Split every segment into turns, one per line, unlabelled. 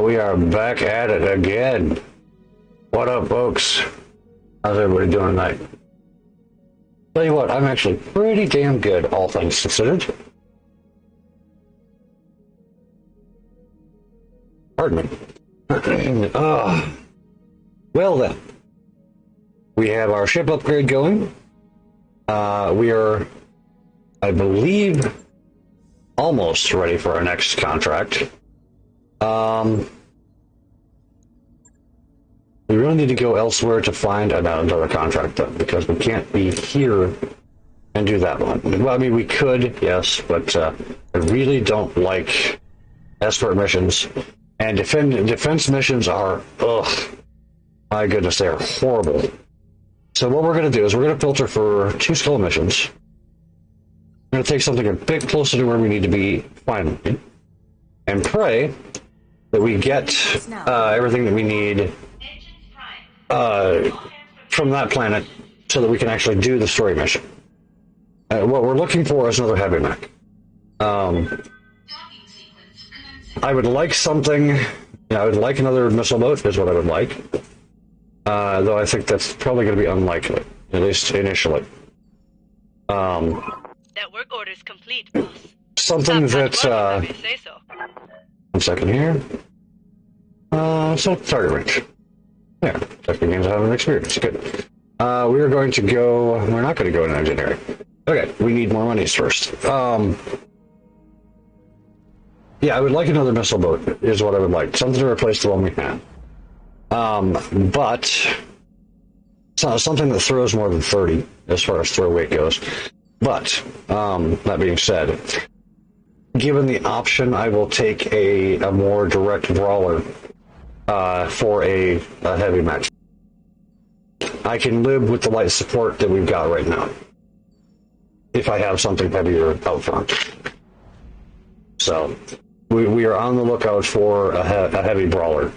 we are back at it again. What up, folks? How's everybody doing tonight? Tell you what, I'm actually pretty damn good, all things considered. Pardon me. Well then, we have our ship upgrade going. We are, I believe, almost ready for our next contract. We really need to go elsewhere to find another contract, though, because we can't be here and do that one. Well, I mean, we could, yes, but I really don't like escort missions. And defense missions are, my goodness, they are horrible. So what we're going to do is we're going to filter for 2 skull missions. We're going to take something a bit closer to where we need to be finally, and pray that we get everything that we need from that planet so that we can actually do the story mission. What we're looking for is another heavy mech. I would like something, I would like another missile boat is what I would like. Though I think that's probably going to be unlikely, at least initially.
That work order is complete, boss.
Something that,
Say so.
1 second here. So target range. Yeah, that begins to have an experience. Good. We are going to go, we're not going to go in engineering. Okay, we need more monies first. Yeah, I would like another missile boat, is what I would like. Something to replace the one we have. But something that throws more than 30 as far as throw weight goes. But that being said, given the option, I will take a more direct brawler for a heavy match. I can live with the light support that we've got right now if I have something heavier out front. So we are on the lookout for a heavy brawler.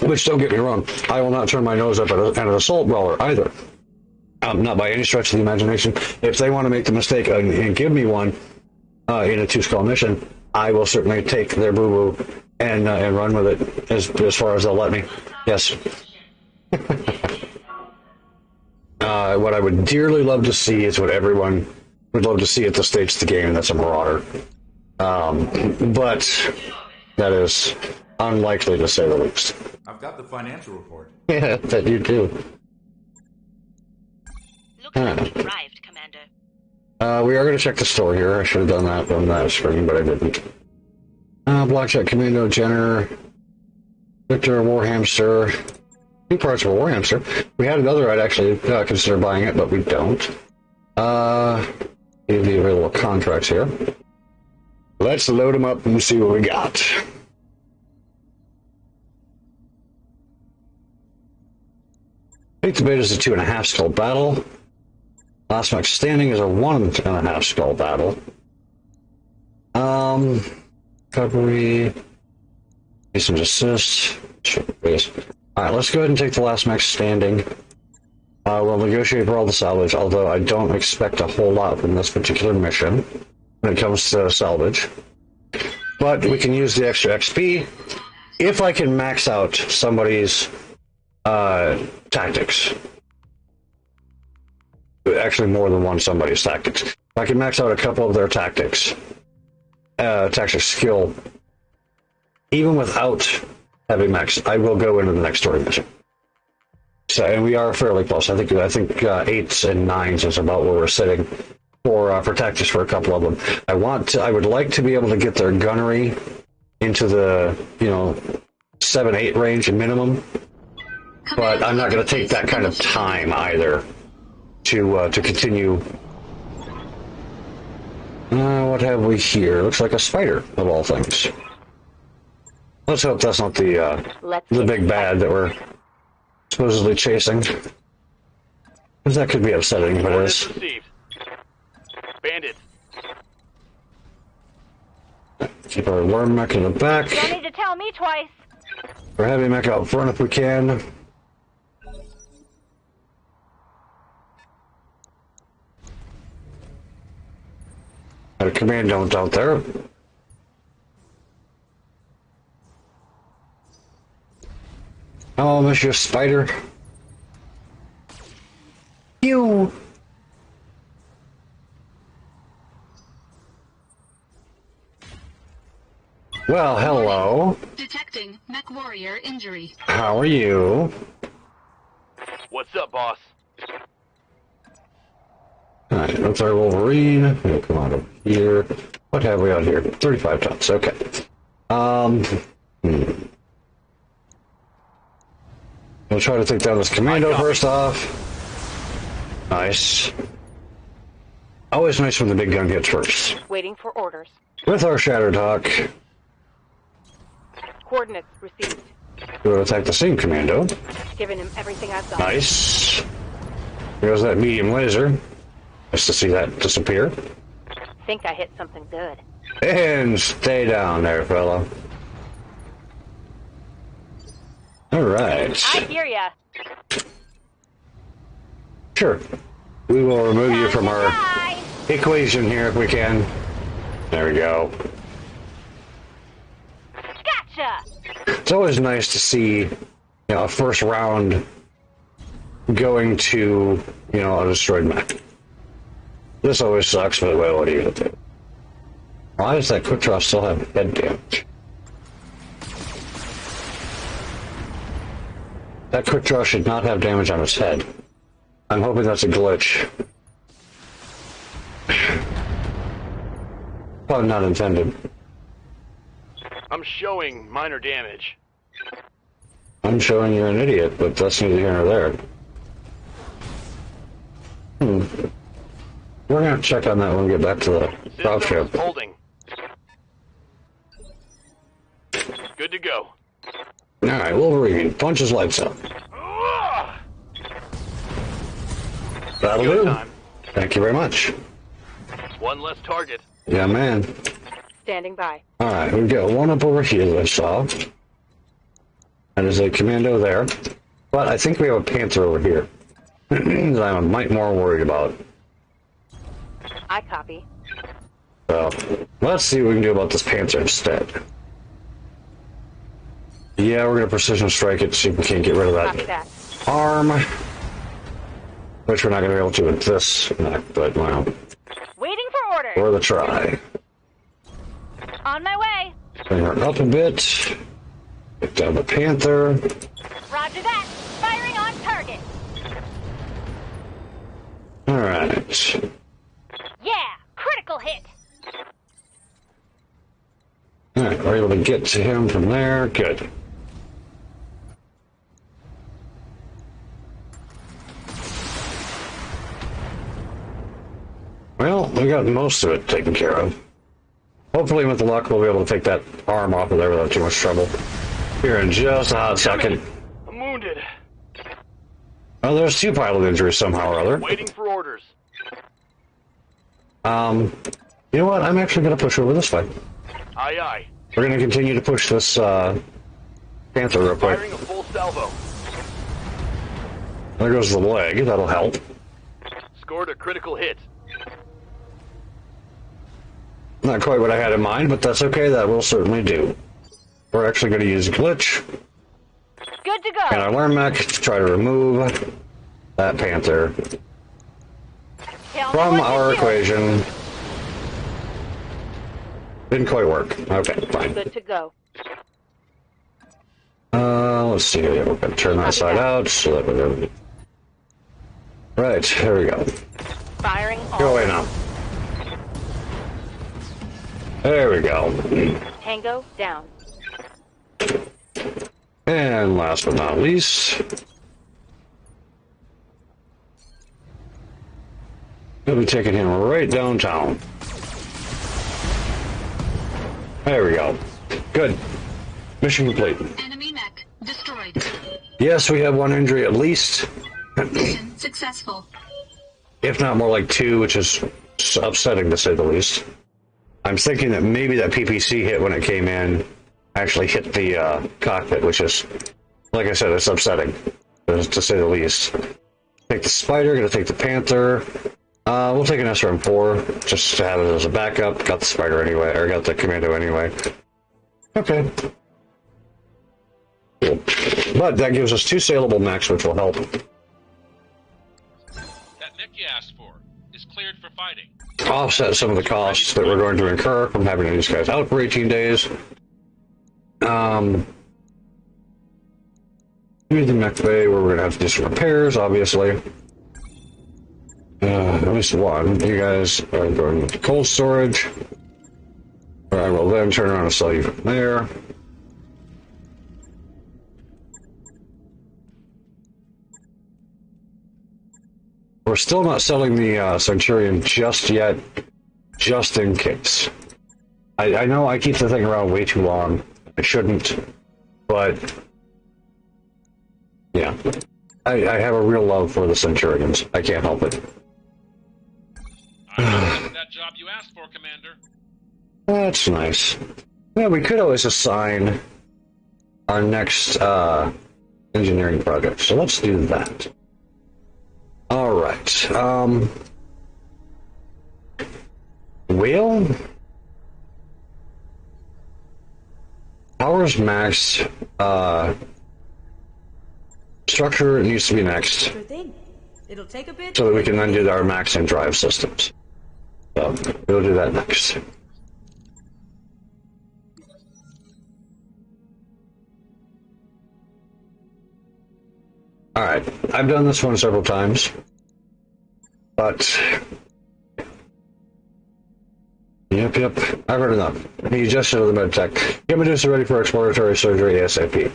Which, don't get me wrong, I will not turn my nose up at an assault brawler either. Not by any stretch of the imagination. If they want to make the mistake and give me one in a 2-skull mission, I will certainly take their boo-boo and run with it as far as they'll let me. Yes. What I would dearly love to see is what everyone would love to see at this stage of the game, and that's a Marauder. But that is unlikely to say the least.
I've got the financial report.
Yeah, that you do.
Looks like you arrived, Commander.
We are going to check the store here. I should have done that on that screen, but I didn't. Blackjack Commando, Jenner, Victor, Warhamster. 2 parts of a Warhamster. We had another I'd actually consider buying it, but we don't. The available contracts here. Let's load them up and see what we got. Fate the Bait is a 2.5 skull battle. Last mech standing is a 1.5 skull battle. Recovery. Some assist. Alright, let's go ahead and take the last mech standing. We'll negotiate for all the salvage, although I don't expect a whole lot from this particular mission when it comes to salvage. But we can use the extra XP if I can max out somebody's tactics. Actually, more than one somebody's tactics. If I can max out a couple of their tactics, tactic skill, even without heavy max, I will go into the next story mission. So, and we are fairly close. I think 8s and 9s is about where we're sitting for tactics for a couple of them. I would like to be able to get their gunnery into the 7-8 range minimum, but I'm not going to take that kind of time either to continue. What have we here? Looks like a spider of all things. Let's hope that's not the big bad that we're supposedly chasing. Because that could be upsetting, but it is.
Bandit.
Keep our worm mech in the back.
Don't need to tell me twice.
Our heavy mech out front if we can. Got a commando out there. promise you a spider. You. Well, hello.
Detecting mech warrior injury.
How are you?
What's up, boss?
Alright, that's our Wolverine. He'll come out over here. What have we out here? 35 tons, okay. We'll try to take down this commando first off. Nice. Always nice when the big gun hits first.
Waiting for orders.
With our Shatter Talk,
Coordinates received.
we'll attack the same commando.
Giving him everything I've got.
Nice. Here goes that medium laser. Nice to see that disappear.
Think I hit something good.
And stay down there, fella. Alright.
I hear ya.
Sure. We will remove you from our
Bye.
equation here if we can. There we go.
Gotcha.
It's always nice to see, a first round going to, a destroyed mech. This always sucks, but well, what are you gonna do? Why does that quick draw still have head damage? That quick draw should not have damage on his head. I'm hoping that's a glitch. Probably not intended.
I'm showing minor damage.
I'm showing you're an idiot, but that's neither here nor there. We're gonna check on that when we get back to the drop
System
ship.
holding. Good to go.
Alright, Wolverine, punch his lights out.
Ah!
That'll
Go
do.
time.
Thank you very much.
One less target.
Yeah, man.
Standing by.
Alright, we've got one up over here that I saw. That is a commando there. But I think we have a Panther over here that I'm a mite more worried about.
I copy.
So, let's see what we can do about this Panther instead. Yeah, we're going to precision strike it, see if we can't get rid of
Copy
that
that.
arm. Which we're not going to be able to with this mech, but, well,
Waiting for orders.
worth a try.
On my way.
Bring her up a bit. Get down the Panther.
Roger that. Firing on target.
Alright.
Yeah. Critical hit.
Alright, we're able to get to him from there. Good. Well, we got most of it taken care of. Hopefully, with the luck, we'll be able to take that arm off of there without too much trouble. Here in just a hot second.
I'm wounded.
Oh, there's two pilot injuries somehow or other.
Waiting for orders.
You know what? I'm actually going to push over this way.
Aye, aye.
We're going to continue to push this Panther real quick.
Firing a full salvo.
There goes the leg. That'll help.
Scored a critical hit.
Not quite what I had in mind, but that's okay. That will certainly do. We're actually going to use glitch
Good to
and
go.
our alarm mech to try to remove that Panther
Tell me
from
what to
our
do.
equation. Didn't quite work. Okay, fine.
Good to go.
Let's see here. We're going to turn that side out so that we're going to... Right, here we go.
Firing on.
Go away now. There we go.
Tango down.
And last but not least, we'll be taking him right downtown. There we go. Good. Mission complete.
Enemy mech destroyed.
Yes, we have one injury at least,
Mission successful.
if not more like two, which is upsetting to say the least. I'm thinking that maybe that PPC hit when it came in actually hit the cockpit, which is, like I said, it's upsetting, to say the least. Take the Spider, gonna take the Panther. We'll take an SRM-4, just to have it as a backup. Got the Spider anyway, or got the Commando anyway. Okay. Cool. But that gives us 2 saleable mechs, which will help
That mech you asked for is cleared for fighting.
offset some of the costs that we're going to incur from having these guys out for 18 days. Here's the mech bay where we're going to have to do some repairs, obviously. At least one. You guys are going to cold storage. I will then turn around and sell you from there. We're still not selling the Centurion just yet, just in case. I know I keep the thing around way too long. I shouldn't, but yeah. I have a real love for the Centurions. I can't help it.
I got that job you asked for, Commander.
That's nice. Yeah, we could always assign our next engineering project, so let's do that. Alright, Whale? Powers max, structure needs to be next,
Sure thing. It'll take a bit.
so that we can then do our max and drive systems. So, we'll do that next. Alright, I've done this one several times, but Yep, I've heard enough. He gestured to the Battletech. Get Medusa ready for exploratory surgery ASAP.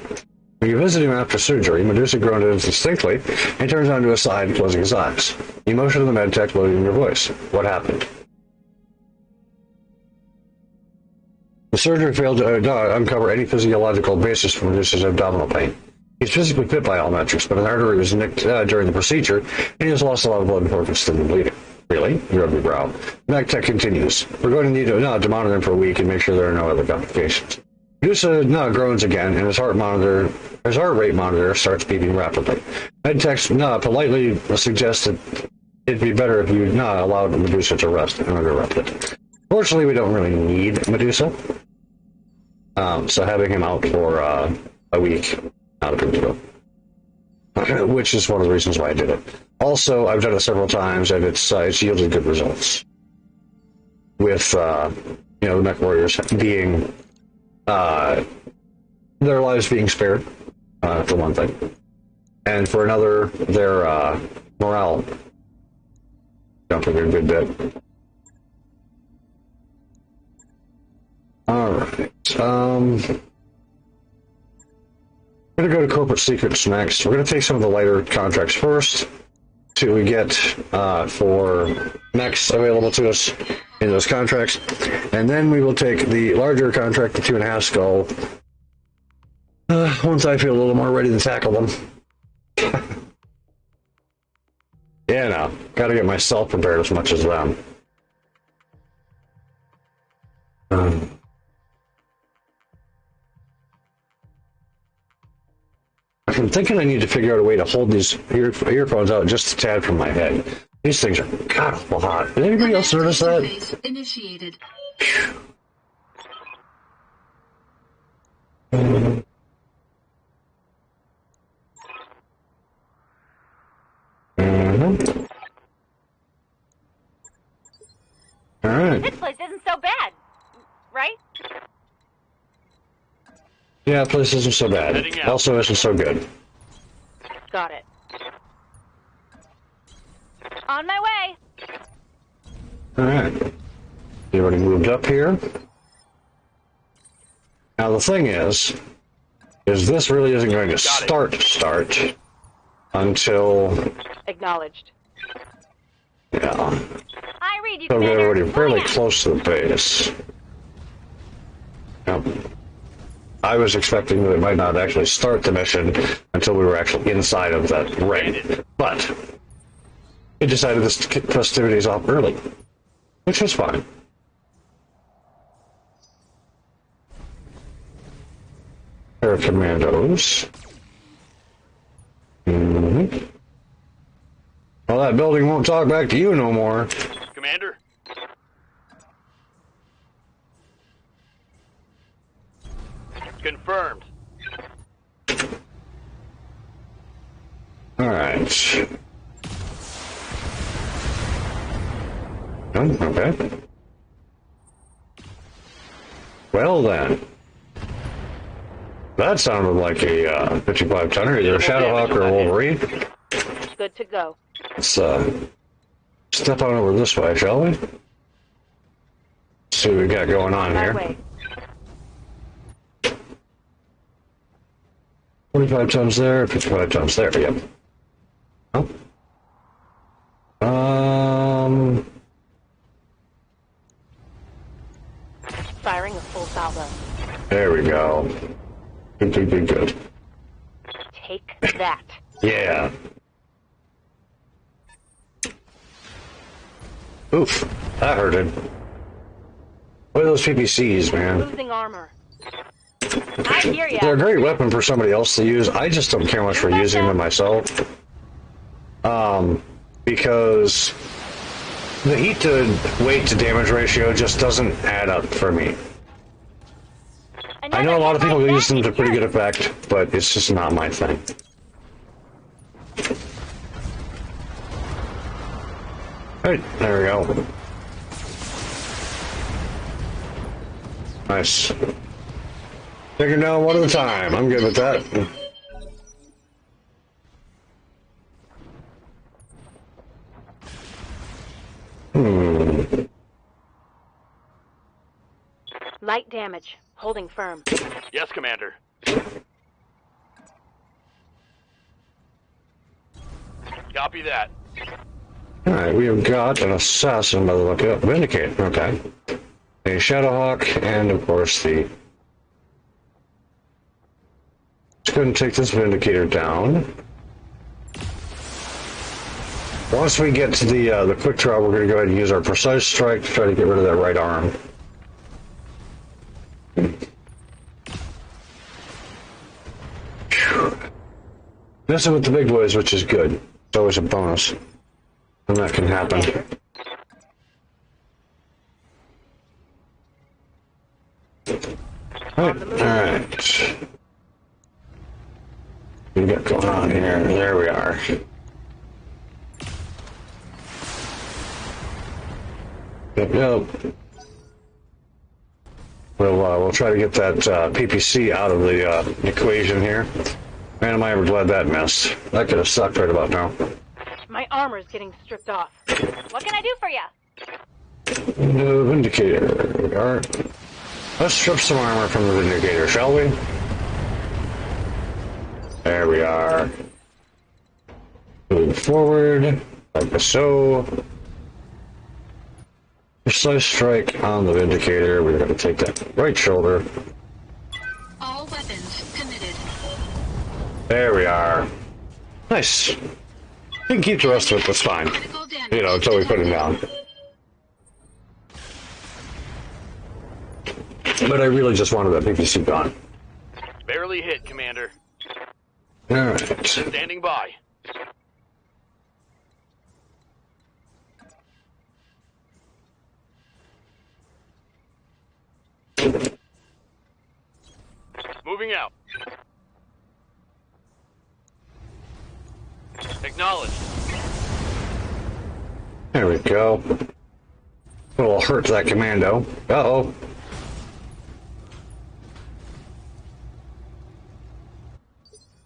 When you visit him after surgery, Medusa groaned indistinctly and turns onto his side, closing his eyes. You motioned to the Medtech, lowering your voice. What happened? The surgery failed to uncover any physiological basis for Medusa's abdominal pain. He's physically fit by all metrics, but an artery was nicked during the procedure, and he has lost a lot of blood before consistently bleeding. Really? You rub your brow. Medtech continues. We're going to need to monitor him for a week and make sure there are no other complications. Medusa groans again, and his heart rate monitor starts beating rapidly. Medtech politely suggested it'd be better if you allowed Medusa to rest uninterrupted. Fortunately, we don't really need Medusa, so having him out for a week, not a big deal. Which is one of the reasons why I did it. Also, I've done it several times, and it's yielded good results. With the mech warriors being their lives being spared, for one thing, and for another, their morale jumping a good bit. All right. We're going to go to corporate secrets next. We're going to take some of the lighter contracts first till we get for mechs available to us in those contracts, and then we will take the larger contract, the 2.5 skull, once I feel a little more ready to tackle them. Yeah, no, got to get myself prepared as much as them. I'm thinking I need to figure out a way to hold these earphones out just a tad from my head. These things are god awful hot. Did anybody else notice that?
Initiated.
Mhm. All right.
This place isn't so bad, right?
Yeah, place isn't so bad.
Heading out.
Also isn't so good.
Got it. On my way.
Alright. You already moved up here. Now the thing is this really isn't going to start until...
Acknowledged.
Yeah.
I read you,
So we're
Commander.
already fairly
Moving out.
close to the base. Yep. I was expecting that it might not actually start the mission until we were actually inside of that ring. But it decided to kick festivities off early, which was fine. Air commandos. Mm-hmm. Well, that building won't talk back to you no more.
Commander? Confirmed.
Alright. Oh, okay. Well then. That sounded like a 55 tonner, either a Shadowhawk or a Wolverine.
Good to go.
Let's step on over this way, shall we? See what we got going on
My
here.
way.
45 tons there, 55 tons there, yep. Oh.
Firing a full salvo.
There we go. Good.
Take that.
Yeah. Oof, that hurted. Look at those PPCs, man.
Losing armor. I hear ya.
They're a great weapon for somebody else to use. I just don't care much for using them myself. Because the heat to weight to damage ratio just doesn't add up for me. I know a lot of people use them to pretty good effect, but it's just not my thing. Right, there we go. Nice. Take her down one at a time. I'm good with that.
Light damage. Holding firm.
Yes, Commander. Copy that.
Alright, we have got an assassin by the look of it. Vindicate, okay. A Shadowhawk, and of course the... Let's go ahead and take this Vindicator down. Once we get to the quick draw, we're going to go ahead and use our Precise Strike to try to get rid of that right arm. Messing with the big boys, which is good. It's always a bonus when that can happen. Alright. What do we got going on here? There we are. Yep. We'll try to get that PPC out of the equation here. Man, am I ever glad that missed. That could have sucked right about now.
My armor's getting stripped off. What can I do for ya?
The Vindicator. There we are. Let's strip some armor from the Vindicator, shall we? There we are. Moving forward, like so. Precise Strike on the Vindicator. We're going to take that right shoulder.
All weapons committed.
There we are. Nice. You can keep the rest of it, that's fine. You know, until we put him down. But I really just wanted that PPC gone.
Barely hit, Commander.
Alright.
Standing by. Moving out. Acknowledged.
There we go. It'll hurt that commando. Uh-oh.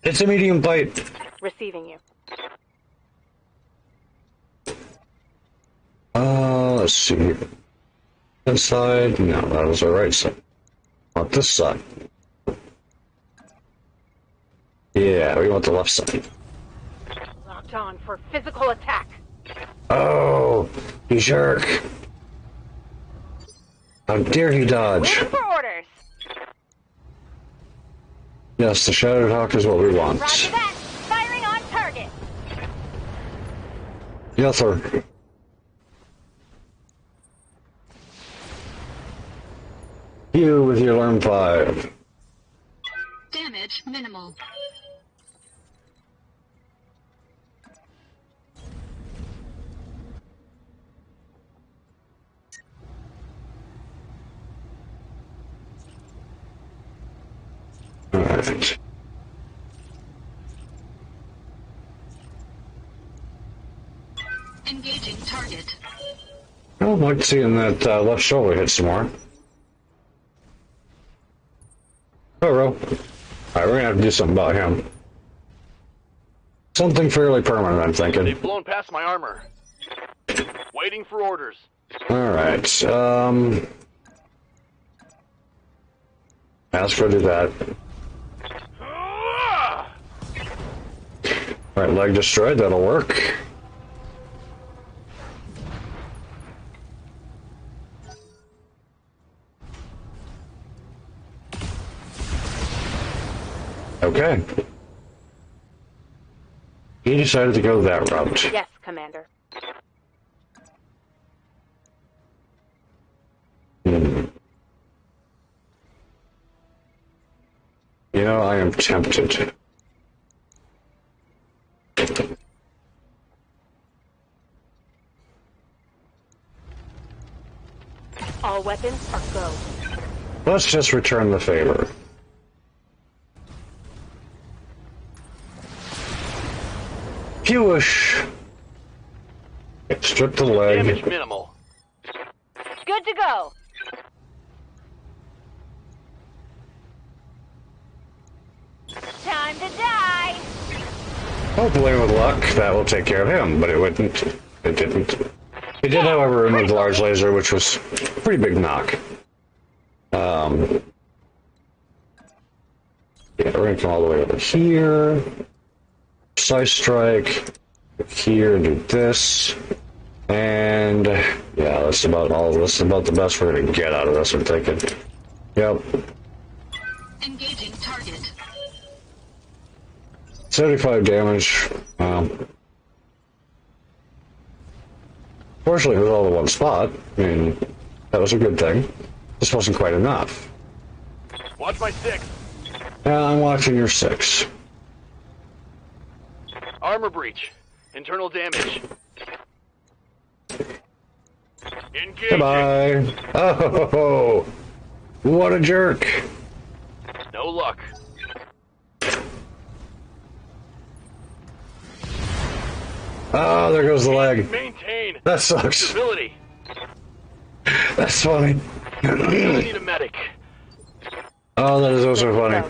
It's a medium bite.
Receiving you.
Let's see. That side? No, that was our right side. Want this side. Yeah, we want the left side.
Locked on for physical attack.
Oh, you jerk. How dare you dodge?
Waiting for orders.
Yes, the Shattered Hawk is what we want.
Roger that. Firing on target.
Yes, sir. You with your Learn 5.
Damage minimal.
Alright. like seeing that left shoulder hit some more. Oh, Ro. Alright, we're gonna have to do something about him. Something fairly permanent, I'm thinking.
They've blown past my armor. Waiting for orders.
Alright, ask her to do that. Alright, leg destroyed, that'll work. Okay. He decided to go that route.
Yes, Commander.
You know, I am tempted.
All weapons are go.
Let's just return the favor. Pewish. Strip the leg.
Damage minimal.
Good to go. Time to die.
Hopefully with luck, that will take care of him, but it wouldn't. It didn't. It did, however, remove the large laser, which was a pretty big knock. Yeah, we're gonna come all the way over here. Precise strike. Here, do this. And yeah, that's about all. That's about the best we're gonna get out of this, I'm thinking. Yep.
Engaging target.
75 damage. Fortunately, it was all in one spot. I mean, that was a good thing. This wasn't quite enough.
Watch my 6.
Yeah, I'm watching your 6.
Armor breach. Internal damage. Engaging.
Goodbye. Oh, what a jerk.
No luck.
Oh, there goes the leg.
Maintain.
That sucks.
Stability.
That's funny.
I'm gonna need a medic.
Oh, that is also funny.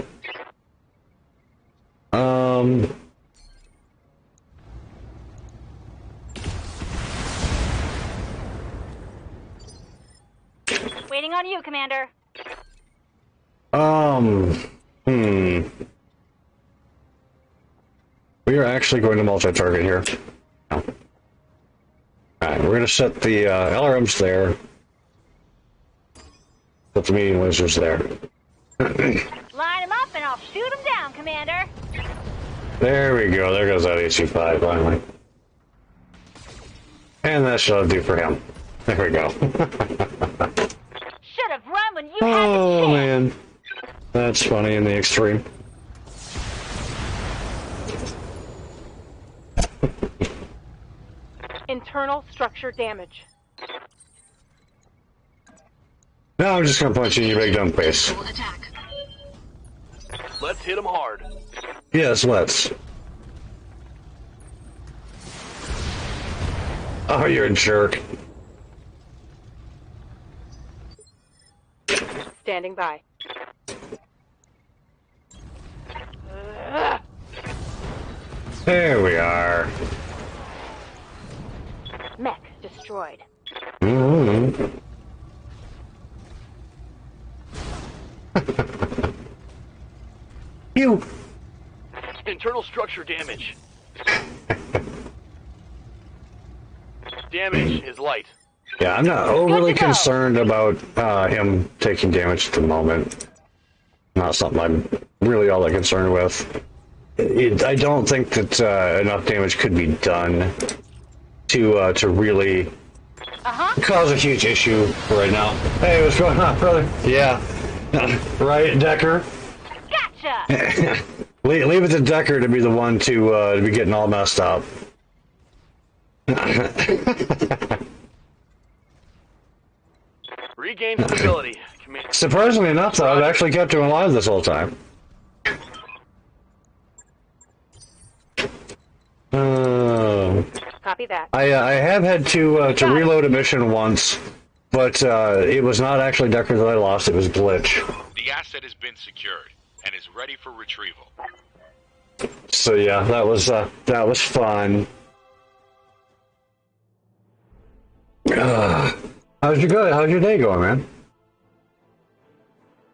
Waiting on you, Commander.
We are actually going to multi-target here. Alright, we're going to set the LRMs there. Put the medium lasers there.
Line them up and I'll shoot them down, Commander.
There we go. There goes that AC-5 finally. And that shall do for him. There we go.
Should have run when you had the
Oh,
chance.
man. That's funny in the extreme.
Internal structure damage.
Now I'm just going to punch you in your big dumb face.
Attack.
Let's hit him hard.
Yes, let's. Oh, you're a jerk.
Standing by.
There we are.
Mech destroyed.
Mm-hmm. You.
Internal structure damage. Damage is light.
Yeah, I'm not overly
Good to go.
concerned about him taking damage at the moment. Not something I'm really all that concerned with. I don't think that enough damage could be done to really cause a huge issue right now. Hey, what's going on, brother? Yeah. Right, Decker?
Gotcha!
Leave it to Decker to be the one to be getting all messed up.
Regain stability. Command.
Surprisingly enough, though, I've actually kept him alive this whole time.
Copy Copy that.
I have had to reload a mission once, but it was not actually Decker that I lost. It was glitch.
The asset has been secured and is ready for retrieval.
So yeah, that was fun. How's your day going, man?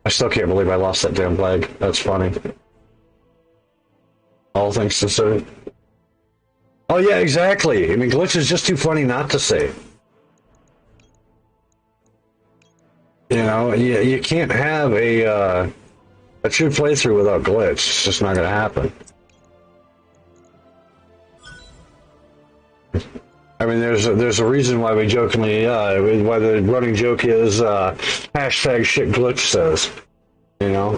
I still can't believe I lost that damn flag. That's funny. All things considered. Oh yeah, exactly. I mean, glitch is just too funny not to say. You know, you can't have a true playthrough without glitch. It's just not going to happen. I mean, there's a reason why we jokingly, why the running joke is hashtag shit glitch says, you know.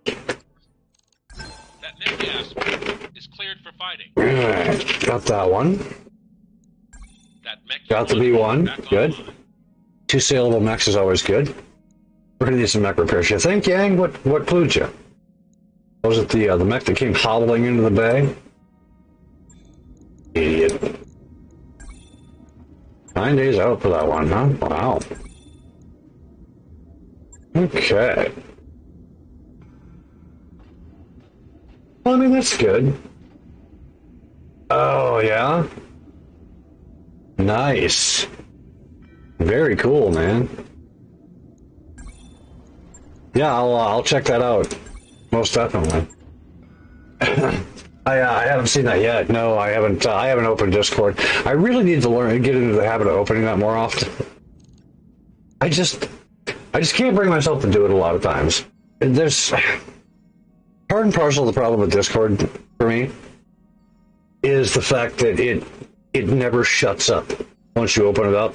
That mech gas is cleared for fighting.
Alright, got that one.
That mech
Got the B1, good. 2 saleable mechs is always good. We're gonna need some mech repairs. You think, Yang? What clued you? Was it the mech that came hobbling into the bay? Idiot. 9 days out for that one, huh? Wow. Okay. Well, I mean, that's good. Oh, yeah? Nice. Very cool, man. Yeah, I'll check that out. Most definitely. I haven't seen that yet. No, I haven't opened Discord. I really need to get into the habit of opening that more often. I just can't bring myself to do it a lot of times. There's part and parcel of the problem with Discord for me is the fact that it never shuts up once you open it up.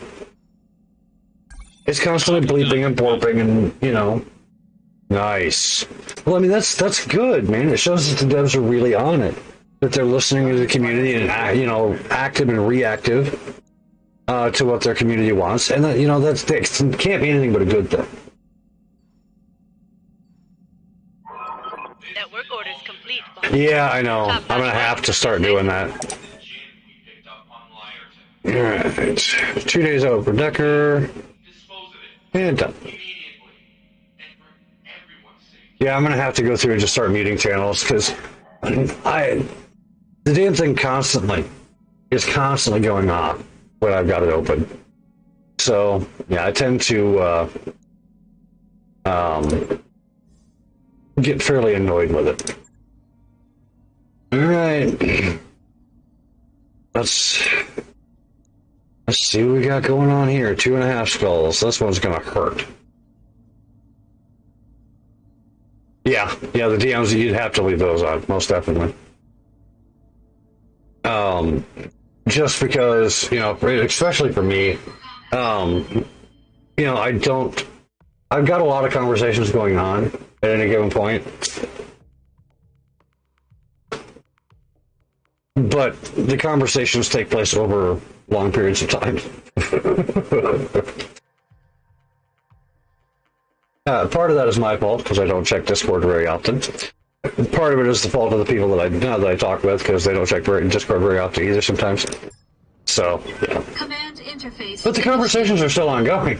It's constantly bleeping and borping and, you know. Nice. Well, I mean, that's good, man. It shows that the devs are really on it. That they're listening to the community and, you know, active and reactive to what their community wants. And, that, you know, that can't be anything but a good thing.
Network orders complete.
Yeah, I know. I'm going to have to start doing that. Alright. 2 days out for Decker. And done. Yeah, I'm gonna have to go through and just start muting channels because the damn thing is constantly going off when I've got it open. So yeah, I tend to get fairly annoyed with it. All right, let's see what we got going on here. 2.5 skulls. This one's gonna hurt. Yeah, the DMs, you'd have to leave those on, most definitely. Just because, you know, especially for me, you know, I've got a lot of conversations going on at any given point. But the conversations take place over long periods of time. Part of that is my fault because I don't check Discord very often. Part of it is the fault of the people that I talk with because they don't check Discord very often either sometimes. So, yeah.
Command interface.
But the conversations are still ongoing.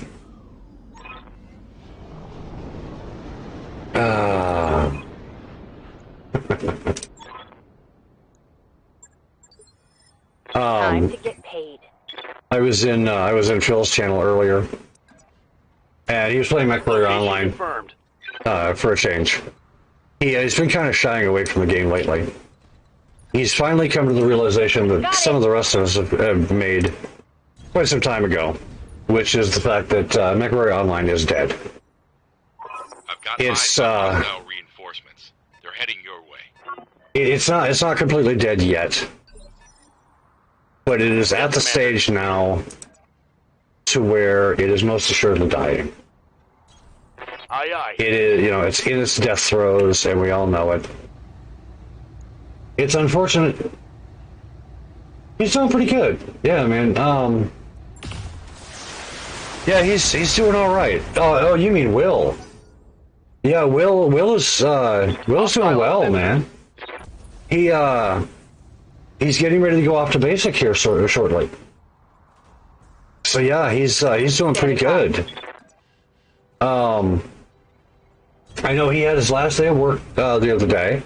Time to get paid.
I was in Phil's channel earlier, and he was playing MechWarrior Online for a change. He's been kind of shying away from the game lately. He's finally come to the realization that some of the rest of us have made quite some time ago, which is the fact that MechWarrior Online is dead.
I've got hostile reinforcements. They're heading your way.
It's not completely dead yet, but it is at the stage now to where it is most assuredly dying.
Aye, aye.
It is, you know, it's in its death throes, and we all know it. It's unfortunate. He's doing pretty good. Yeah, man. Yeah, he's doing all right. Oh, you mean Will? Yeah, Will is doing well, man. He he's getting ready to go off to basic here shortly. So yeah, he's doing pretty good. I know he had his last day of work the other day.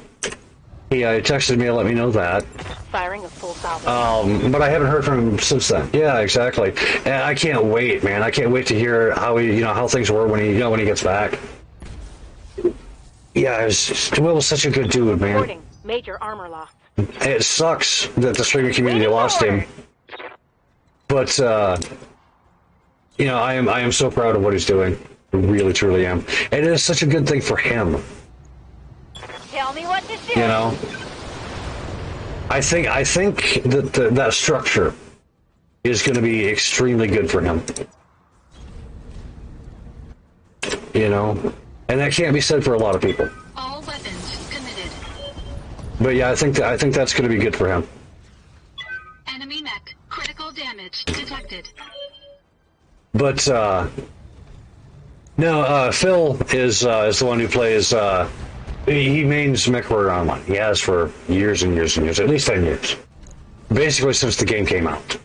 He texted me and let me know that.
Firing a full salvo.
But I haven't heard from him since then. Yeah, exactly. And I can't wait, man. I can't wait to hear how how things were when he gets back. Yeah, Will was such a good dude, man.
Reporting major armor loss.
It sucks that the streaming community lost him. But I am so proud of what he's doing. I really, truly am. And it is such a good thing for him.
Tell me what to do.
I think that that structure is going to be extremely good for him. And that can't be said for a lot of people.
All weapons committed.
But yeah, I think that's going to be good for him.
Enemy mech. Critical damage detected.
But no, Phil is the one who plays. He mains MechWarrior Online. He has for years and years and years, at least 10 years, basically since the game came out.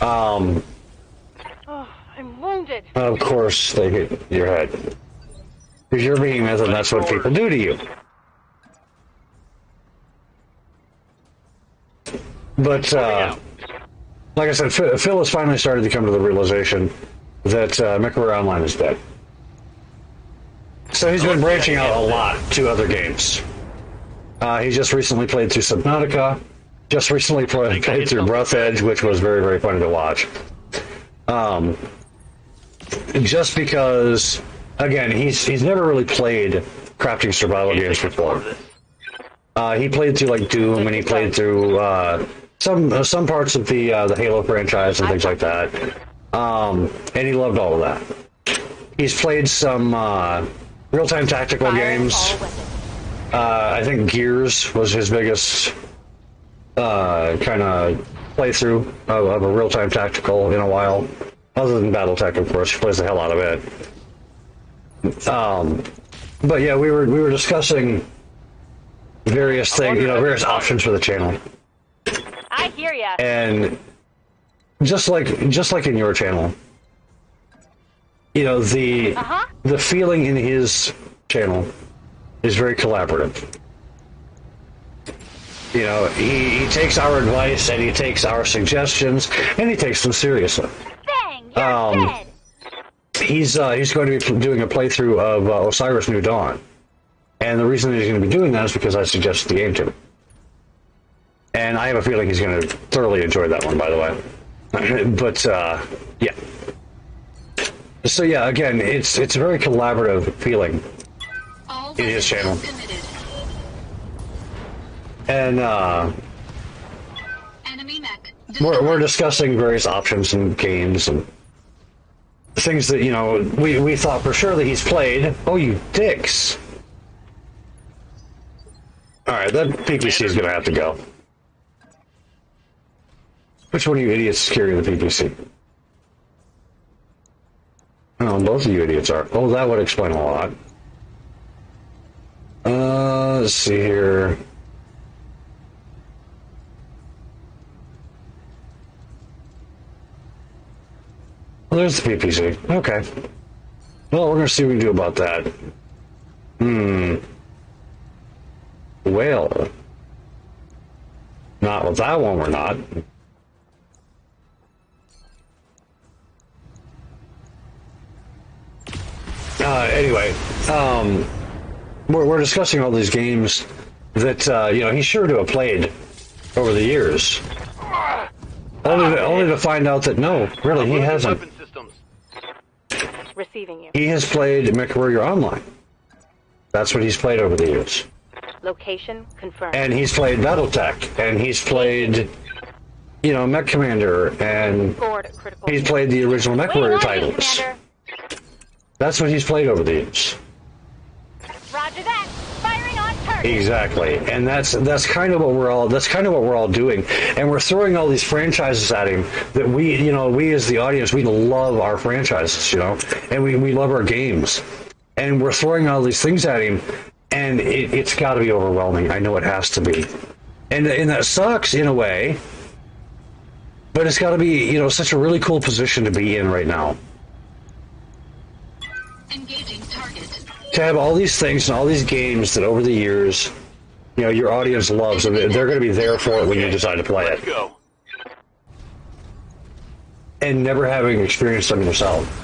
Oh, I'm wounded.
Of course, they hit your head because you're behemoth, and that's what people do to you. But like I said, Phil has finally started to come to the realization that MechWarrior Online is dead. So he's been branching out a lot to other games. He just recently played through Subnautica. Just recently played through Breath Edge, which was very, very funny to watch. Just because, again, he's never really played crafting survival games before. He played through like Doom, and he played through some parts of the Halo franchise and things like that. And he loved all of that. He's played some real-time tactical games. I think Gears was his biggest kind of playthrough of a real-time tactical in a while. Other than Battletech, of course, he plays the hell out of it. But yeah, we were discussing various things, various options for the channel.
I hear ya.
And just like in your channel, the feeling in his channel is very collaborative. He takes our advice and he takes our suggestions and he takes them seriously.
Bang! You're dead.
He's going to be doing a playthrough of Osiris New Dawn, and the reason that he's going to be doing that is because I suggested the game to him. And I have a feeling he's going to thoroughly enjoy that one, by the way. But yeah. So yeah, again, it's a very collaborative feeling in his channel. And
Enemy mech.
we're discussing various options and games and things that we thought for sure that he's played. Oh, you dicks! All right, that PPC is going to have to go. Which one of you idiots is carrying the PPC? Oh, both of you idiots are. Oh, that would explain a lot. Let's see here. Well, there's the PPC. Okay. Well, we're going to see what we can do about that. Well. Not with that one, we're not. Anyway, we're discussing all these games that he's sure to have played over the years, only to find out that no, really, he hasn't.
Receiving you.
He has played MechWarrior Online. That's what he's played over the years.
Location confirmed.
And he's played Battletech, and he's played, Mech Commander, and he's played the original MechWarrior titles. That's what he's played over the years.
Roger that. Firing on target.
Exactly, and that's kind of what we're all doing, and we're throwing all these franchises at him that we as the audience, we love our franchises, and we love our games, and we're throwing all these things at him, and it's got to be overwhelming. I know it has to be. And that sucks in a way, but it's got to be, you know, such a really cool position to be in right now.
Engaging target.
To have all these things and all these games that over the years, you know, your audience loves, and they're going to be there for it when you decide to play it.
Go.
And never having experienced them yourself.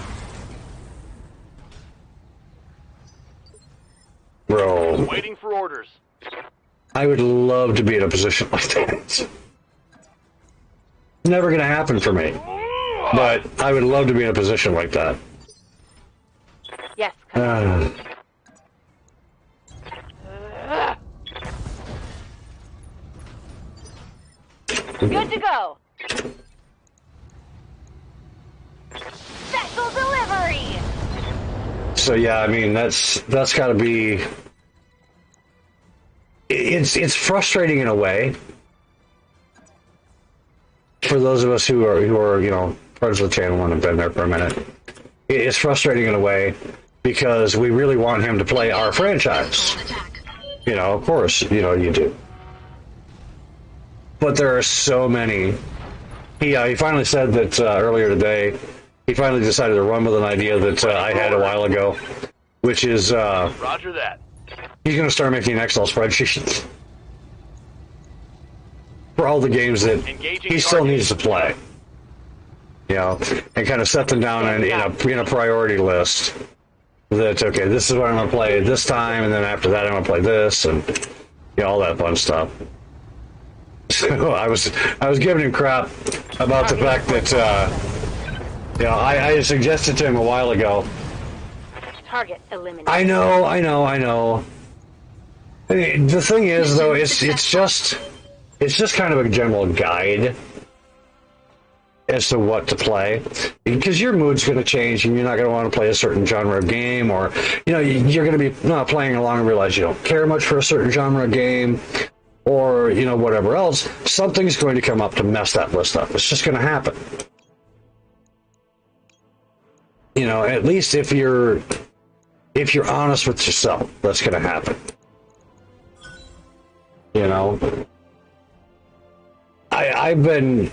Bro.
Waiting for orders.
I would love to be in a position like that. Never going to happen for me. But I would love to be in a position like that.
Yes. Good to go. Special delivery.
So yeah, I mean that's got to be. It's frustrating in a way for those of us who are you know friends with the channel and have been there for a minute. It's frustrating in a way because we really want him to play our franchise. You know, of course, you know you do. But there are so many. He finally said that earlier today. He finally decided to run with an idea that I had a while ago, which is
Roger that.
he's going to start making an Excel spreadsheet for all the games that he still needs to play. You know, and kind of set them down in a priority list. That okay, this is what I'm going to play this time, and then after that I'm going to play this, and you know, all that fun stuff. So I was giving him crap about the fact that. You know, I suggested to him a while ago.
Target eliminated.
I know. I mean, the thing is, though, it's just kind of a general guide as to what to play, because your mood's going to change, and you're not going to want to play a certain genre of game, or you know, you're going to be not playing along and realize you don't care much for a certain genre of game, or you know, whatever else. Something's going to come up to mess that list up. It's just going to happen. You know, at least if you're honest with yourself, that's going to happen. You know, I've been,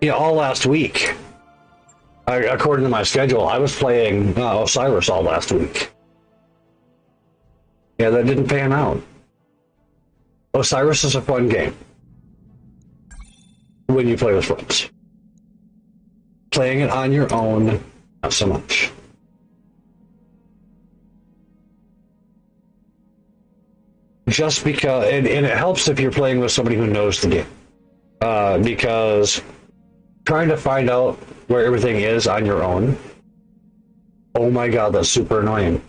you know, all last week, according to my schedule, I was playing Osiris all last week. Yeah, that didn't pan out. Osiris is a fun game when you play with friends. Playing it on your own, not so much. Just because, and it helps if you're playing with somebody who knows the game. Because trying to find out where everything is on your own, oh my god, that's super annoying.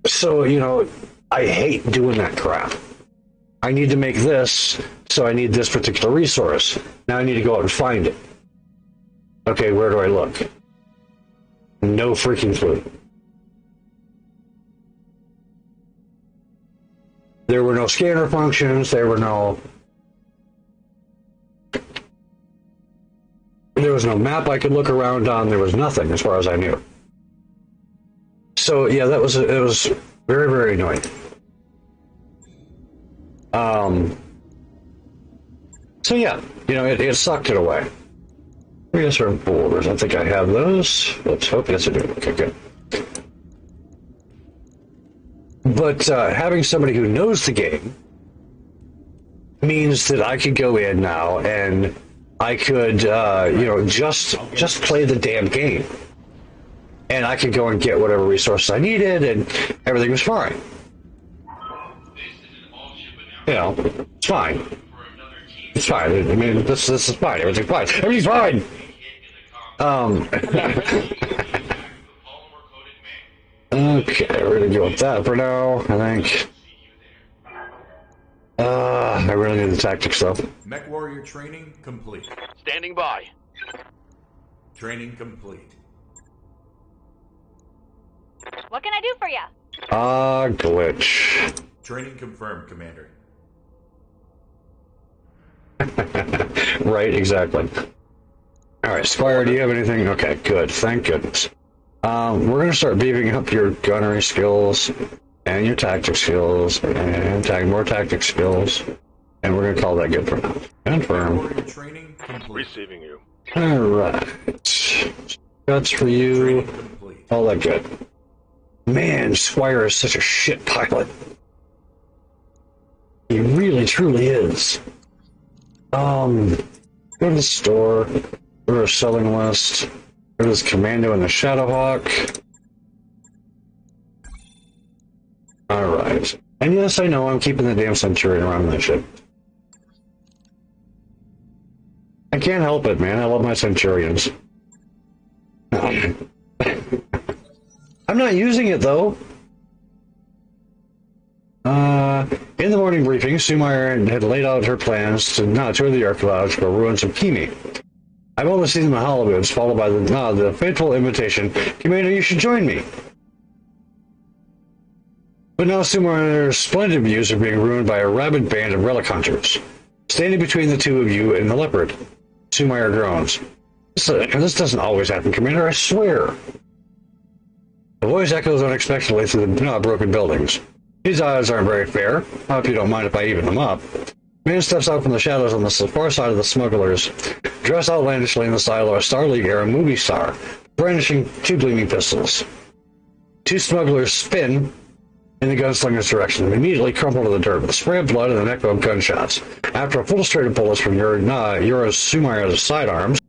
So, you know, I hate doing that crap. I need to make this, so I need this particular resource. Now I need to go out and find it. Okay, where do I look? No freaking clue. There were no scanner functions, there was no map I could look around on, there was nothing as far as I knew. So yeah, it was very, very annoying. So yeah, you know, it sucked it away. Here's some folders. I think I have those. Let's hope yes I do. Okay, good. But having somebody who knows the game means that I could go in now and I could, you know, just play the damn game, and I could go and get whatever resources I needed, and everything was fine. You know, it's fine. It's fine. I mean, this is fine. Everything's fine. Everything's fine. Okay, we're gonna go with that for now, I think. I really need the tactics though.
Mech Warrior training complete.
Standing by.
Training complete.
What can I do for you?
Glitch.
Training confirmed, Commander.
Right, exactly. Alright, Squire, do you have anything? Okay, good. Thank goodness. We're going to start beefing up your gunnery skills And your tactic skills, and more tactic skills. And we're going to call that good for now. Confirm.
Warrior training complete.
Receiving you.
Alright. Guts for you.
Training complete.
All that good. Man, Squire is such a shit pilot. He really, truly is. Go to the store. Go to a selling list. Go to this Commando and the Shadowhawk. Alright. And yes, I know I'm keeping the damn Centurion around that ship. I can't help it, man. I love my Centurions. I'm not using it, though. In the morning briefing, Sumair had laid out her plans to tour the archaeology for ruins of Kimi. I've only seen the Hollywood's, followed by the fateful invitation, Commander, you should join me. But now Sumair's splendid views are being ruined by a rabid band of relic hunters. Standing between the two of you and the leopard, Sumair groans. This doesn't always happen, Commander, I swear. The voice echoes unexpectedly through the broken buildings. These odds aren't very fair. I hope you don't mind if I even them up. Man steps out from the shadows on the far side of the smugglers, dressed outlandishly in the style of a Star League-era movie star, brandishing two gleaming pistols. Two smugglers spin in the gunslinger's direction and immediately crumple to the dirt with a spray of blood and an echo of gunshots. After a full straight of bullets from Yura's Sumair's sidearms,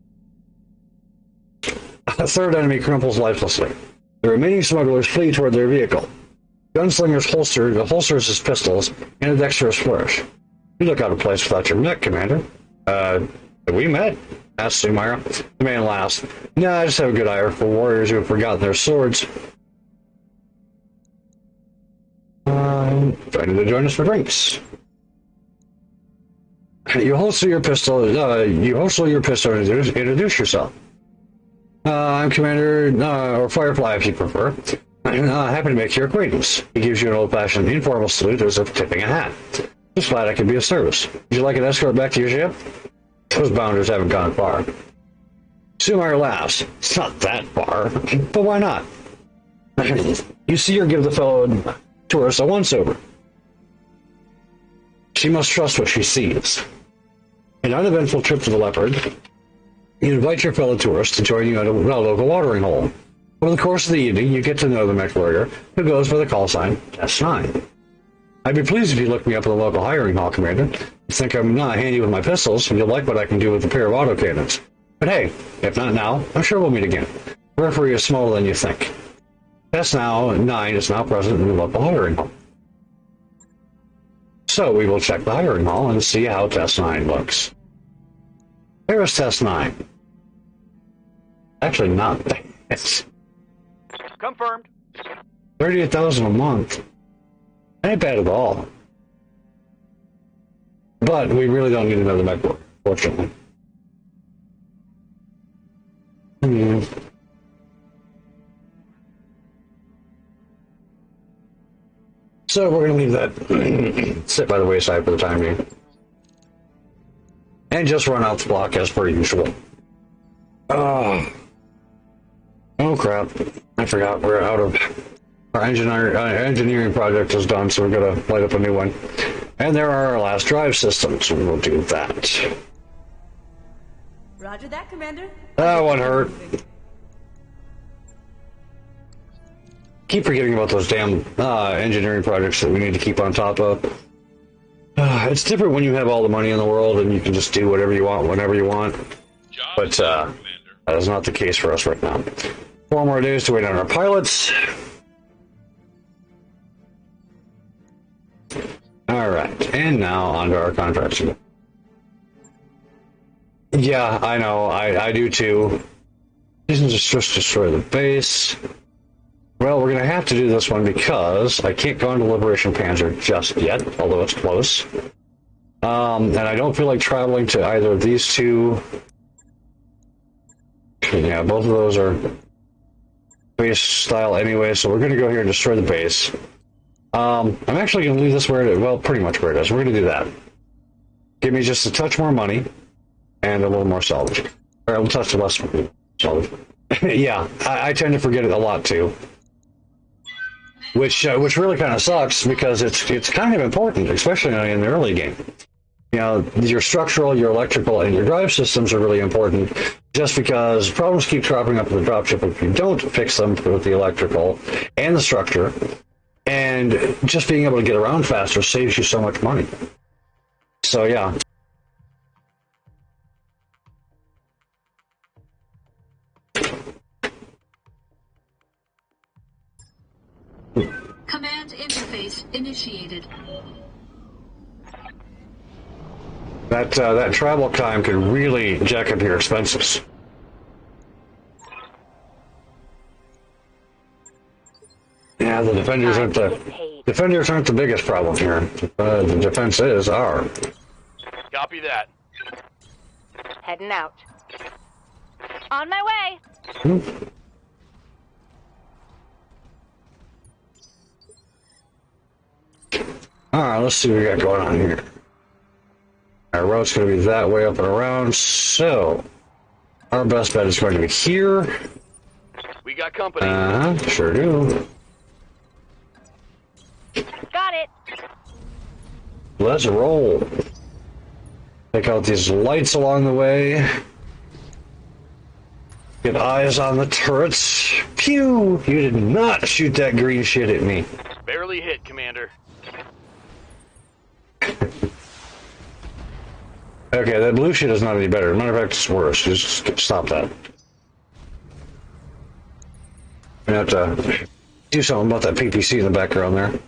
a third enemy crumples lifelessly. The remaining smugglers flee toward their vehicle. Gunslinger's holsters his pistols in a dexterous flourish. You look out of place without your mech, Commander. Have we met? Asked Sumair. The man laughs. Nah, I just have a good eye for warriors who have forgotten their swords. Ready to join us for drinks. You holster your pistol. And introduce yourself. I'm Commander, or Firefly if you prefer. Happy to make your acquaintance. He gives you an old-fashioned informal salute as if tipping a hat. Just glad I could be of service. Would you like an escort back to your ship? Those bounders haven't gone far. Sumair laughs. It's not that far, but why not? You see her give the fellow tourist a once-over. She must trust what she sees. An uneventful trip to the Leopard. You invite your fellow tourist to join you at a local watering hole. Over the course of the evening, you get to know the mech warrior, who goes by the call sign S9. I'd be pleased if you look me up in the local hiring hall, Commander. You think I'm not handy with my pistols, and you'll like what I can do with a pair of autocannons. But hey, if not now, I'm sure we'll meet again. The referee is smaller than you think. S9 is now present in the local hiring hall. So we will check the hiring hall and see how Test 9 looks. Where is Test 9? Actually, not bad.
Confirmed.
38,000 a month. Ain't bad at all. But we really don't need another MacBook, fortunately. So we're going to leave that sit by the wayside for the time being. And just run out the block as per usual. Oh crap. I forgot we're out of... Our engineering project is done, so we're going to light up a new one. And there are our last drive systems. We will do that.
Roger that, Commander.
That one hurt. Keep forgetting about those damn engineering projects that we need to keep on top of. It's different when you have all the money in the world and you can just do whatever you want, whenever you want. But that is not the case for us right now. 4 more days to wait on our pilots. Alright, and now onto our contracts again. Yeah, I know, I do too. Isn't just destroy the base. Well, we're going to have to do this one because I can't go into Liberation Panzer just yet, although it's close. And I don't feel like traveling to either of these two. Yeah, both of those are base style anyway, so we're going to go here and destroy the base. I'm actually going to leave this where it is. Well, pretty much where it is. We're going to do that. Give me just a touch more money and a little more salvage. Or a touch less salvage. Yeah, I tend to forget it a lot too. which really kind of sucks because it's kind of important, especially in the early game. You know, your structural, your electrical, and your drive systems are really important. Just because problems keep cropping up in the dropship if you don't fix them with the electrical and the structure, and just being able to get around faster saves you so much money. So yeah.
Command interface initiated.
That travel time could really jack up your expenses. Yeah, the defenders aren't the biggest problem here. The defenses are.
Copy that.
Heading out. On my way.
All right, let's see what we got going on here. Our road's going to be that way up and around, so our best bet is going to be here.
We got company.
Sure do.
Got it.
Let's roll. Take out these lights along the way. Get eyes on the turrets. Pew! You did not shoot that green shit at me.
Barely hit, Commander.
Okay, that blue shit is not any better. Matter of fact, it's worse. Just stop that. We have to do something about that PPC in the background there. I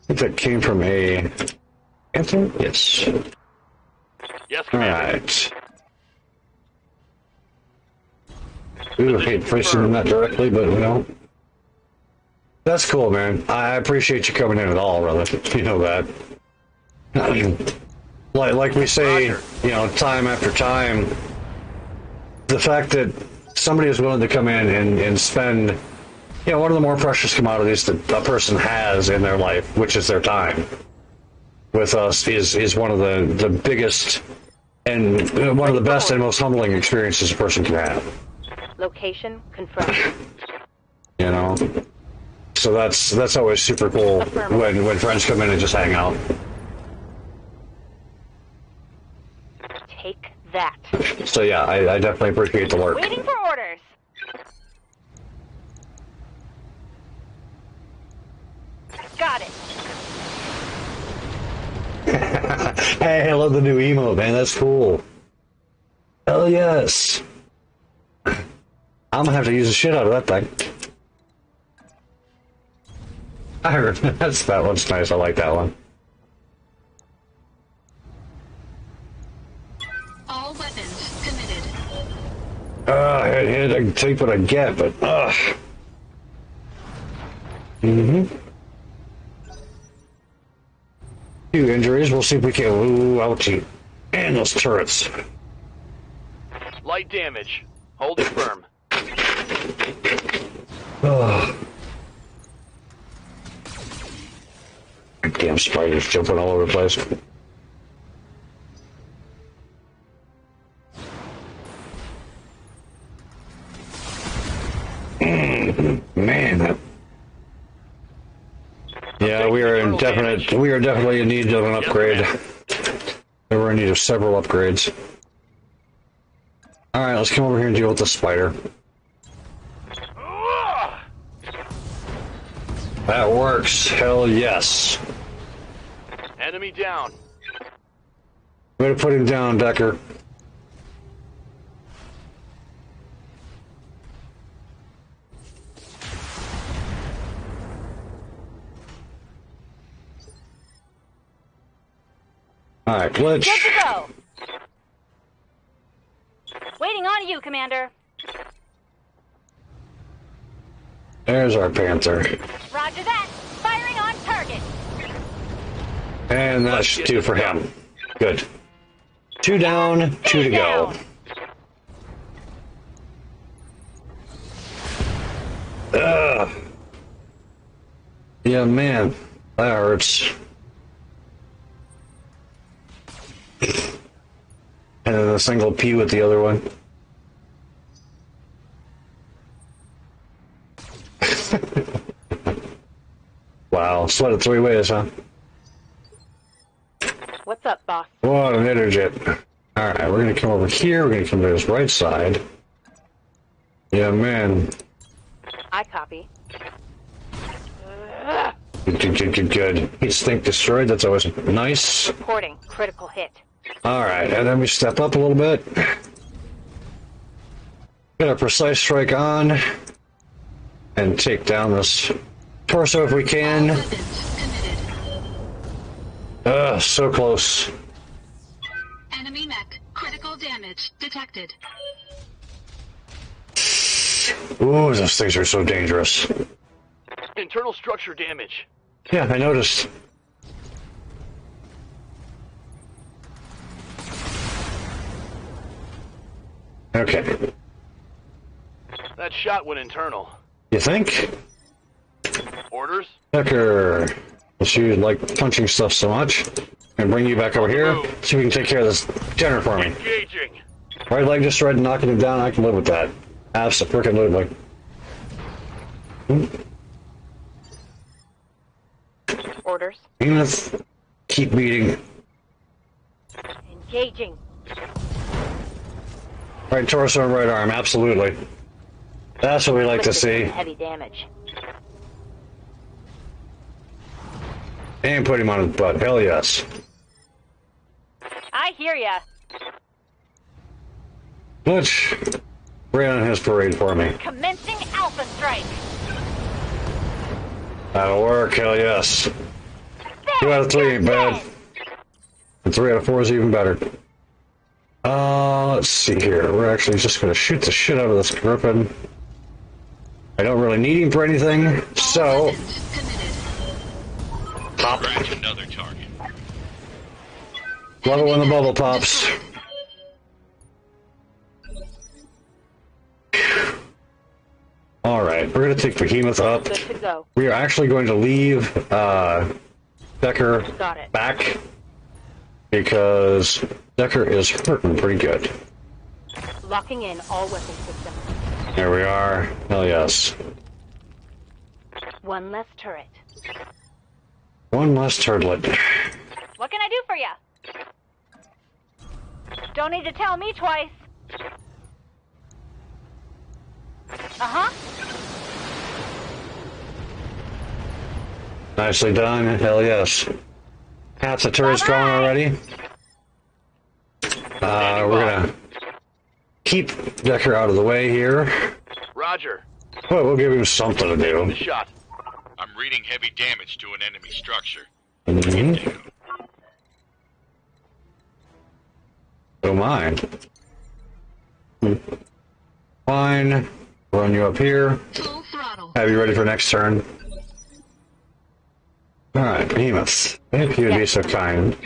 think that came from a anthem? Yes.
Yes, Commander.
Alright. We would hate facing them that directly, but you know. That's cool, man. I appreciate you coming in at all, brother. You know that. Like we say, you know, time after time, the fact that somebody is willing to come in and spend, you know, one of the more precious commodities that a person has in their life, which is their time, with us is one of the biggest and one of the best and most humbling experiences a person can have.
Location confirmed.
You know? So that's always super cool when friends come in and just hang out.
Take that.
So yeah, I definitely appreciate the work.
Waiting for orders. Got it.
Hey, I love the new emote, man. That's cool. Hell yes. I'm gonna have to use the shit out of that thing. I heard that one's nice. I like that one.
All weapons committed.
I can take what I get, but Few injuries. We'll see if we can. Ooh, ouchie. And those turrets.
Light damage. Hold it firm.
Damn spiders jumping all over the place. Man. Yeah, we are definitely in need of an upgrade. We're in need of several upgrades. Alright, let's come over here and deal with the spider. That works. Hell yes.
Enemy down.
Way to put him down, Decker. Alright, glitch.
Good to go. Waiting on you, Commander.
There's our Panther.
Roger that. Firing on target.
And that's two for him. Good. Two down, two to go. Ugh. Yeah, man. That hurts. And then a single pew with the other one. Wow, split it 3 ways, huh?
What's up, boss?
What an idiot. Alright, we're gonna come over here, we're gonna come to his right side. Yeah, man.
I copy.
Good. Heat sink destroyed, that's always nice.
Reporting. Critical hit.
Alright, and then we step up a little bit. Get a precise strike on. And take down this torso if we
All
can.
weapons committed.
So close.
Enemy mech. Critical damage detected.
Ooh, those things are so dangerous.
Internal structure damage.
Yeah, I noticed. Okay.
That shot went internal.
You think?
Orders?
Tucker, since you like punching stuff so much, and bring you back over here so we can take care of this Jenner for me.
Engaging.
Right leg destroyed, knocking him down, I can live with that. Absolutely.
Orders.
Zenith, keep beating.
Engaging.
Right torso and right arm, absolutely. That's what we like to see.
Heavy damage.
And put him on his butt, hell yes.
I hear ya.
Let's rain on his parade for me.
Commencing Alpha Strike.
That'll work, hell yes. 2 out of 3 ain't bad. And 3 out of 4 is even better. Let's see here. We're actually just going to shoot the shit out of this Griffin. I don't really need him for anything, so...
Weapons committed.
Pop.
Scratch another target.
Love it when the bubble pops. Alright, we're going to take Behemoth up.
Good to go.
We are actually going to leave Decker
Got it.
back because Decker is hurting pretty good.
Locking in all weapon systems.
There we are. Hell yes.
One less turret.
One less turtlet.
What can I do for ya? Don't need to tell me twice. Uh-huh.
Nicely done. Hell yes. Half the turret's gone already. We're gonna keep Decker out of the way here.
Roger.
But we'll give him something to
The
do.
shot.
I'm reading heavy damage to an enemy structure.
Mhm. So mine. Fine. Run you up here.
Full throttle.
Have you ready for next turn? Alright, Behemoth. If you'd be so kind.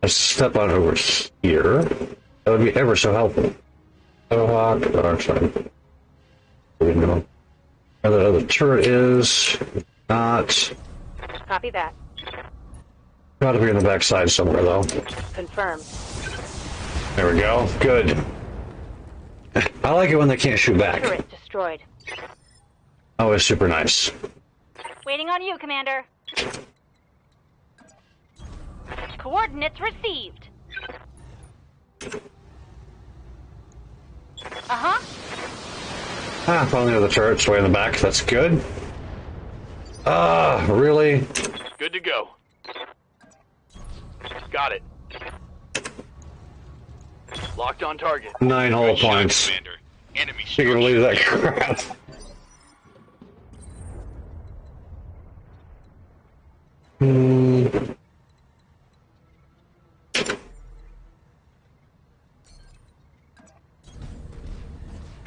Let's step on over here. That would be ever so helpful. Oh, sorry. There we go. Where the other turret is. Not.
Copy that.
Gotta be in the backside somewhere, though.
Confirmed.
There we go. Good. I like it when they can't shoot back.
Turret destroyed.
Always super nice.
Waiting on you, Commander. Coordinates received. Uh-huh.
Found the other turrets way in the back. That's good. Really?
Good to go. Got it. Locked on target.
9 whole
Good shot,
points.
Commander. Enemy
You
structure.
can believe that crap.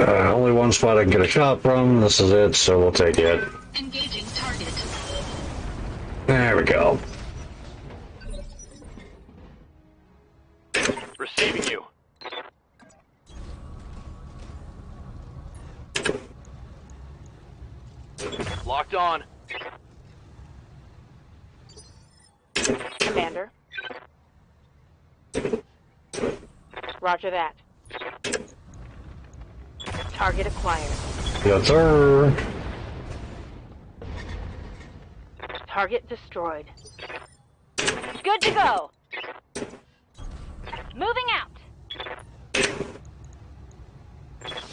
Only one spot I can get a shot from. This is it, so we'll take it.
Engaging target.
There we go.
Receiving you. Locked on.
Commander. Roger that. Target acquired.
Yes, sir.
Target destroyed. Good to go. Moving out.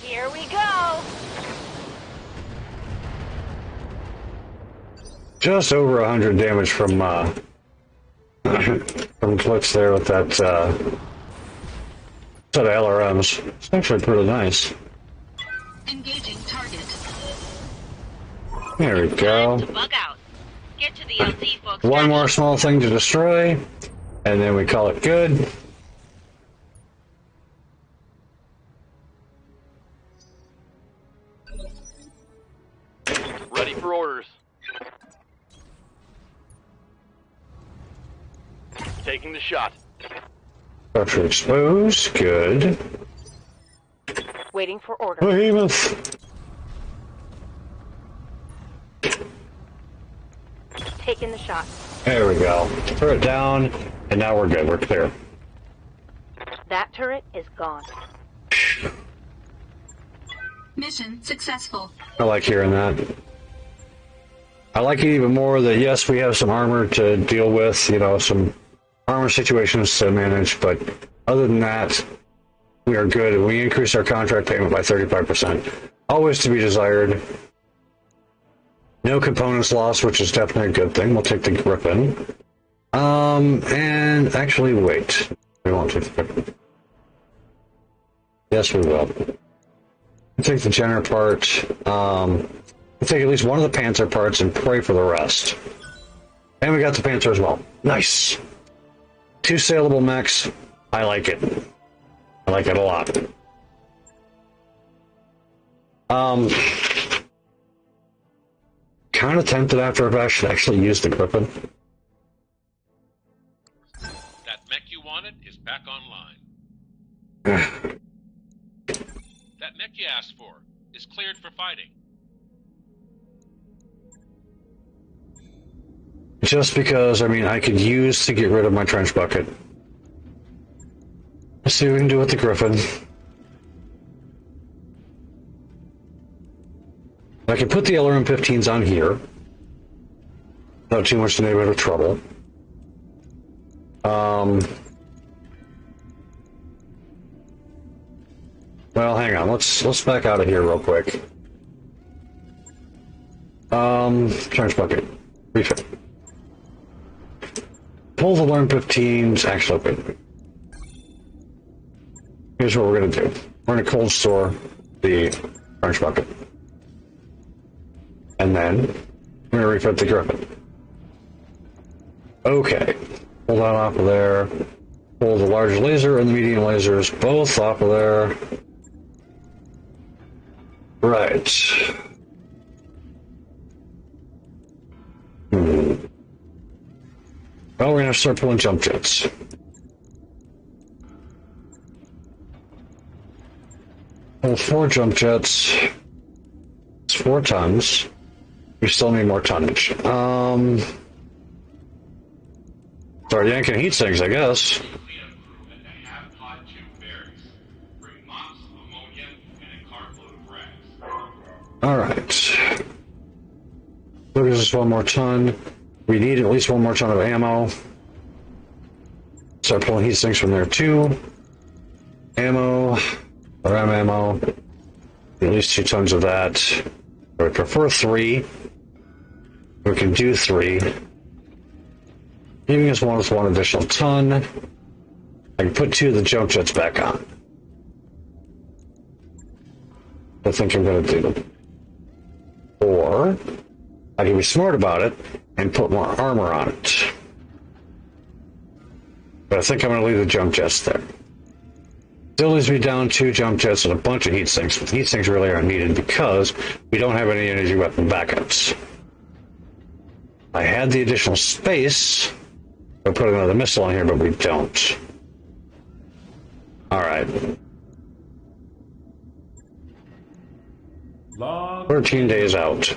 Here we go.
Just over 100 damage from clicks there with that set of LRMs. It's actually pretty nice.
Engaging target.
There we go.
Time to bug out. Get to the LZ, folks.
One more small thing to destroy, and then we call it good.
Ready for orders. Taking the shot.
Structure exposed. Good.
Waiting for order.
Behemoth.
Taking the shot.
There we go. Throw it down, and now we're good. We're clear.
That turret is gone.
Mission successful.
I like hearing that. I like it even more that, yes, we have some armor to deal with, you know, some armor situations to manage, but other than that, we are good, and we increased our contract payment by 35%. Always to be desired. No components lost, which is definitely a good thing. We'll take the Griffin. And actually, wait. We won't take the Griffin. Yes, we will. We'll take the Jenner part. We'll take at least one of the Panther parts and pray for the rest. And we got the Panther as well. Nice. 2 saleable mechs. I like it. I like it a lot. Kind of tempted after if I should actually use the Griffin.
That mech you wanted is back online. That mech you asked for is cleared for fighting.
Just because, I mean, I could use to get rid of my trench bucket. Let's see what we can do with the Griffin. I can put the LRM-15s on here. Without too much in the neighborhood of trouble. Well, hang on. Let's back out of here real quick. Trench bucket. Refit. Pull the LRM-15s. Actually, okay. Here's what we're gonna do. We're gonna cold store the trench bucket. And then we're gonna refit the Griffin. Okay. Pull that off of there. Pull the large laser and the medium lasers both off of there. Right. Well, we're gonna start pulling jump jets. Pull 4 jump jets. It's 4 tons. We still need more tonnage. Start yanking heat sinks, I guess. Alright. Look, there's just 1 more ton. We need at least 1 more ton of ammo. Start pulling heat sinks from there too. Ammo. RAM ammo. At least 2 tons of that. I would prefer 3. We can do 3. Leaving us with 1 additional ton. I can put 2 of the jump jets back on. I think I'm going to do. Or I can be smart about it and put more armor on it. But I think I'm going to leave the jump jets there. Still leaves me down 2 jump jets and a bunch of heat sinks. But heat sinks really aren't needed because we don't have any energy weapon backups. I had the additional space. I'll put another missile on here, but we don't. Alright.
Log
13 days out.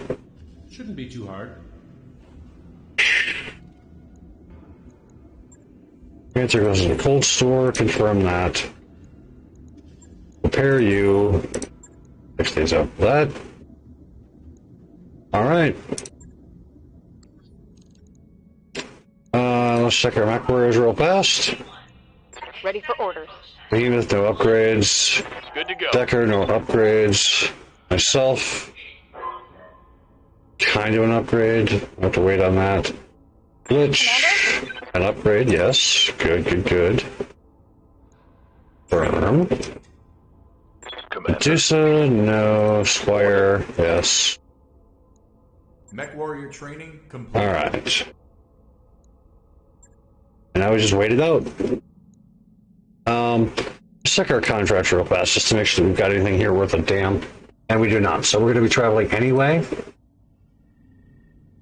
shouldn't be too hard.
Answer goes to the cold store, confirm that. Prepare you. 6 days out. That. Alright. let's check our mech warriors real fast.
Ready for orders.
Behemoth, no upgrades.
Good to go.
Decker, no upgrades. Myself, kind of an upgrade. I have to wait on that. Glitch, an upgrade, yes. Good, good, good. Firm.
Commander.
Medusa, no. Squire, yes.
Mech warrior training complete.
Alright. And now we just wait it out. Let's check our contracts real fast just to make sure we've got anything here worth a damn. And we do not. So we're going to be traveling anyway.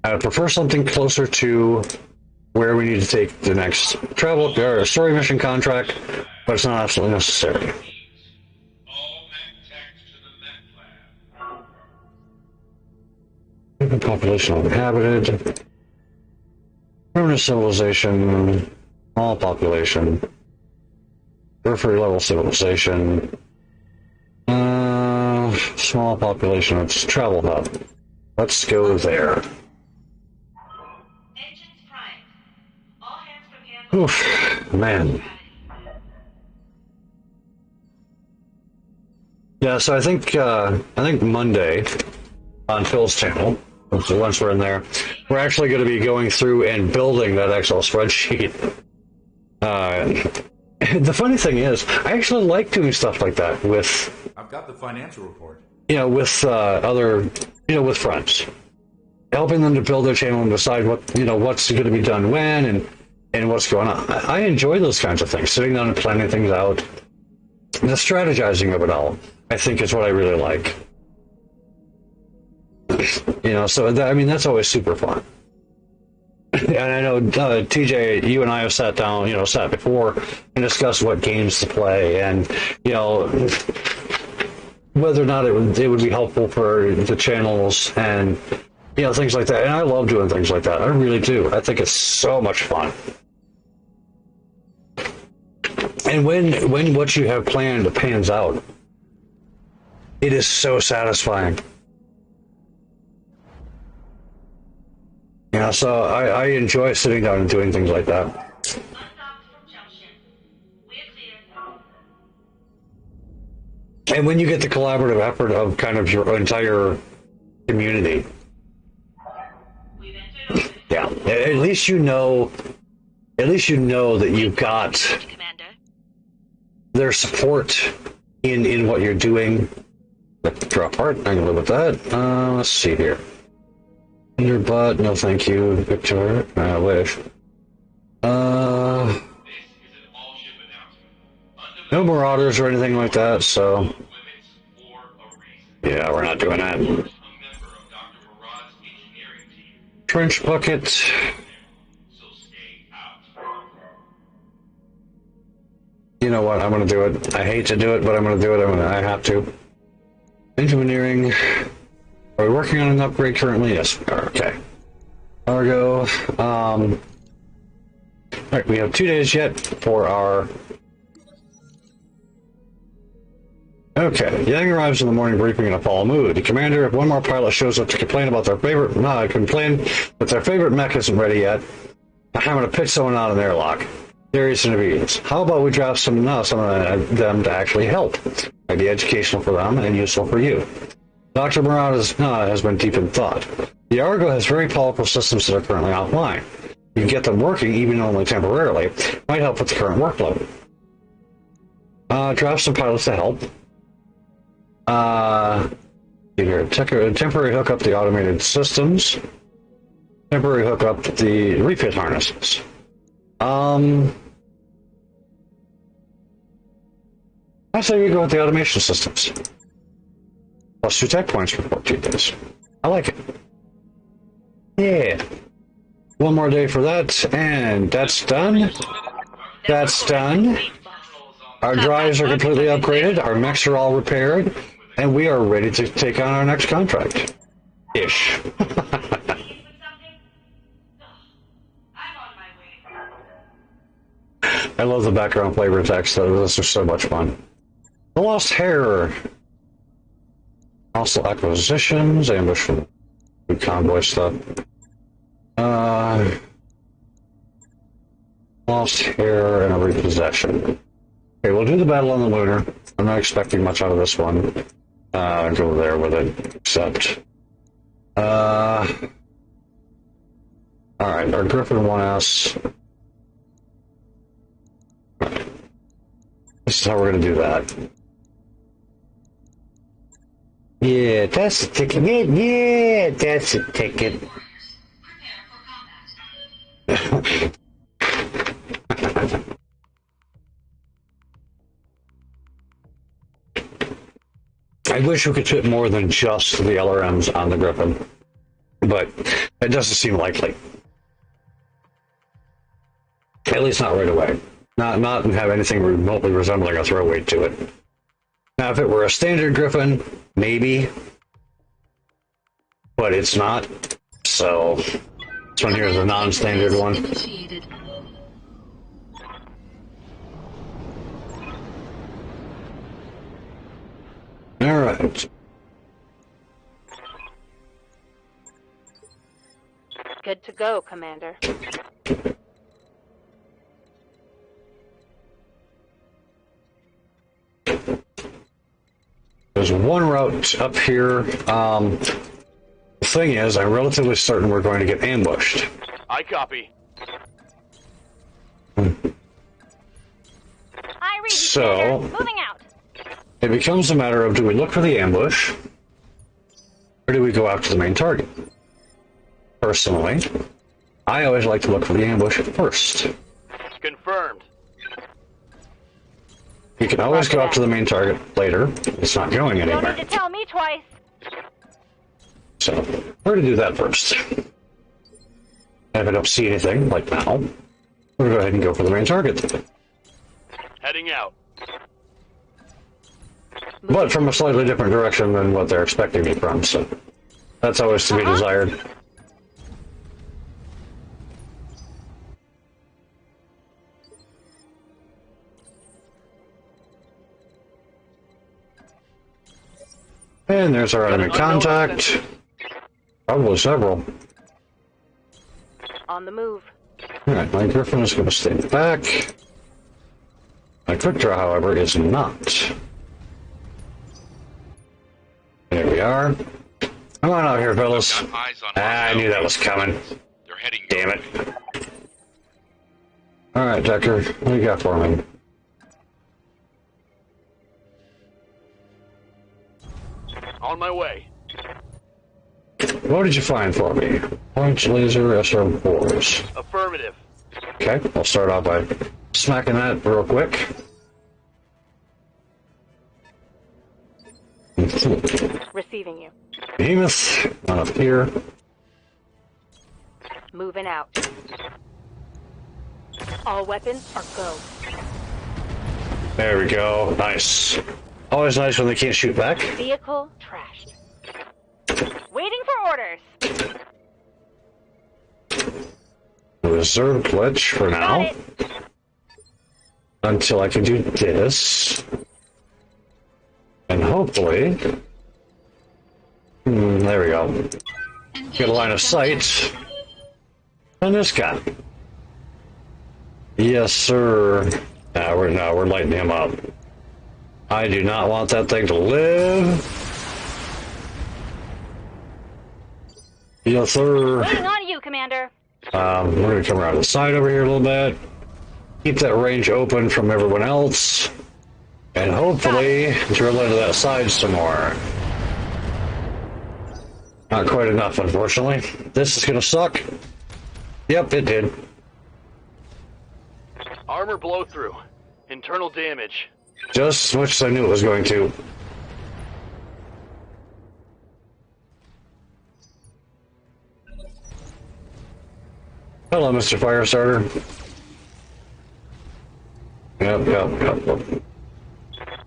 I would prefer something closer to where we need to take the next travel or story mission contract, but it's not absolutely necessary. Population uninhabited. Primitive civilization. Small population. Periphery level civilization. Small population. It's travel hub. Let's go there.
Engines primed. All hands prepare.
Oof, man. Yeah, so I think Monday on Phil's channel, once we're in there, we're actually going to be going through and building that Excel spreadsheet. The funny thing is, I actually like doing stuff like that with,
I've got the financial report.
with other, with friends, helping them to build their channel and decide what's going to be done when and what's going on. I enjoy those kinds of things, sitting down and planning things out. The strategizing of it all, I think, is what I really like. So that's always super fun. And I know, TJ, you and I have sat down, sat before and discussed what games to play and, whether or not it would be helpful for the channels and, things like that. And I love doing things like that. I really do. I think it's so much fun. And when what you have planned pans out, it is so satisfying. So I enjoy sitting down and doing things like that.
Undocked from junction. We're clear.
And when you get the collaborative effort of kind of your entire community,
We've entered orbit.
yeah, at least you know that you've got
Commander.
their support in what you're doing. Drop part, I can live with that. Let's see here. Your butt, no thank you, Victor. I wish. No marauders or anything like that, so yeah, we're not doing that. Trench bucket. You know what? I'm gonna do it. I hate to do it, but I'm gonna do it. I have to. Engineering. Are we working on an upgrade currently? Yes, we are. Okay. Cargo. Alright, we have 2 days yet for our... Okay, Yang arrives in the morning briefing in a fall mood. Commander, if one more pilot shows up to complain about their favorite... complain that their favorite mech isn't ready yet, I'm going to pitch someone out an airlock. Serious interviews. How about we draft some of them to actually help? Might be educational for them and useful for you. Dr. Murad has been deep in thought. The Argo has very powerful systems that are currently offline. You can get them working, even only temporarily. Might help with the current workload. Draft some pilots to help. Temporary hook up the automated systems. Temporary hook up the refit harnesses. I say we go with the automation systems. Plus 2 tech points for 14 days. I like it. Yeah. One more day for that, and that's done. That's done. Our drives are completely upgraded, our mechs are all repaired, and we are ready to take on our next contract. Ish. I love the background flavor text, though. Those are so much fun. The Lost Hair. Also acquisitions, ambush from convoy stuff. Lost hair and a repossession. Okay, we'll do the battle on the lunar. I'm not expecting much out of this one. Go there with it, except... Alright, our Griffin 1S. This is how we're going to do that. Yeah, that's the ticket. Yeah, that's the ticket. I wish we could fit more than just the LRMs on the Griffin, but it doesn't seem likely. At least not right away. Not have anything remotely resembling a throw weight to it. Now, if it were a standard Griffin, maybe, but it's not. So this one here is a non-standard one.
Initiated.
All right.
Good to go, Commander.
There's one route up here. The thing is, I'm relatively certain we're going to get ambushed.
I copy.
I read you,
So-
Commander. Moving out.
It becomes a matter of, do we look for the ambush, or do we go after the main target? Personally, I always like to look for the ambush first.
Confirmed.
You can always go after the main target later. It's not going
Don't
anywhere.
need to tell me twice.
So, we're going to do that first. If I don't see anything, like now, we're going to go ahead and go for the main target.
Heading out.
But from a slightly different direction than what they're expecting me from, so that's always to be desired. And there's our enemy contact. Probably several.
On the move.
Alright, my Griffin is going to stay back. My quick draw, however, is not. There we are. Come on out here, fellas.
Got eyes on
I knew that was coming.
They're heading.
Damn it. Alright, Decker, what do you got for me?
On my way.
What did you find for me? Points, laser, SR4s.
Affirmative.
Okay, I'll start off by smacking that real quick.
Receiving you.
Behemoth, on up here.
Moving out. All weapons are go.
There we go. Nice. Always nice when they can't shoot back.
Vehicle trashed. Waiting for orders.
Reserve glitch for
Got
now.
it.
Until I can do this. And hopefully... there we go. Get a line of sight. On this guy. Yes, sir. We're lighting him up. I do not want that thing to live. Yes, sir.
Waiting on you, Commander.
We're going to come around the side over here a little bit. Keep that range open from everyone else. And hopefully drill into that side some more. Not quite enough, unfortunately. This is going to suck. Yep, it did.
Armor blow through. Internal damage.
Just as much as I knew it was going to. Hello, Mr. Firestarter. Yep.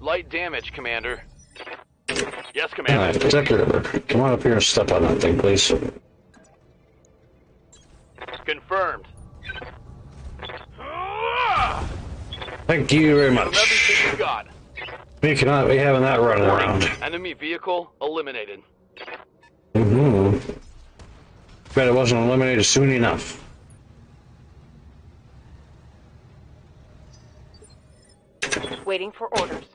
Light damage, Commander. Yes,
Alright,
Commander.
Decker, come on up here and step on that thing, please.
Confirmed.
Thank you very
From
much.
everything you got.
We cannot be having that running around.
Enemy vehicle eliminated.
Bet it wasn't eliminated soon enough.
Waiting for orders.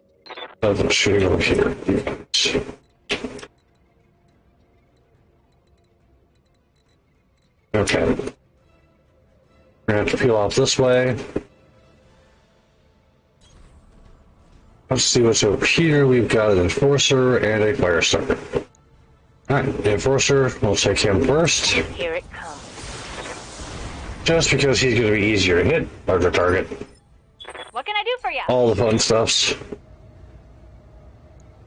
I'm shooting over here. Okay. We're gonna have to peel off this way. Let's see what's over here. We've got an enforcer and a fire starter. Alright, the enforcer, we'll take him first.
Here it comes.
Just because he's going to be easier to hit, larger target.
What can I do for you?
All the fun stuffs.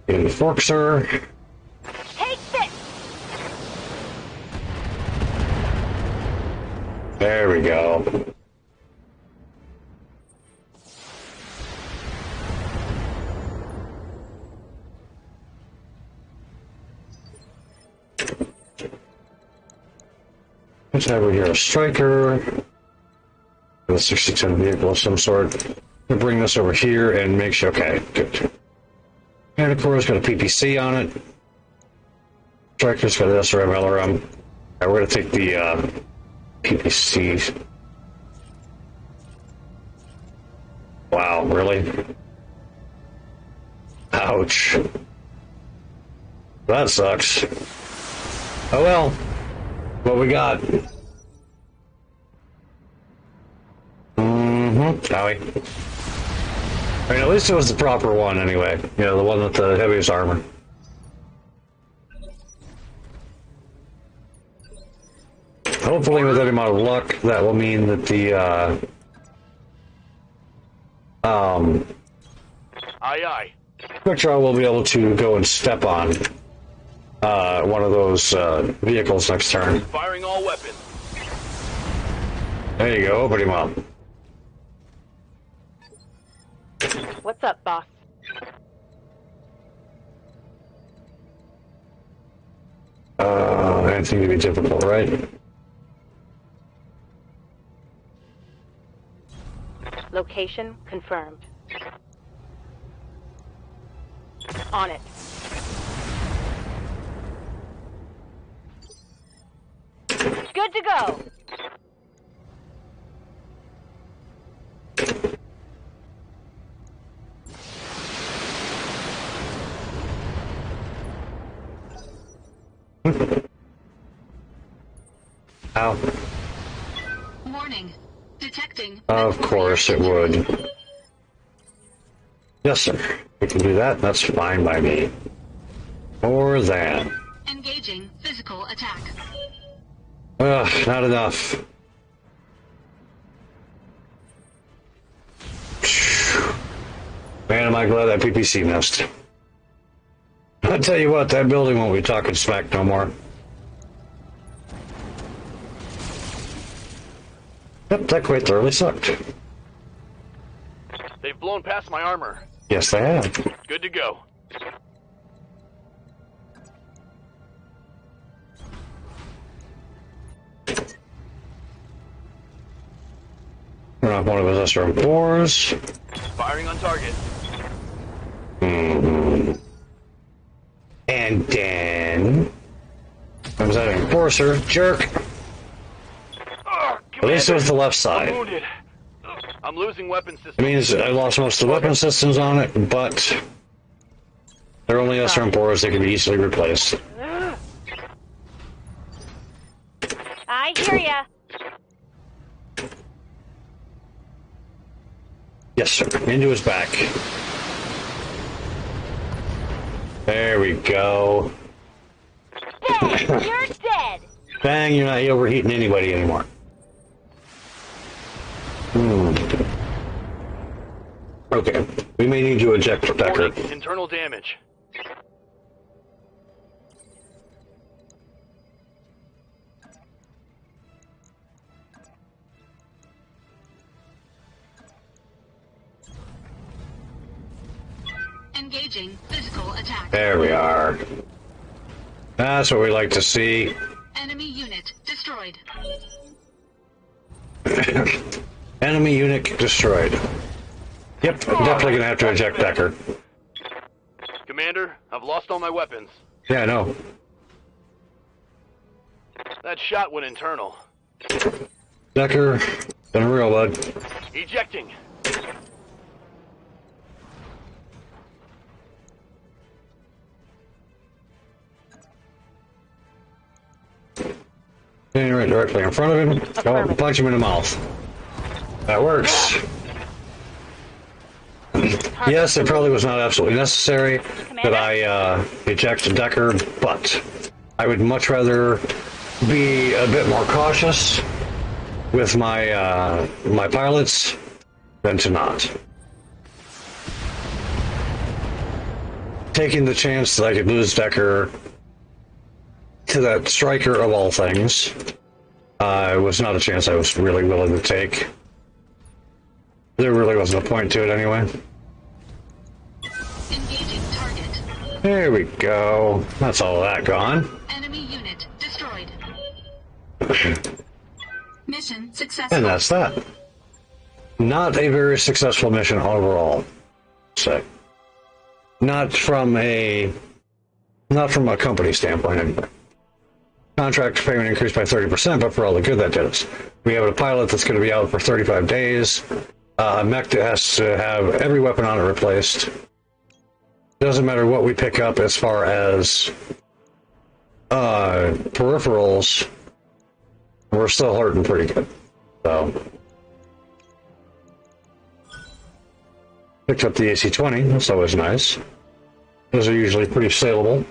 Enforcer.
Take this!
There we go. Let's have over here a striker. A 60-ton vehicle of some sort. We'll bring this over here and make sure. Okay, good. And of course, got a PPC on it. Striker's got an SRM, LRM. Right, we're going to take the PPC. Wow, really? Ouch. That sucks. Oh well. What we got? Howie. I mean, at least it was the proper one anyway. You know, the one with the heaviest armor. Hopefully, with any amount of luck, that will mean that the,
Aye.
quick draw will be able to go and step on, one of those, vehicles next turn.
Firing all weapons.
There you go, open him up.
What's up, boss?
Anything to be difficult, right?
Location confirmed. On it. Good to go.
Ow.
Warning. Detecting.
Of course it would. Yes, sir. We can do that. That's fine by me. More than.
Engaging physical attack.
Ugh, not enough. Man, am I glad that PPC missed. I'll tell you what, that building won't be talking smack no more. Yep, that quite thoroughly sucked.
They've blown past my armor.
Yes, they have.
Good to go.
Turn off one of his SRM4s.
Firing on target.
And then comes that enforcer. Jerk! At least it was the left
I'm
side.
wounded. I'm losing weapon systems.
It means I lost most of the weapon systems on it, but they're only SRM4s, they can be easily replaced.
I hear ya.
Yes, sir. Into his back. There we go.
Bang! You're dead.
Bang, you're not overheating anybody anymore. Okay, we may need to eject Decker.
Warning, internal damage.
Engaging physical attack.
There we are. That's what we like to see.
Enemy unit destroyed.
Enemy unit destroyed. Yep, definitely gonna have to eject Decker.
Commander, I've lost all my weapons.
Yeah, I know.
That shot went internal.
Decker, been real, bud.
Ejecting.
Standing right directly in front of him. Go up and punch him in the mouth. That works. Yes, it probably was not absolutely necessary that I eject Decker, but I would much rather be a bit more cautious with my my pilots than to not. Taking the chance that I could lose Decker to that striker of all things was not a chance I was really willing to take. There really wasn't a point to it anyway.
Engaging target.
There we go. That's all that gone.
Enemy unit destroyed. Mission successful.
And that's that. Not a very successful mission overall. So, not from a company standpoint anyway. Contract payment increased by 30%, but for all the good that did us. We have a pilot that's going to be out for 35 days. A mech that has to have every weapon on it replaced. Doesn't matter what we pick up as far as peripherals, we're still hurting pretty good. So, picked up the AC-20, that's always nice. Those are usually pretty saleable.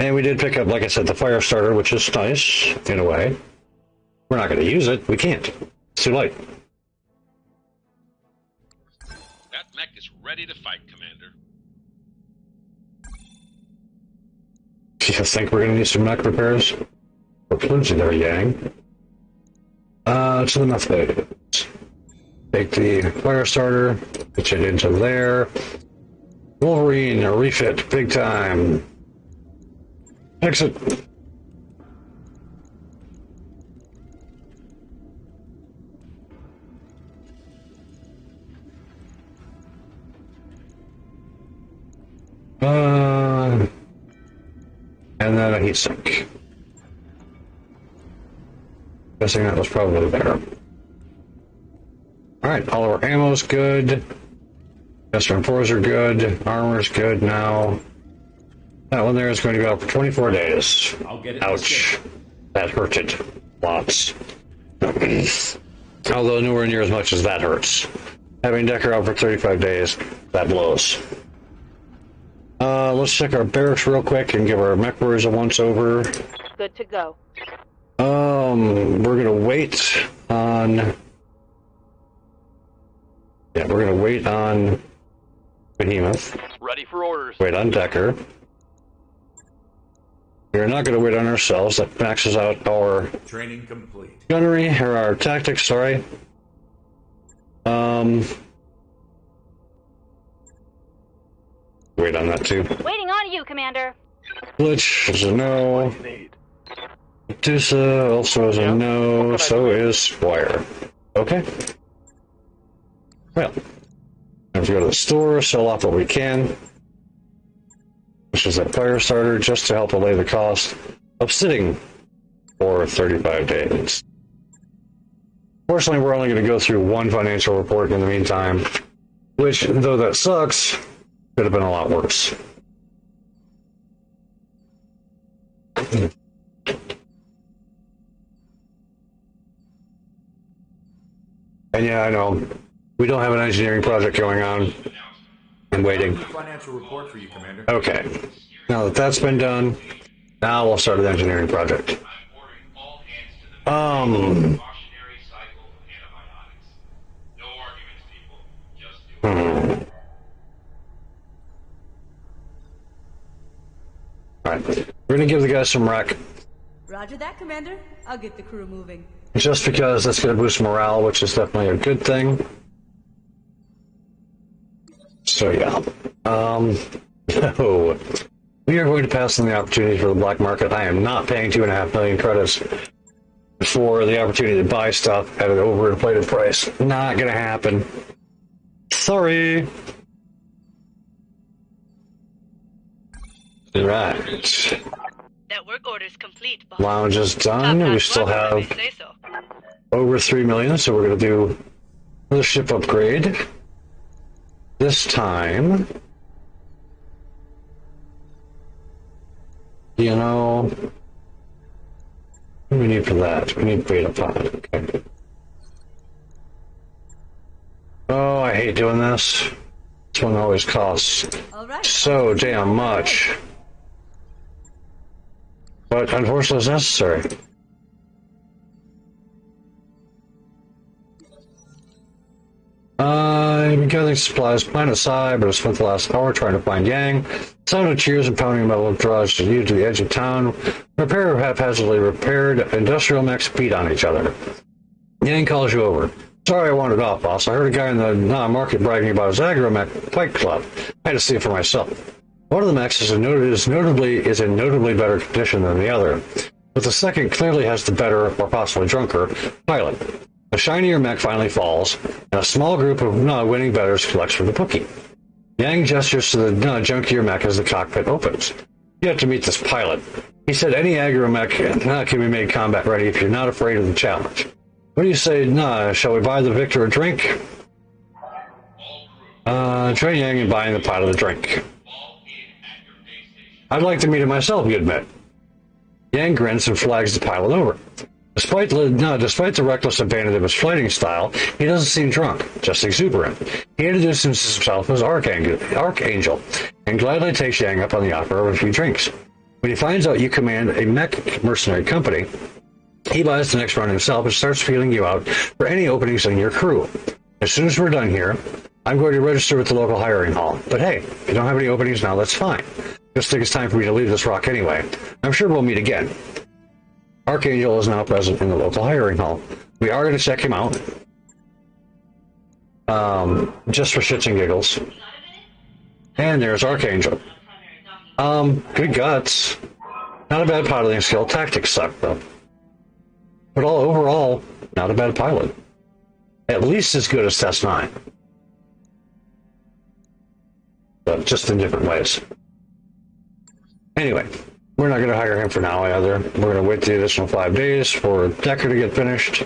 And we did pick up, like I said, the fire starter, which is nice, in a way. We're not going to use it. We can't. It's too late.
That mech is ready to fight, Commander.
Do you think we're going to need some mech repairs? We're plenty there, Yang. To the methods. Take the fire starter, pitch it into there. Wolverine, a refit, big time. Exit. And then a heat sink. Guessing that was probably there. Alright, all of our ammo's good. S4s are good. Armor's good now. That one there is going to go out for 24 days.
I'll get it.
Ouch. That hurted. Lots. Although nowhere near as much as that hurts. Having Decker out for 35 days, that blows. Let's check our barracks real quick and give our mech warriors a once-over.
Good to go.
We're gonna wait on... Yeah, we're gonna wait on Behemoth.
Ready for orders.
Wait on Decker. We're not gonna wait on ourselves. That maxes out our
Training complete.
gunnery, or our tactics, sorry. Wait on that too.
Waiting on you, Commander.
Glitch is a no. Medusa also is a no. So is Squire. Okay. Well, have to go to the store, sell off what we can. Which is that fire starter, just to help allay the cost of sitting for 35 days. Fortunately, we're only going to go through one financial report in the meantime, which, though that sucks, could have been a lot worse. And yeah, I know, we don't have an engineering project going on. I'm waiting.
Financial report for you, Commander.
Okay. Now that that's been done, now we'll start an engineering project. Alright. We're gonna give the guys some rec.
Roger that, Commander. I'll get the crew moving.
Just because that's gonna boost morale, which is definitely a good thing. So yeah. No. We are going to pass on the opportunity for the black market. I am not paying 2.5 million credits for the opportunity to buy stuff at an overinflated price. Not gonna happen. Sorry. Right.
That work order's complete, boss.
Lounge is done. We still have over 3 million, so we're gonna do the ship upgrade. This time, you know, need for that? We need beta pod. Okay. Oh, I hate doing this. This one always costs so damn much. But unfortunately it's necessary. I've been gathering supplies, planned aside, but I spent the last hour trying to find Yang. Sound of cheers and pounding metal draws you to the edge of town. Repair of haphazardly repaired industrial mechs beat on each other. Yang calls you over. Sorry I wandered off, boss. I heard a guy in the market bragging about his agromech fight club. I had to see it for myself. One of the mechs is in notably better condition than the other, but the second clearly has the better, or possibly drunker, pilot. The shinier mech finally falls, and a small group of winning bettors collects for the bookie. Yang gestures to the junkier mech as the cockpit opens. You have to meet this pilot. He said any agromech can be made combat ready if you're not afraid of the challenge. What do you say, shall we buy the victor a drink? Train Yang in buying the pilot a drink. I'd like to meet him myself, you admit. Yang grins and flags the pilot over. Despite the reckless abandon of his fighting style, he doesn't seem drunk, just exuberant. He introduces himself as Archangel, and gladly takes Yang up on the offer of a few drinks. When he finds out you command a mech mercenary company, he buys the next run himself and starts feeling you out for any openings in your crew. As soon as we're done here, I'm going to register with the local hiring hall. But hey, if you don't have any openings now, that's fine. Just think it's time for me to leave this rock anyway. I'm sure we'll meet again. Archangel is now present in the local hiring hall. We are going to check him out. Just for shits and giggles. And there's Archangel. Good guts. Not a bad piloting skill. Tactics suck, though. But overall, not a bad pilot. At least as good as Test 9. But just in different ways. Anyway, we're not going to hire him for now either. We're going to wait the additional 5 days for Decker to get finished.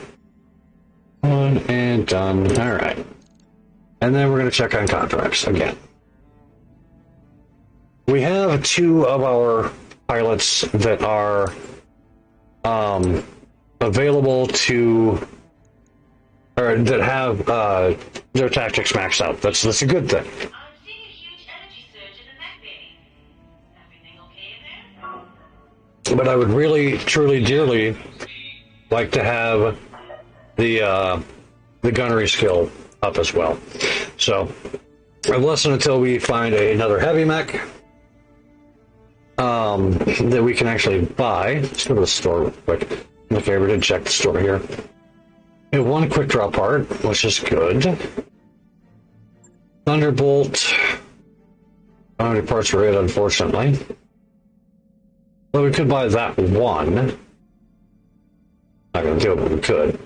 One and done. Alright. And then we're going to check on contracts again. We have 2 of our pilots that are available to, or that have their tactics maxed out. That's a good thing.
I'm seeing a huge energy surge in the mech bay. Everything okay in there?
But I would really, truly, dearly like to have the gunnery skill up as well. So, unless and until we find another heavy mech that we can actually buy. Let's go to the store real quick. Okay, we did check the store here. We have 1 quick draw part, which is good. Thunderbolt. How many parts are in, unfortunately? Well, we could buy that one. Not gonna do it, but we could.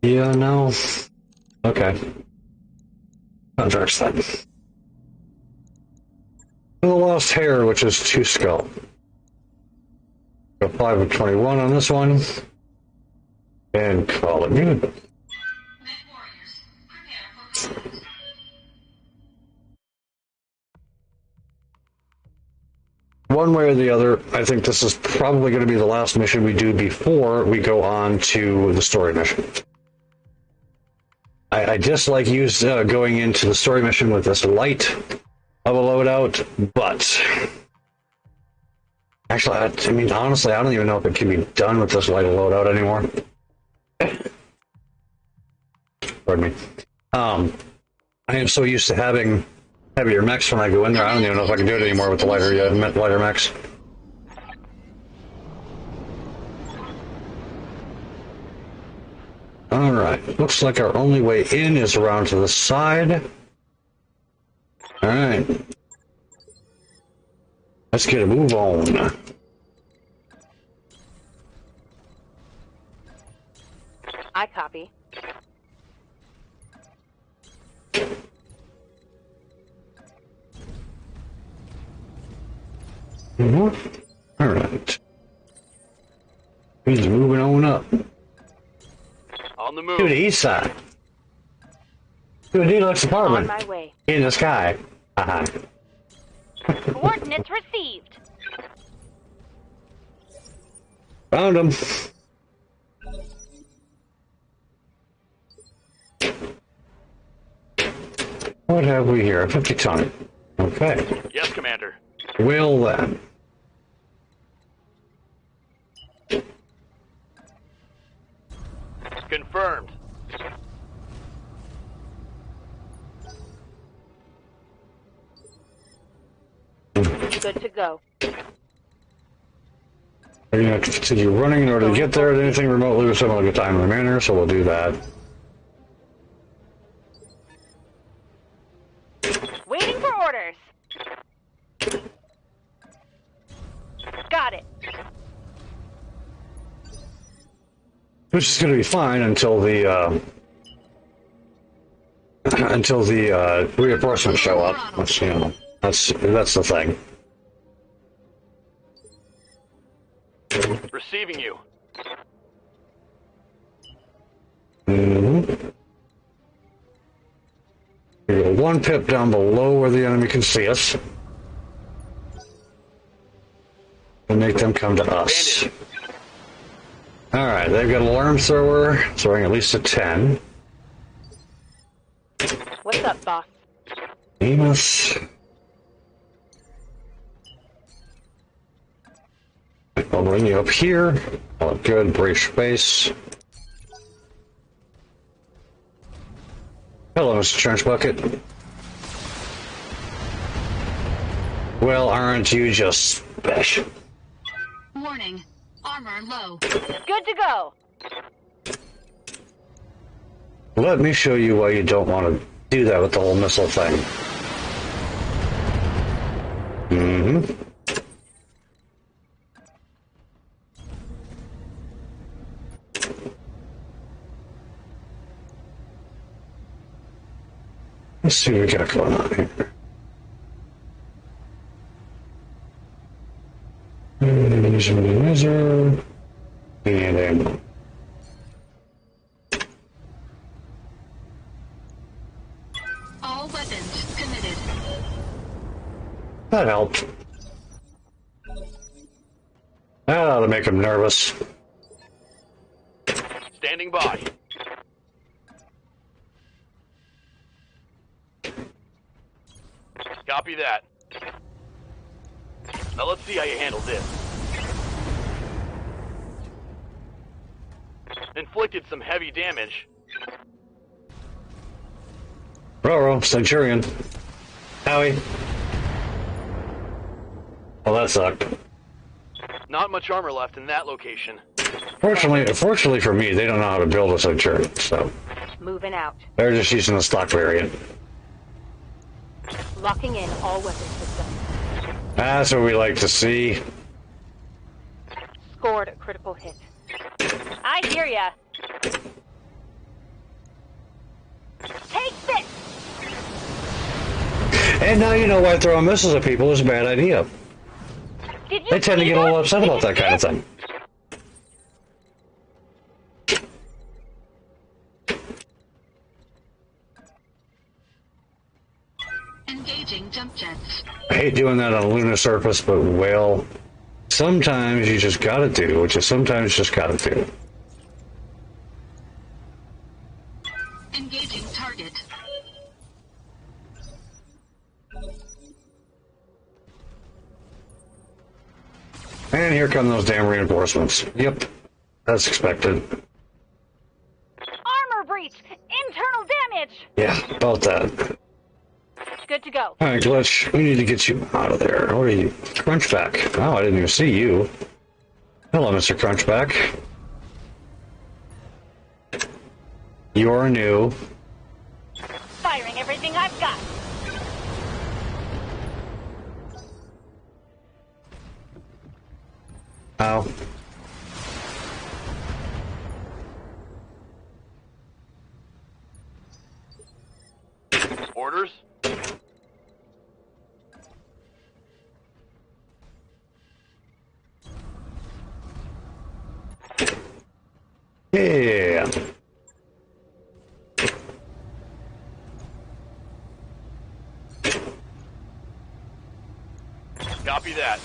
Yeah, no. Okay. Contracts then. The Lost Hair, which is 2 skull. Go 5 of 21 on this one. And call it good.
Mech warriors, prepare for combat.
One way or the other, I think this is probably going to be the last mission we do before we go on to the story mission. I dislike going into the story mission with this light of a loadout, but actually, I mean, honestly, I don't even know if it can be done with this light of loadout anymore. Pardon me. I am so used to having heavier mechs when I go in there, I don't even know if I can do it anymore with the lighter mechs. Alright, looks like our only way in is around to the side. Alright. Let's get a move on.
I copy.
Alright. He's moving on up.
On the move.
To the east side. To a deluxe apartment.
On my way.
In the sky. Uh-huh.
Coordinates received.
Found him. What have we here? A 50-ton. Okay.
Yes, Commander.
Will then.
Confirmed.
Good to go.
We're going to have to continue running in order to get there at anything remotely similar to time and manner, so we'll do that.
Waiting for orders. Got it.
Which is going to be fine until the reinforcements show up. That's, you know, that's the thing.
Receiving you.
Mm-hmm. We go 1 pip down below where the enemy can see us. And make them come to us. Alright, they've got an alarm thrower, throwing at least a 10.
What's up, boss?
Amos. I'll bring you up here. Oh, good, brace space. Hello, Mr. Trench Bucket. Well, aren't you just special?
Warning. Armor low.
Good to go.
Let me show you why you don't want to do that with the whole missile thing. Mm-hmm. Let's see what we got going on here. Measure. And ammo.
All weapons committed.
That helped. That ought to make him nervous.
Standing by. Copy that. Now let's see how you handle this. Inflicted some heavy damage.
Roro, Centurion. Howie. Well, that sucked.
Not much armor left in that location.
Fortunately for me, they don't know how to build a Centurion, so
Moving out.
they're just using the stock variant.
Locking in all weapon systems.
That's what we like to see.
Scored a critical hit. I hear ya. Take this!
And now you know why throwing missiles at people is a bad idea.
Did you
They tend to
see
get a little
that?
upset about that kind of thing.
Engaging jump jets.
I hate doing that on a lunar surface, but well, sometimes you just gotta do what you sometimes just gotta do.
Engaging target.
And here come those damn reinforcements. Yep, that's expected.
Armor breach! Internal damage!
Yeah, about that.
Good to go.
Alright, Glitch, we need to get you out of there. What are you? Crunchback. Oh, I didn't even see you. Hello, Mr. Crunchback. You're new.
Firing everything I've got.
Ow.
Orders?
Yeah.
Copy that.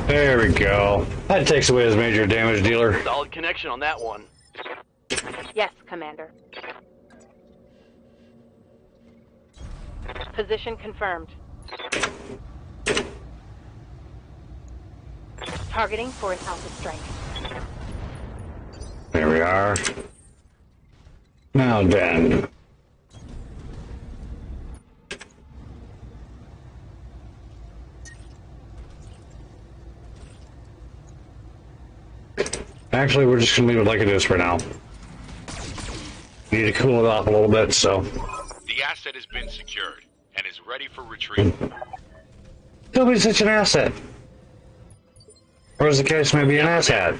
There we go. That takes away his major damage dealer.
Solid connection on that one.
Yes, Commander. Position confirmed. Targeting for an alpha strike.
There we are. Now then. Actually, we're just gonna leave it like it is for now. Need to cool it off a little bit, so.
The asset has been secured and is ready for retrieval.
Don't be such an asset. Or is the case maybe an asshat?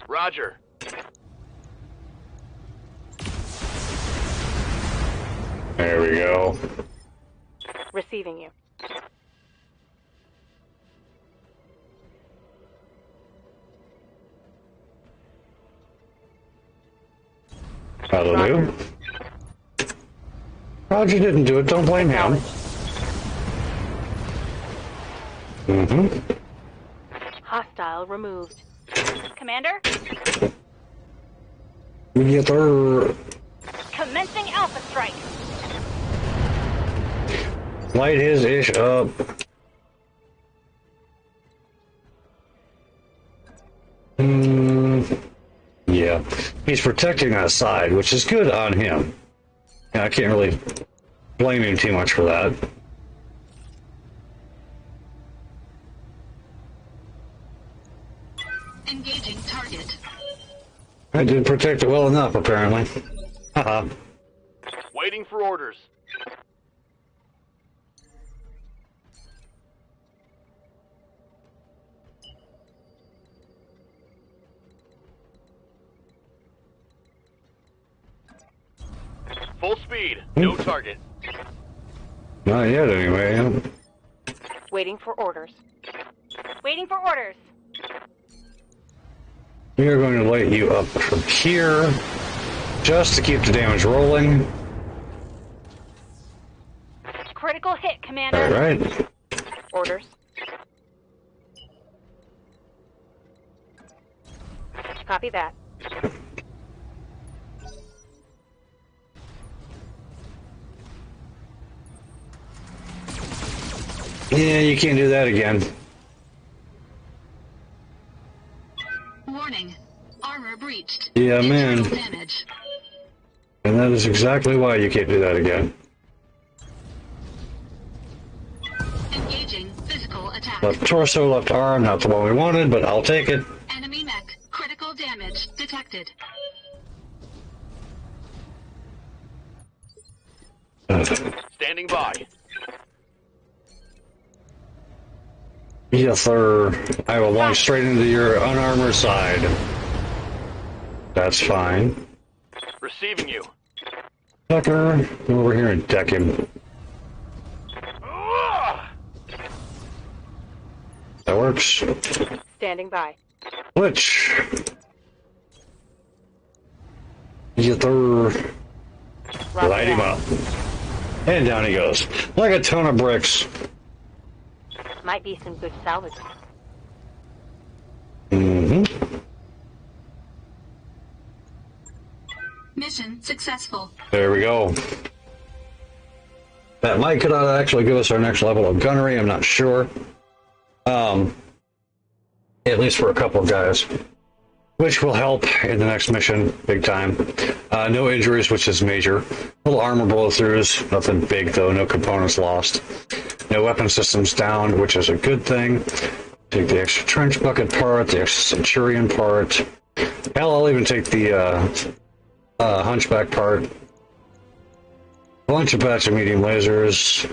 Roger.
There we go.
Receiving you.
That'll do. Roger didn't do it. Don't blame him.
Hostile removed. Commander?
Get her.
Commencing alpha strike.
Light his ish up. Yeah, he's protecting that side, which is good on him. Yeah, I can't really blame him too much for that.
Engaging target.
I did protect it well enough, apparently. Haha.
Waiting for orders. Full speed. No target.
Not yet, anyway.
Waiting for orders. Waiting for orders.
We are going to light you up from here, just to keep the damage rolling.
Critical hit, Commander.
All right.
Orders. Copy that.
Yeah, you can't do that again.
Warning. Armor breached.
Yeah, man.
Internal damage.
And that is exactly why you can't do that again.
Engaging physical attack.
Left torso, left arm, not the one we wanted, but I'll take it.
Enemy mech. Critical damage detected.
Standing by.
Yes, sir. I will launch straight into your unarmored side. That's fine.
Receiving you.
Tucker, come over here and deck him. That works.
Standing by.
Which? Yes, sir. Light him up. And down he goes. Like a ton of bricks.
Might be some good salvage.
Mission successful.
There we go. That might could actually give us our next level of gunnery, I'm not sure. At least for a couple of guys. Which will help in the next mission, big time. No injuries, which is major. Little armor blow-throughs, nothing big though, no components lost. No weapon systems down, which is a good thing. Take the extra trench bucket part, the extra centurion part. Hell, I'll even take the hunchback part. Bunch of batch of medium lasers.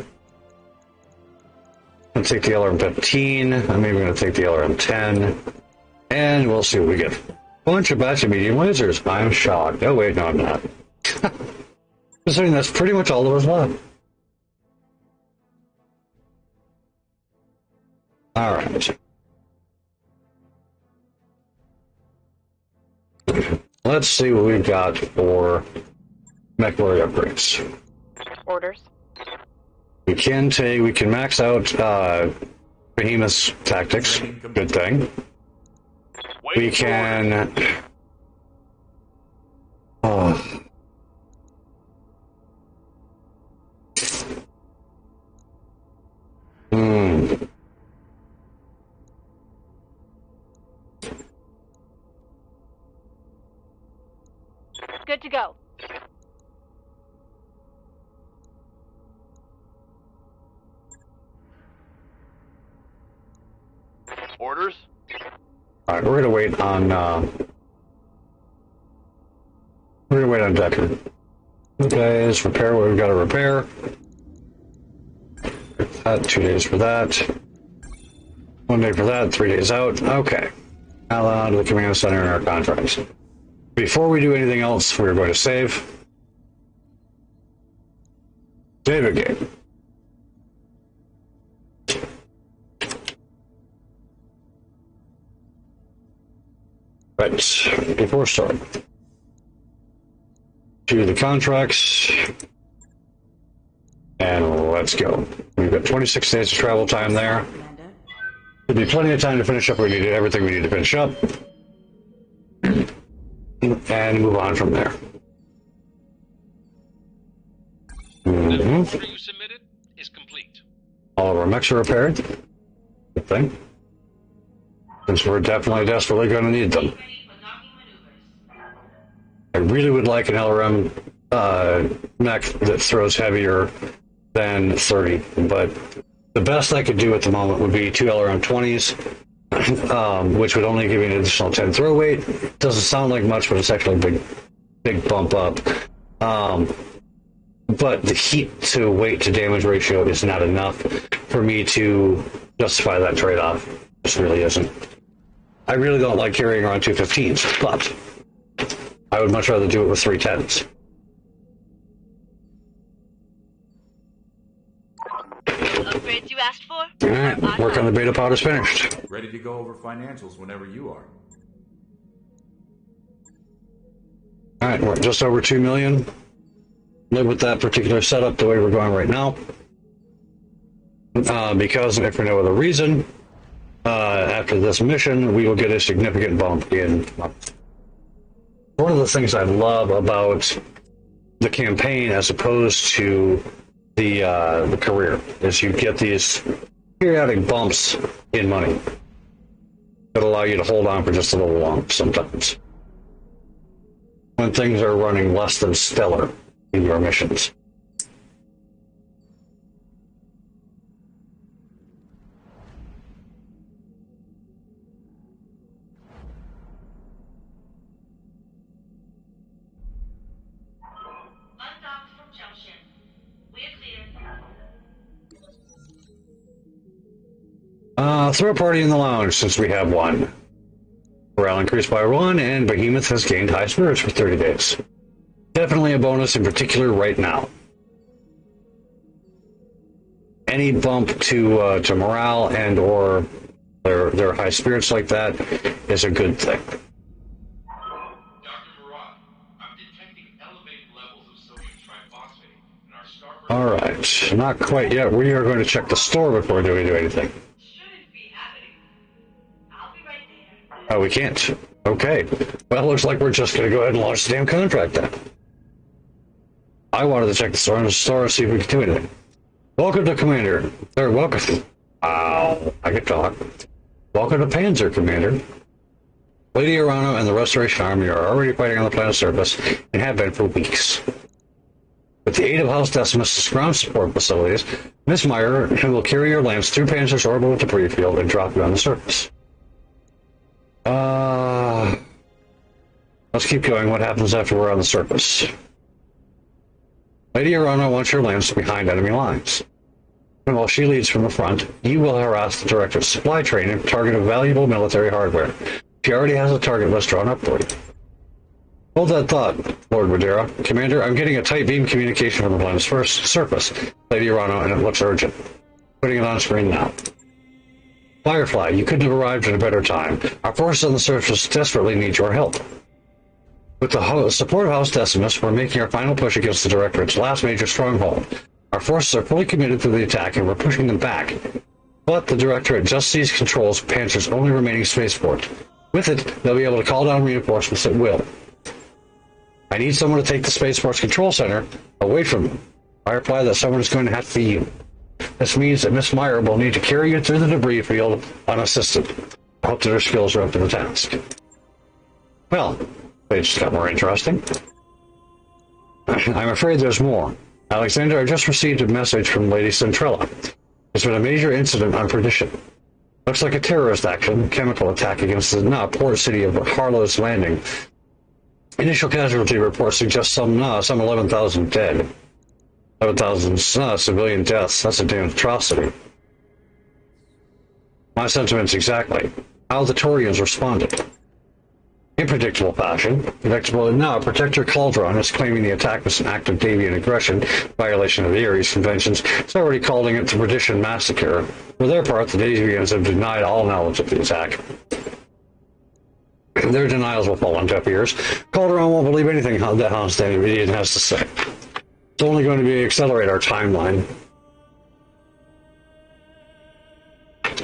I'm gonna take the LRM-15. I'm even gonna take the LRM-10. And we'll see what we get. Bunch of batch of medium lasers. I'm shocked. Oh wait, no I'm not. Considering that's pretty much all there was left. Alright. let's see what we've got for mech warrior upgrades.
Orders.
We can max out Behemoth's tactics. Good thing. We can.
Good to go.
Orders?
Alright, we're gonna wait on Decker. Okay, let's repair what we've got to repair. 2 days for that. 1 day for that, 3 days out. Okay. Now on to the command center and our contracts. Before we do anything else, we're going to save. Save again. Right, before starting. To the contracts. And let's go. We've got 26 days of travel time there. There'll be plenty of time to finish up everything we need to finish up. And move on from there.
The order you submitted is complete.
All of our mechs are repaired. Good thing. Since we're definitely desperately going to need them. I really would like an LRM mech that throws heavier than 30, but the best I could do at the moment would be 2 LRM 20s, which would only give me an additional 10 throw weight. Doesn't sound like much, but it's actually a big bump up. But the heat to weight to damage ratio is not enough for me to justify that trade-off. This really isn't. I really don't like carrying around 215s, but I would much rather do it with 310s.
Upgrades you asked for?
Alright, work on the beta pod is finished.
Ready to go over financials whenever you are.
Alright, we're at just over 2 million. Live with that particular setup the way we're going right now. Because, if for no other reason, after this mission, we will get a significant bump in. One of the things I love about the campaign as opposed to the career is you get these periodic bumps in money that allow you to hold on for just a little long sometimes when things are running less than stellar in your missions.
Undocked from junction. We're clear.
Throw a party in the lounge since we have one. Morale increased by 1, and Behemoth has gained high spirits for 30 days. Definitely a bonus in particular right now. Any bump to morale and or their high spirits like that is a good thing.
Dr. Murat, I'm detecting elevated levels of sodium triphosphate in our starboard...
Alright, not quite yet. We are going to check the store before we do anything.
Shouldn't be happening. I'll be right there.
Oh, we can't. Okay. Well, looks like we're just going to go ahead and launch the damn contract then. I wanted to check the store and see if we could do anything. Welcome to Commander. Or welcome. Wow, I could talk. Welcome to Panzer, Commander. Lady Aranno and the Restoration Army are already fighting on the planet's surface and have been for weeks. With the aid of House Decimus' ground support facilities, Miss Meyer will carry your lamps through Panzer's orbital debris field and drop you on the surface. Let's keep going. What happens after we're on the surface? Lady Aranno wants your lamps behind enemy lines. And while she leads from the front, you will harass the Director's supply train and target of valuable military hardware. She already has a target list drawn up for you. Hold that thought, Lord Madeira. Commander, I'm getting a tight beam communication from the planet's first surface, Lady Aranno, and it looks urgent. Putting it on screen now. Firefly, you couldn't have arrived at a better time. Our forces on the surface desperately need your help. With the support of House Decimus, we're making our final push against the Directorate's last major stronghold. Our forces are fully committed to the attack, and we're pushing them back. But the Directorate just seized controls of Panzer's only remaining spaceport. With it, they'll be able to call down reinforcements at will. I need someone to take the spaceport's control center away from them. I reply that someone is going to have to be you. This means that Miss Meyer will need to carry you through the debris field unassisted. I hope that her skills are up to the task. Well, they just got more interesting. I'm afraid there's more. Alexander, I just received a message from Lady Centrella. There's been a major incident on Perdition. Looks like a terrorist action, chemical attack against the port city of Harlow's Landing. Initial casualty reports suggest some 11,000 dead. 11,000 civilian deaths. That's a damn atrocity. My sentiments exactly. How the Torians responded. In predictable fashion, Protector Calderon is claiming the attack was an act of deviant aggression, violation of the Ares Conventions. It's already calling it the Perdition Massacre. For their part, the Deviants have denied all knowledge of the attack. Their denials will fall on deaf ears. Calderon won't believe anything that Hans-Daniel idiot has to say. It's only going to accelerate our timeline.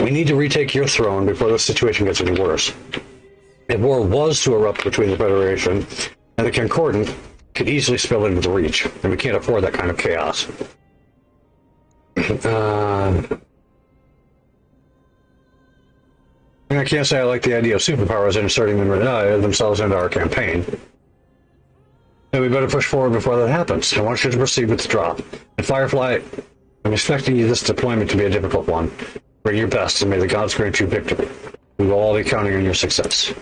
We need to retake your throne before the situation gets any worse. If war was to erupt between the Federation and the Concordant, it could easily spill into the Reach, and we can't afford that kind of chaos. I can't say I like the idea of superpowers inserting themselves into our campaign. And we better push forward before that happens. I want you to proceed with the drop. And Firefly, I'm expecting this deployment to be a difficult one. Bring your best, and may the gods grant you victory. We will all be counting on your success.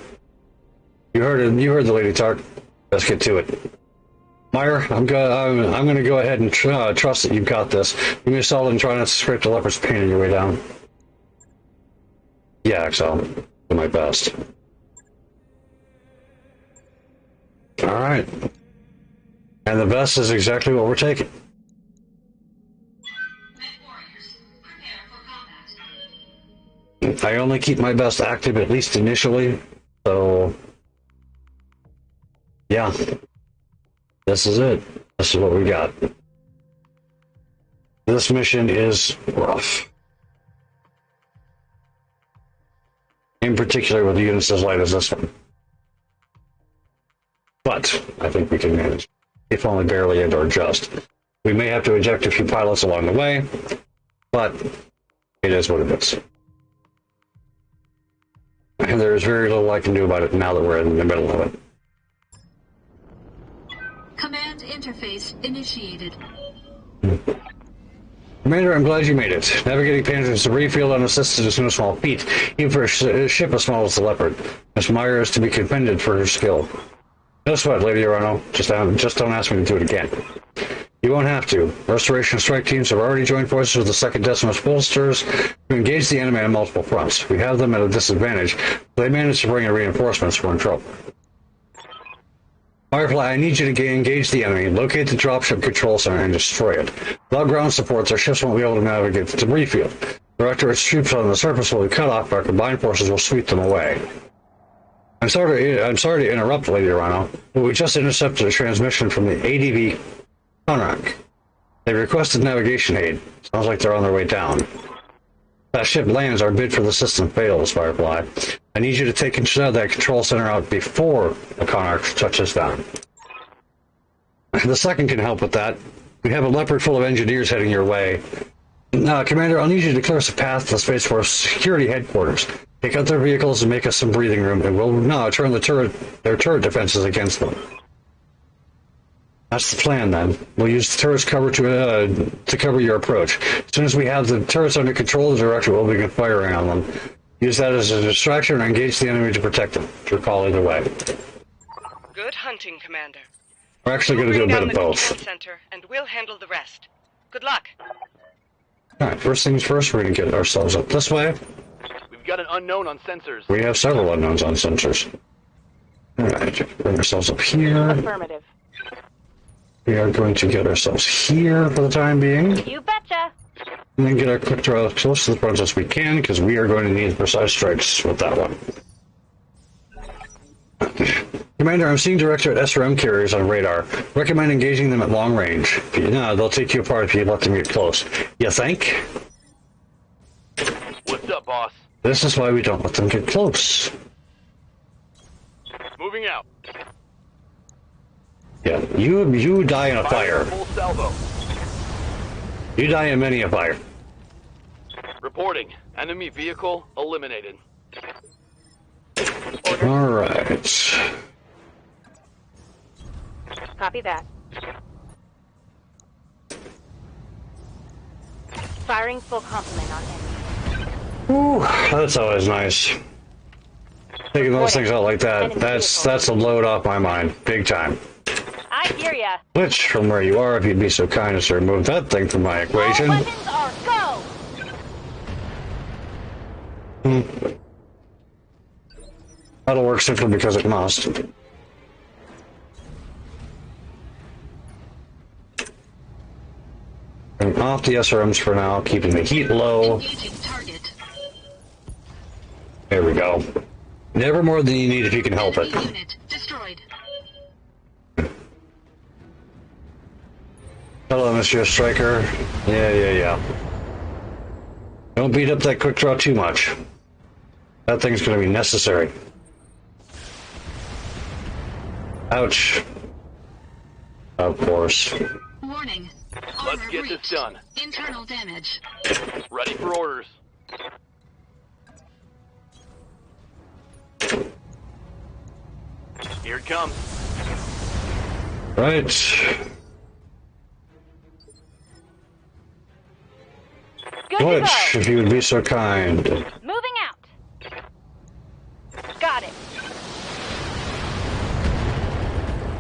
You heard it. You heard the Lady Tark. Let's get to it. Meyer, I'm going to go ahead and trust that you've got this. Give me a solid and try not to scrape the leopard's pain on your way down. Yeah, Axel. Do my best. All right. And the best is exactly what we're taking. I only keep my best active, at least initially, so yeah, this is it. This is what we got. This mission is rough. In particular with units as light as this one. But I think we can manage, if only barely and or just. We may have to eject a few pilots along the way, but it is what it is. And there is very little I can do about it now that we're in the middle of it.
Command interface initiated.
Commander, I'm glad you made it. Navigating Panzer's debris field unassisted is no small feat, even for a ship as small as the Leopard. Miss Meyer is to be commended for her skill. No sweat, Lady Aranno. Just don't ask me to do it again. You won't have to. Restoration strike teams have already joined forces with the 2nd Decimus bolsters to engage the enemy on multiple fronts. We have them at a disadvantage. If they manage to bring in reinforcements, we're in trouble. Firefly, I need you to engage the enemy, locate the dropship control center, and destroy it. Without ground supports, our ships won't be able to navigate the debris field. The Directorate's troops on the surface will be cut off, but our combined forces will sweep them away. I'm sorry to interrupt, Lady Aranno, but we just intercepted a transmission from the ADV Conrack. They requested navigation aid. Sounds like they're on their way down. If that ship lands, our bid for the system fails, Firefly. I need you to take that control center out before the Conrack touches down. The 2nd can help with that. We have a Leopard full of engineers heading your way. Commander, I'll need you to clear us a path to the Space Force security headquarters. Take out their vehicles and make us some breathing room, and we'll turn their turret defenses against them. That's the plan, then. We'll use the turret's cover to cover your approach. As soon as we have the turrets under control, the Director will begin firing on them. Use that as a distraction and engage the enemy to protect them. It's your call either way.
Good hunting, Commander.
We're actually going to do a bit of both.
Center, and we'll handle the rest. Good luck.
Alright, first things first, we're going to get ourselves up this way.
We've got an unknown on sensors.
We have several unknowns on sensors. Alright, bring ourselves up here.
Affirmative.
We are going to get ourselves here for the time being.
You betcha.
And then get our quick draw as close to the front as we can, because we are going to need precise strikes with that one. Commander, I'm seeing director at SRM carriers on radar. Recommend engaging them at long range. No, they'll take you apart if you let them get close. You think?
What's up, boss?
This is why we don't let them get close.
Moving out.
Yeah, you die in a fire.
Full salvo.
You die in many a fire.
Reporting. Enemy vehicle eliminated.
All right.
Copy that. Firing full complement on enemy.
Ooh, that's always nice. Taking those things out like that, that's a load off my mind. Big time.
I hear ya.
Which, from where you are, if you'd be so kind as to remove that thing from my equation.
All weapons are go!
That'll work simply because it must. Bring off the SRMs for now, keeping the heat low. There we go. Never more than you need if you can help it.
Unit destroyed.
Hello, Mr. Striker. Yeah. Don't beat up that quick draw too much. That thing's going to be necessary. Ouch. Of course.
Warning.
Let's get this done.
Internal damage.
Ready for orders. Here it comes.
Right.
Good to
Glitch,
go.
if you would be so kind.
Moving out. Got it.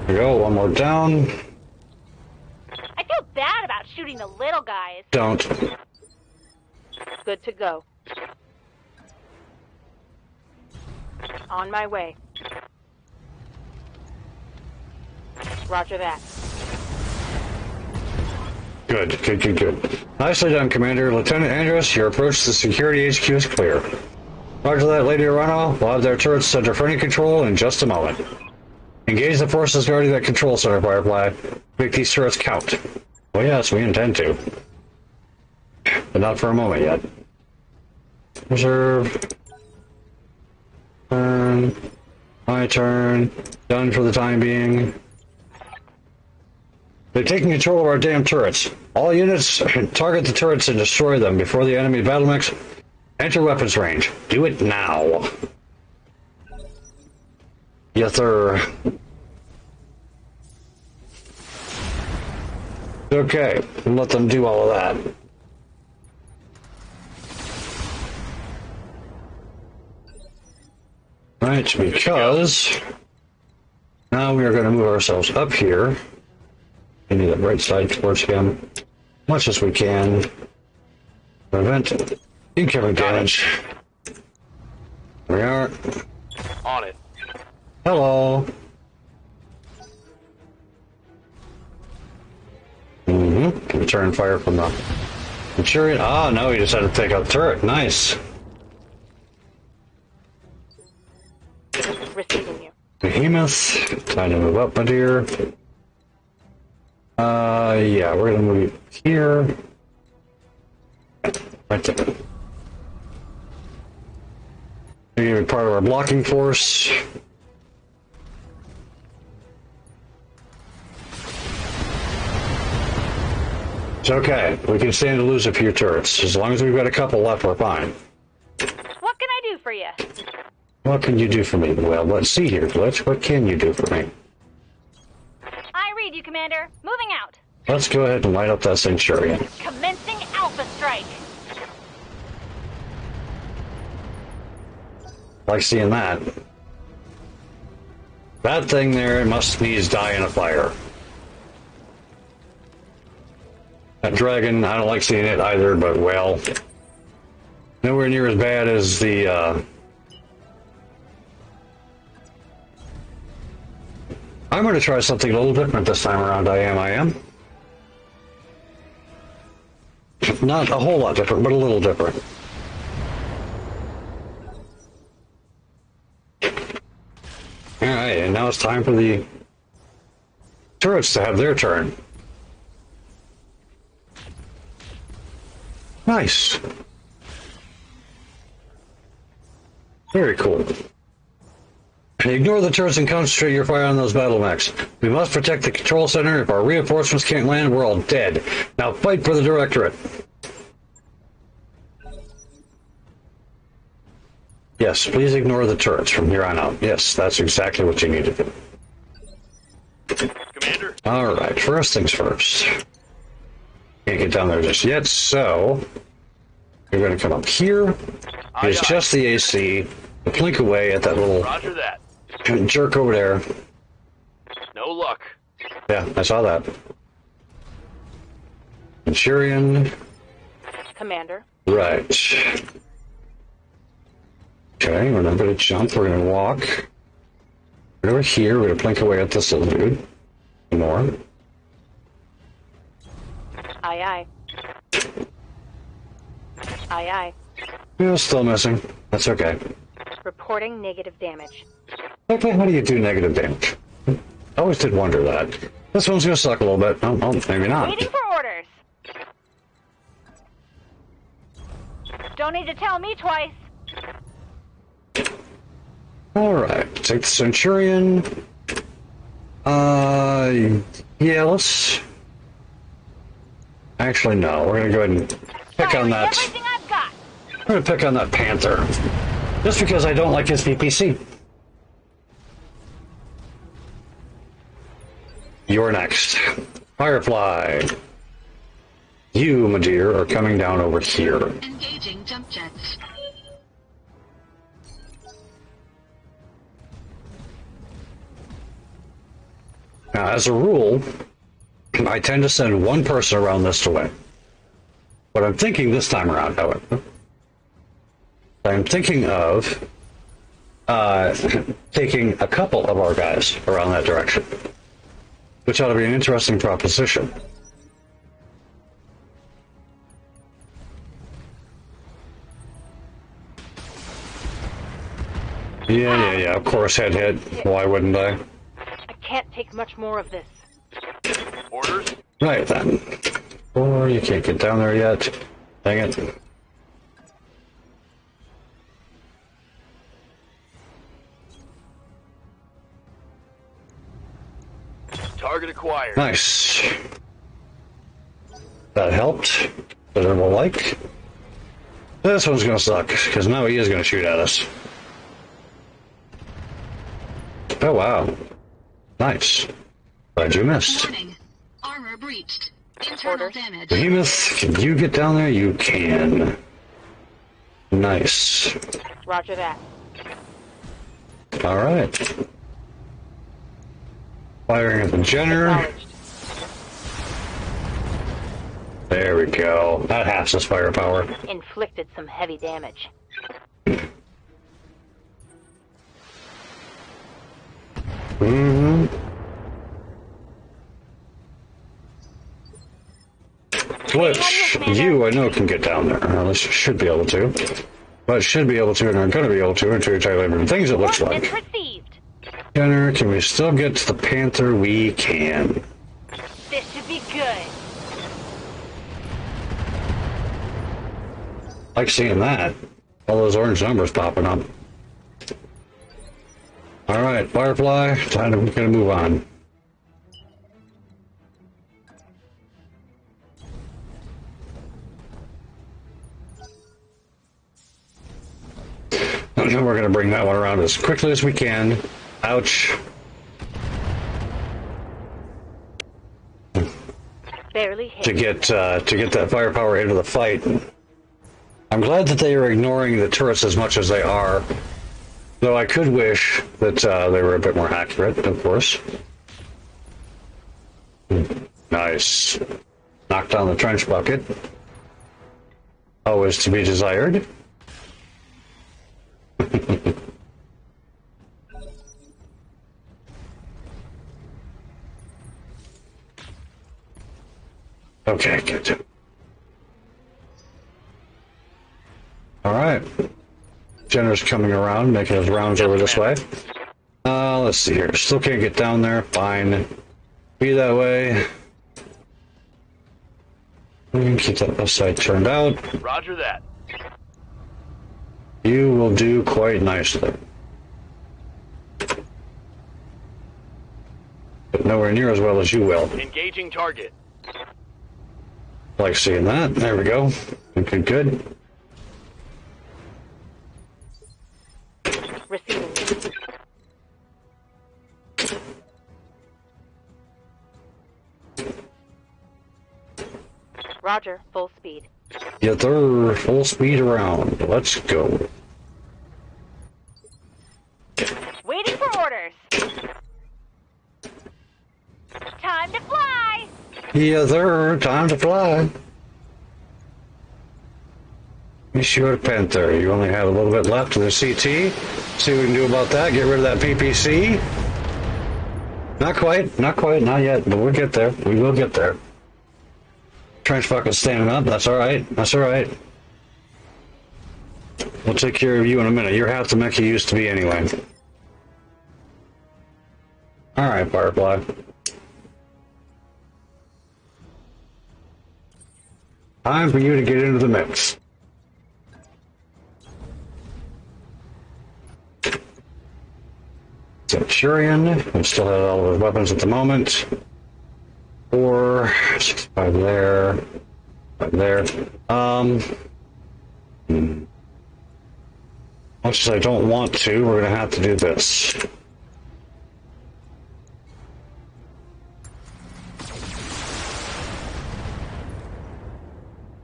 There we go, one more down.
I feel bad about shooting the little guys.
Don't.
Good to go. On my way. Roger that.
Good. Nicely done, Commander. Lieutenant Andrews, your approach to the security HQ is clear. Roger that, Lady Aranno. We'll have their turrets center for any control in just a moment. Engage the forces guarding that control center, Firefly. Make these turrets count. Well, yes, we intend to. But not for a moment yet. Reserve. Turn. My turn. Done for the time being. They're taking control of our damn turrets. All units, target the turrets and destroy them before the enemy battle mix. Enter weapons range. Do it now. Yes, sir. Okay, let them do all of that. Right, because now we are going to move ourselves up here. Into the right side towards him, much as we can. Prevent incoming damage. There we are.
On it.
Hello. Return fire from the Centurion. Ah, no, he decided to take out the turret. Nice.
Receiving you.
Behemoth. Time to move up, my dear. Yeah, we're gonna move here. Right there. You're gonna be part of our blocking force. It's okay. We can stand to lose a few turrets. As long as we've got a couple left, we're fine.
What can I do for you?
What can you do for me? Well, let's see here, Glitch. What can you do for me?
I read you, Commander. Moving out.
Let's go ahead and light up that Centurion.
Commencing Alpha Strike.
Like seeing that. That thing there must needs die in a fire. That dragon, I don't like seeing it either, but well, nowhere near as bad as the, I'm going to try something a little different this time around, I am. Not a whole lot different, but a little different. Alright, and now it's time for the turrets to have their turn. Nice. Very cool. Ignore the turrets and concentrate your fire on those battle mechs. We must protect the control center. If our reinforcements can't land, we're all dead. Now fight for the Directorate. Yes, please ignore the turrets from here on out. Yes, that's exactly what you need to do.
Commander?
Alright, first things first. Can't get down there just yet, so you're going to come up here. It's just the AC. Blink away at that little
Roger that.
jerk over there.
No luck.
Yeah, I saw that. Centurion.
Commander.
Right. Okay, we're not going to jump. We're going to walk. Right over here, we're going to blink away at this little dude. More.
Aye, aye. Aye, aye.
Yeah, still missing. That's okay.
Reporting negative damage.
Okay, how do you do negative damage? I always did wonder that. This one's going to suck a little bit. Oh, maybe not.
Waiting for orders. Don't need to tell me twice.
Alright, take the Centurion. Yeah, let's... Actually, no. We're going to go ahead and pick on that.
Everything I've got.
We're going to pick on that Panther. Just because I don't like his PPC. You're next. Firefly. You, my dear, are coming down over here.
Engaging jump jets.
Now, as a rule, I tend to send one person around this to win. What I'm thinking this time around, however, I'm thinking of taking a couple of our guys around that direction, which ought to be an interesting proposition. Yeah, of course, head hit. Why wouldn't I?
I can't take much more of this.
Orders?
Right then. Or you can't get down there yet. Dang it.
Target acquired.
Nice. That helped. Considerable like. This one's gonna suck, because now he is gonna shoot at us. Oh wow. Nice. Glad you missed.
Warning. Armor breached. Internal damage.
Behemoth, can you get down there? You can. Nice.
Roger that.
Alright. Firing at the Jenner.
Acknowledged.
There we go. That halves his firepower.
Inflicted some heavy damage.
Mm-hmm. Glitch, you I know can get down there. Or at least you should be able to. But should be able to and are going to be able to until you try different things it looks like.
Received.
Jenner, can we still get to the Panther? We can.
This should be good.
Like seeing that. All those orange numbers popping up. Alright, Firefly, time to gonna move on. And we're gonna bring that one around as quickly as we can. Ouch.
Barely hit.
To get that firepower into the fight. I'm glad that they are ignoring the turrets as much as they are. Though I could wish that they were a bit more accurate, of course. Nice. Knocked down the trench bucket. Always to be desired. Okay, good. Alright. Jenner's coming around, making his rounds over this way. Let's see here. Still can't get down there. Fine. Be that way. We can keep that left side turned out.
Roger that.
You will do quite nicely. But nowhere near as well as you will.
Engaging target.
Like seeing that. There we go. Good, good.
Receiving. Roger, full speed.
Yeah, they're full speed around. Let's go.
Waiting for orders. Time to fly.
Yeah, sir. Time to fly. You shoot a Panther. You only have a little bit left in the CT. See what we can do about that. Get rid of that PPC. Not quite. Not quite. Not yet. But we'll get there. We will get there. Trench bucket's standing up. That's all right. That's all right. We'll take care of you in a minute. You're half the mech you used to be anyway. All right, Firefly. Time for you to get into the mix. Centurion. We still have all of his weapons at the moment. 4, 6, 5 there. 5 there. Much as I don't want to, we're going to have to do this.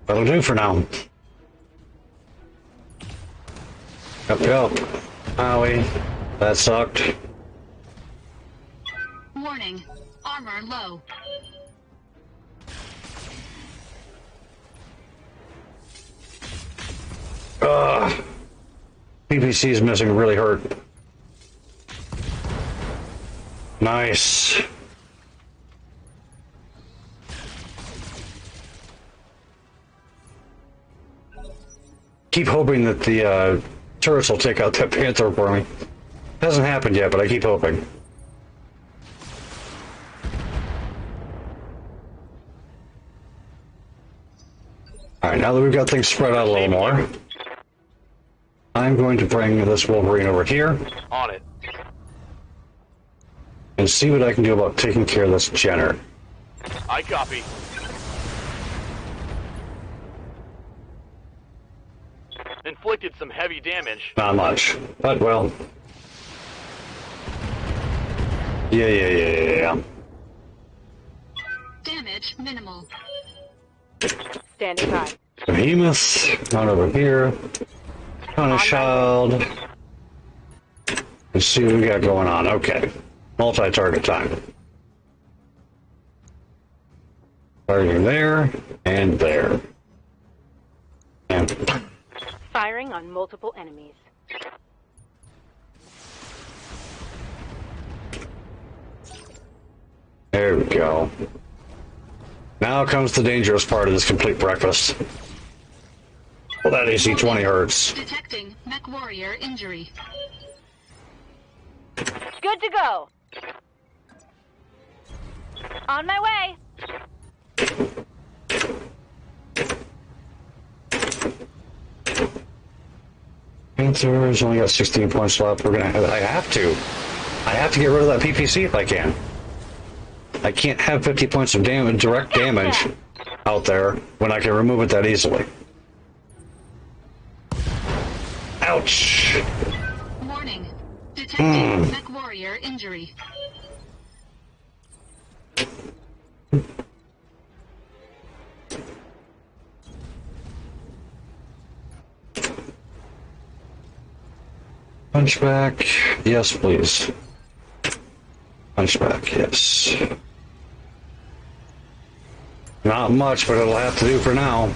That'll do for now. Yep, yep. Owie. That sucked.
Warning. Armor low.
Ugh. PPC's missing really hurt. Nice. Keep hoping that the turrets will take out that Panther for me. Hasn't happened yet, but I keep hoping. Alright, now that we've got things spread out a little more, I'm going to bring this Wolverine over here.
On it.
And see what I can do about taking care of this Jenner.
I copy. Inflicted some heavy damage.
Not much, but well. Yeah.
Damage minimal.
Standing by.
Behemoth, on over here. On a child. Let's see what we got going on. Okay. Multi-target time. Targeting there, and there. And
Firing on multiple enemies.
there we go. Now comes the dangerous part of this complete breakfast. Well, that AC-20 hurts.
Detecting mech warrior injury.
Good to go. On my way.
Panther's only got 16 points left. We're gonna have, I have to get rid of that PPC if I can. I can't have 50 points of damage, direct damage out there when I can remove it that easily. Ouch.
Warning. Detecting mech warrior injury.
Punchback. Yes, please. Punchback, yes. Not much, but it'll have to do for now.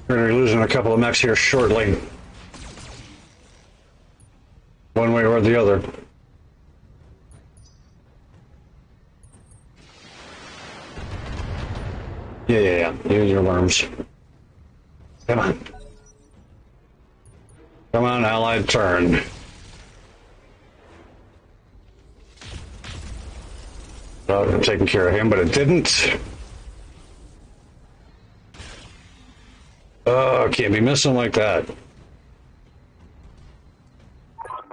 We're going to be losing a couple of mechs here shortly. One way or the other. Yeah. Use your worms. Come on. Come on, allied, turn. Thought it taking care of him, but it didn't. Oh, can't be missing like that.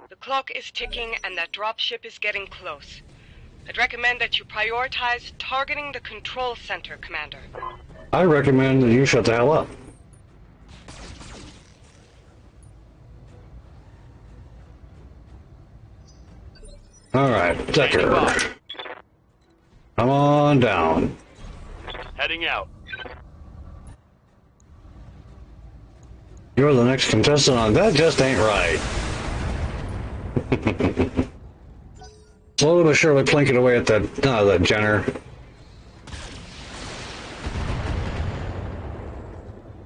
The clock is ticking and that dropship is getting close. I'd recommend that you prioritize targeting the control center, Commander.
I recommend that you shut the hell up. Alright, Decker. Come on down.
Heading out.
You're the next contestant on that just ain't right. Slowly but surely plinking away at that Jenner.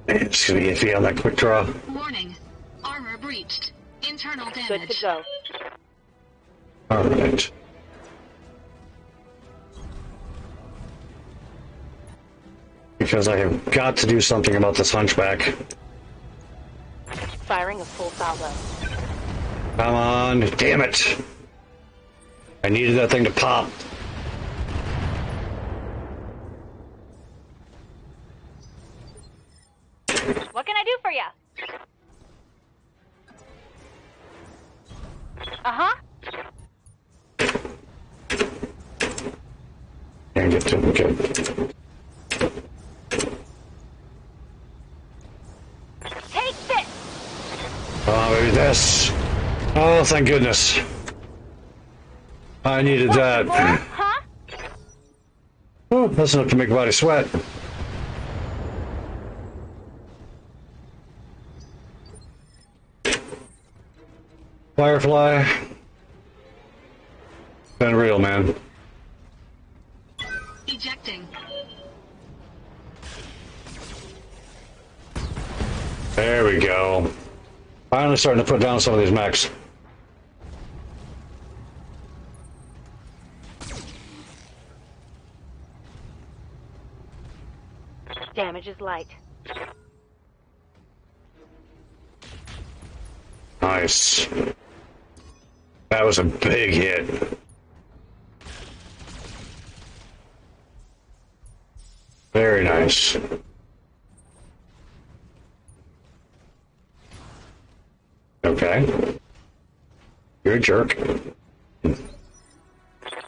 It's gonna be iffy on that quick draw.
Warning. Armor breached. Internal damage.
Good to go.
Alright. Because I have got to do something about this hunchback.
Firing a full salvo.
Come on, damn it! I needed that thing to pop.
What can I do for you? Uh-huh.
Can't get to him, okay.
Take this!
Oh, maybe this. Oh, thank goodness. I needed that.
Huh?
Oh, that's enough to make a body sweat. Firefly. Been real, man.
Ejecting.
There we go. Finally starting to put down some of these mechs.
Damage is light.
Nice. That was a big hit. Very nice. Okay. You're a jerk.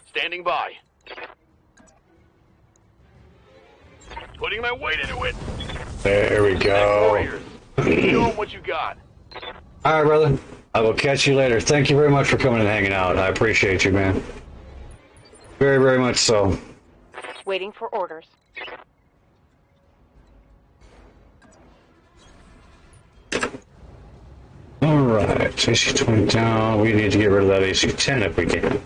Standing by. Putting my weight into it.
There we go.
Warriors, show 'em what you got.
Alright, brother. I will catch you later. Thank you very much for coming and hanging out. I appreciate you, man. Very, very much so.
Waiting for orders.
Alright, AC-20 down. We need to get rid of that AC-10 if we can.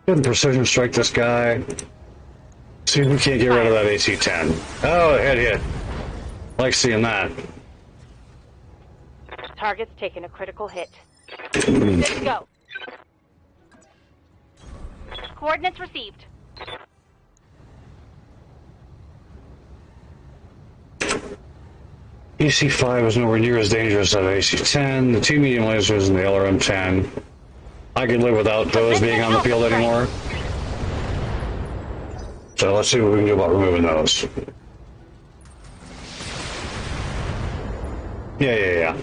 Go ahead and precision strike this guy. See if we can't get rid of that AC-10. Oh, hit. Like seeing that.
Target's taken a critical hit. Good to go. Coordinates received.
AC-5 is nowhere near as dangerous as AC-10. The two medium lasers and the LRM-10. I can live without those being on the field anymore. So let's see what we can do about removing those. Yeah.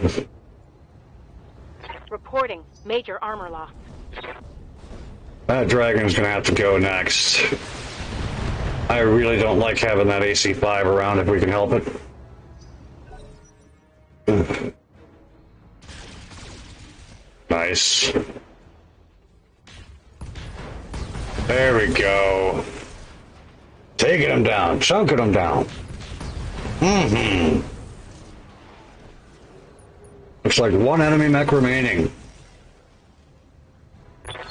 Reporting major armor loss.
That dragon's gonna have to go next. I really don't like having that AC-5 around if we can help it. Nice. There we go. Taking him down, chunking him down. Looks like one enemy mech remaining.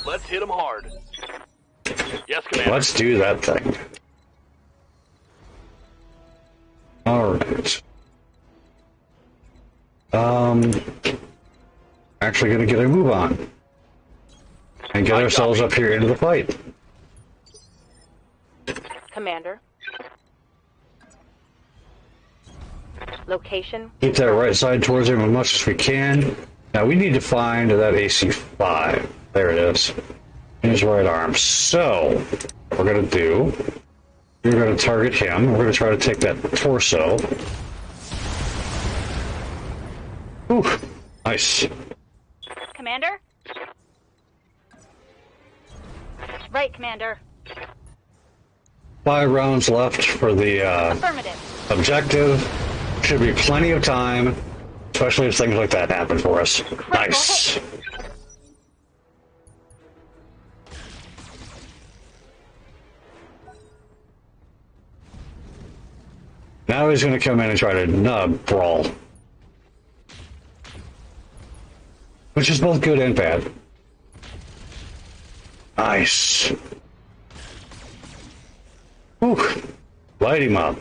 Let's hit him hard. Yes, Commander.
Let's do that thing. Alright. Actually gonna get a move on. And get ourselves up here into the fight.
Commander. Location.
Keep that right side towards him as much as we can. Now we need to find that AC-5. There it is. In his right arm. So, what we're going to do, we're going to target him. We're going to try to take that torso. Ooh, nice.
Commander? Right, Commander.
5 rounds left for the
Affirmative.
objective. Should be plenty of time, especially if things like that happen for us. Nice. Now he's going to come in and try to brawl. Which is both good and bad. Nice. Whew. Light him up.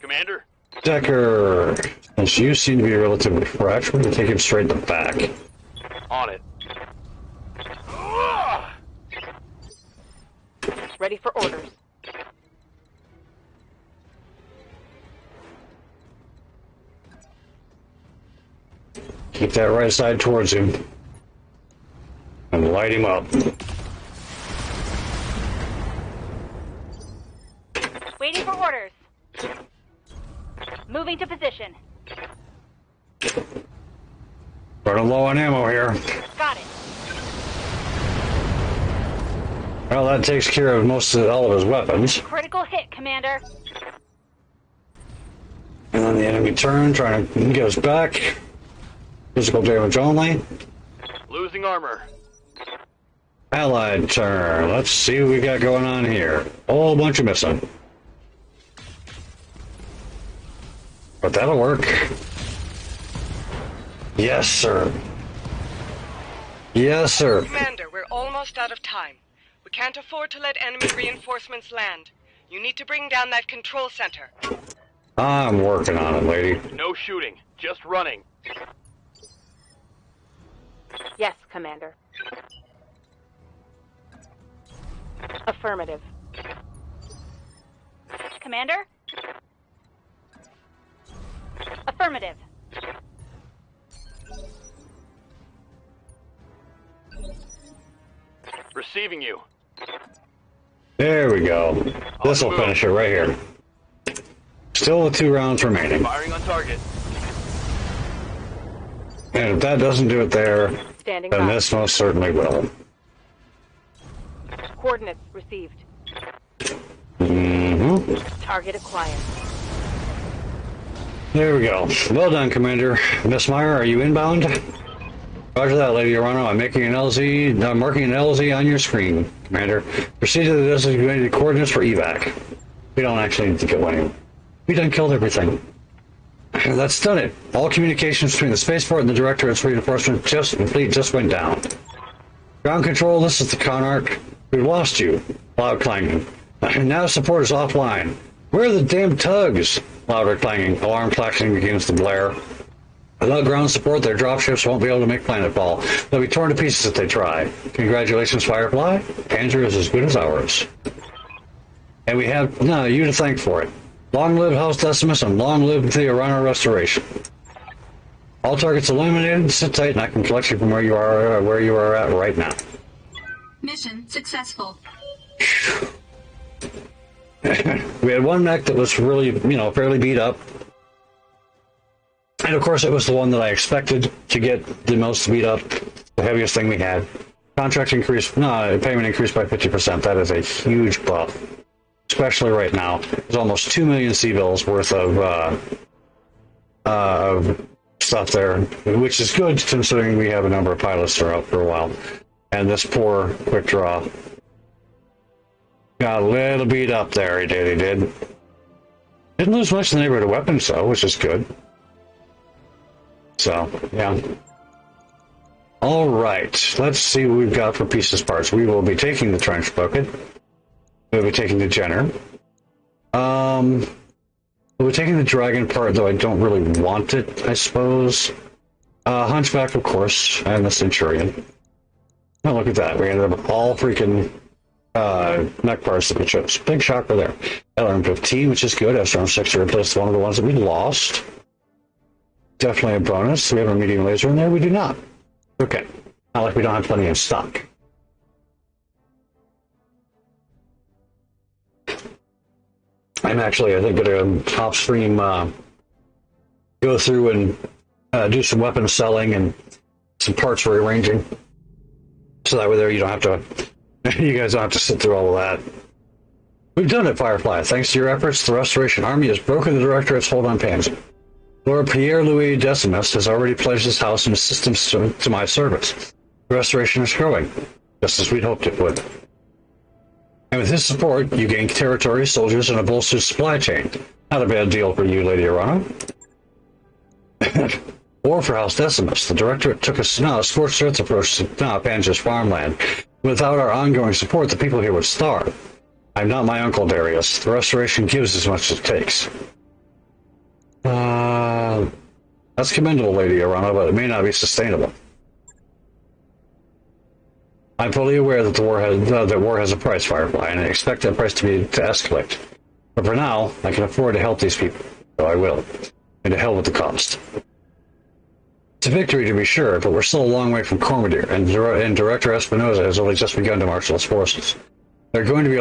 Commander?
Decker, since you seem to be relatively fresh, we're going to take him straight to the back.
On it.
Ready for orders.
Keep that right side towards him. And light him up.
Waiting for orders. Moving to position.
Running low on ammo here.
Got it.
Well, that takes care of all of his weapons.
Critical hit, Commander.
And then the enemy turn, trying to get us back. Physical damage only.
Losing armor.
Allied turn. Let's see what we got going on here. A whole bunch of missing. But that'll work. Yes, sir. Yes, sir.
Commander, we're almost out of time. We can't afford to let enemy reinforcements land. You need to bring down that control center.
I'm working on it, lady.
No shooting. Just running.
Yes, Commander. Affirmative. Commander? Affirmative.
Receiving you.
There we go. This'll finish it right here. Still with 2 rounds remaining.
Firing on target.
And if that doesn't do it there,
Standing
then
by.
this most certainly will.
Coordinates received. Target acquired.
There we go. Well done, Commander. Miss Meyer, are you inbound? Roger that, Lady Aranno. I'm making an LZ. I'm marking an LZ on your screen, Commander. Proceed to the designated coordinates for evac. We don't actually need to go anywhere. We done killed everything. That's done it. All communications between the spaceport and the Directorate's reinforcement fleet just went down. Ground control, this is the Conarch. We lost you. Loud clanging. Now support is offline. Where are the damn tugs? Louder clanging. Alarm clacking begins to blare. Without ground support, their dropships won't be able to make planetfall. They'll be torn to pieces if they try. Congratulations, Firefly. Panzer is as good as ours. And we have you to thank for it. Long live House Decimus and long live the Aranno Restoration. All targets eliminated. Sit tight and I can collect you from where you are at right now.
Mission successful.
We had one mech that was really, fairly beat up. And of course it was the one that I expected to get the most beat up, the heaviest thing we had. Payment increased by 50%. That is a huge buff. Especially right now. There's almost 2 million C-bills worth of stuff there, which is good considering we have a number of pilots that are out for a while. And this poor quick draw got a little beat up there. He did. Didn't lose much in the neighborhood of weapons though, which is good. So, yeah. Alright, let's see what we've got for pieces parts. We will be taking the trench bucket. We'll be taking the Jenner. We'll be taking the Dragon part, though I don't really want it, I suppose. Hunchback, of course, and the Centurion. Oh, look at that. We ended up with all freaking neck parts that we chose. Big shocker there. LRM-15, which is good. SRM-6 replaced one of the ones that we lost. Definitely a bonus. Do we have a medium laser in there? We do not. Okay. Not like we don't have plenty in stock. I'm actually, I think, going to off stream go through and do some weapon selling and some parts rearranging. So that way there you don't have to, you guys don't have to sit through all of that. We've done it, Firefly. Thanks to your efforts, the Restoration Army has broken the Directorate's hold on Pansy. Lord Pierre-Louis Decimus has already pledged his house and his systems to my service. The Restoration is growing, just as we'd hoped it would. And with his support, you gain territory, soldiers, and a bolstered supply chain. Not a bad deal for you, Lady Aranno. Or for House Decimus. The Directorate took a scorched earth approach to Panger's farmland. Without our ongoing support, the people here would starve. I'm not my uncle, Darius. The Restoration gives as much as it takes. That's commendable, Lady Aranno, but it may not be sustainable. I'm fully aware that war has a price, Firefly, and I expect that price to escalate. But for now, I can afford to help these people, so I will. And to hell with the cost. It's a victory, to be sure, but we're still a long way from Cormadir, and Director Espinosa has only just begun to marshal his forces. They're going to be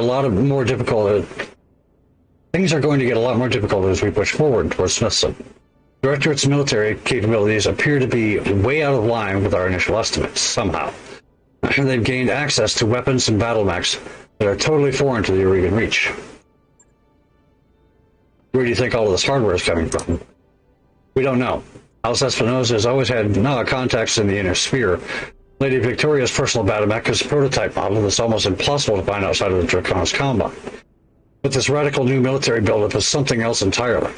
things are going to get a lot more difficult as we push forward towards Smithson. Directorate's military capabilities appear to be way out of line with our initial estimates, somehow. They've gained access to weapons and battle mechs that are totally foreign to the Oregon Reach. Where do you think all of this hardware is coming from? We don't know. House Espinosa has always had contacts in the inner sphere. Lady Victoria's personal battle mech is a prototype model that's almost impossible to find outside of the Dracon's Combine. But this radical new military buildup is something else entirely.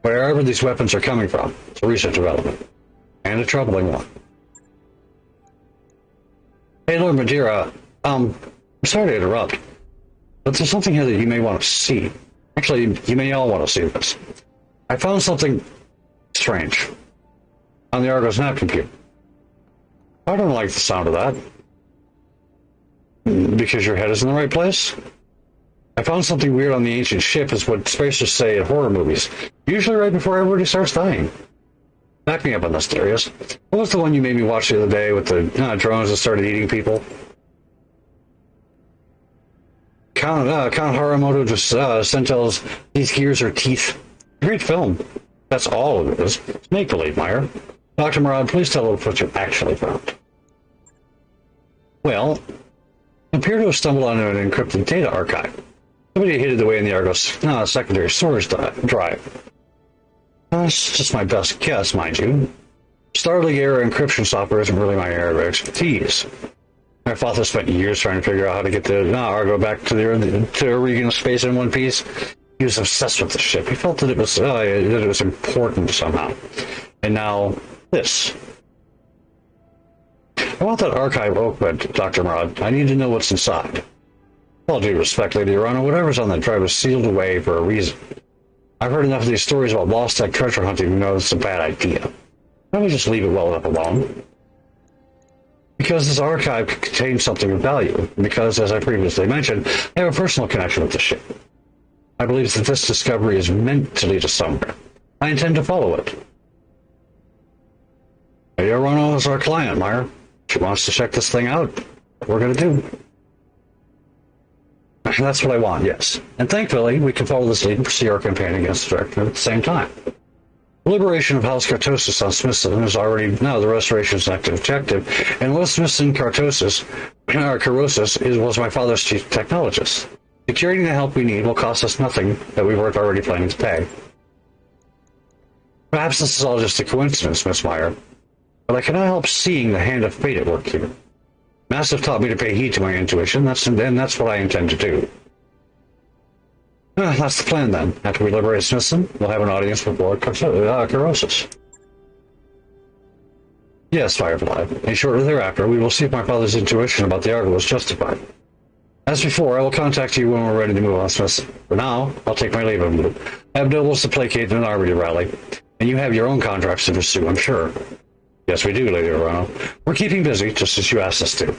Wherever these weapons are coming from, it's a research development. And a troubling one. Hey, Lord Madeira, I'm sorry to interrupt, but there's something here that you may want to see. Actually, you may all want to see this. I found something strange on the Argos nav computer. I don't like the sound of that. Because your head is in the right place? I found something weird on the ancient ship, is what spacers say in horror movies. Usually right before everybody starts dying. Back me up on this, Darius. What was the one you made me watch the other day with the drones that started eating people? Count Haramoto just Sentinels, these gears are teeth. Great film. That's all it is. It's make-believe, Meyer. Dr. Murad, please tell us what you actually found. Well, I appear to have stumbled onto an encrypted data archive. Somebody hid it away in the Argos secondary storage drive. That's just my best guess, mind you. Starlink-era encryption software isn't really my area of expertise. My father spent years trying to figure out how to get the Argo back to Oregon space in one piece. He was obsessed with the ship. He felt that it was important somehow. And now, this. I want that archive open, Dr. Murad. I need to know what's inside. With all due respect, Lady Aranno, whatever's on that drive was sealed away for a reason. I've heard enough of these stories about lost tech treasure hunting to know it's a bad idea. Why don't we just leave it well enough alone? Because this archive contains something of value, and because, as I previously mentioned, I have a personal connection with the ship. I believe that this discovery is meant to lead us somewhere. I intend to follow it. Lady Aranno is our client, Meyer. She wants to check this thing out. What we're going to do. That's what I want, yes. And thankfully, we can follow this lead and pursue our campaign against the Director at the same time. The liberation of House Cartosis on Smithson is already now the Restoration's active objective, and Louis Smithson Cartosis was my father's chief technologist. Securing the help we need will cost us nothing that we weren't already planning to pay. Perhaps this is all just a coincidence, Miss Meyer, but I cannot help seeing the hand of fate at work here. Massive taught me to pay heed to my intuition, and that's what I intend to do. That's the plan, then. After we liberate Smithson, we'll have an audience with Lord Carosis. Yes, Firefly. And shortly thereafter, we will see if my father's intuition about the Argo was justified. As before, I will contact you when we're ready to move on Smithson. For now, I'll take my leave of you. I have nobles to placate and an army to rally, and you have your own contracts to pursue, I'm sure. Yes, we do, Lady Aranno. We're keeping busy, just as you asked us to.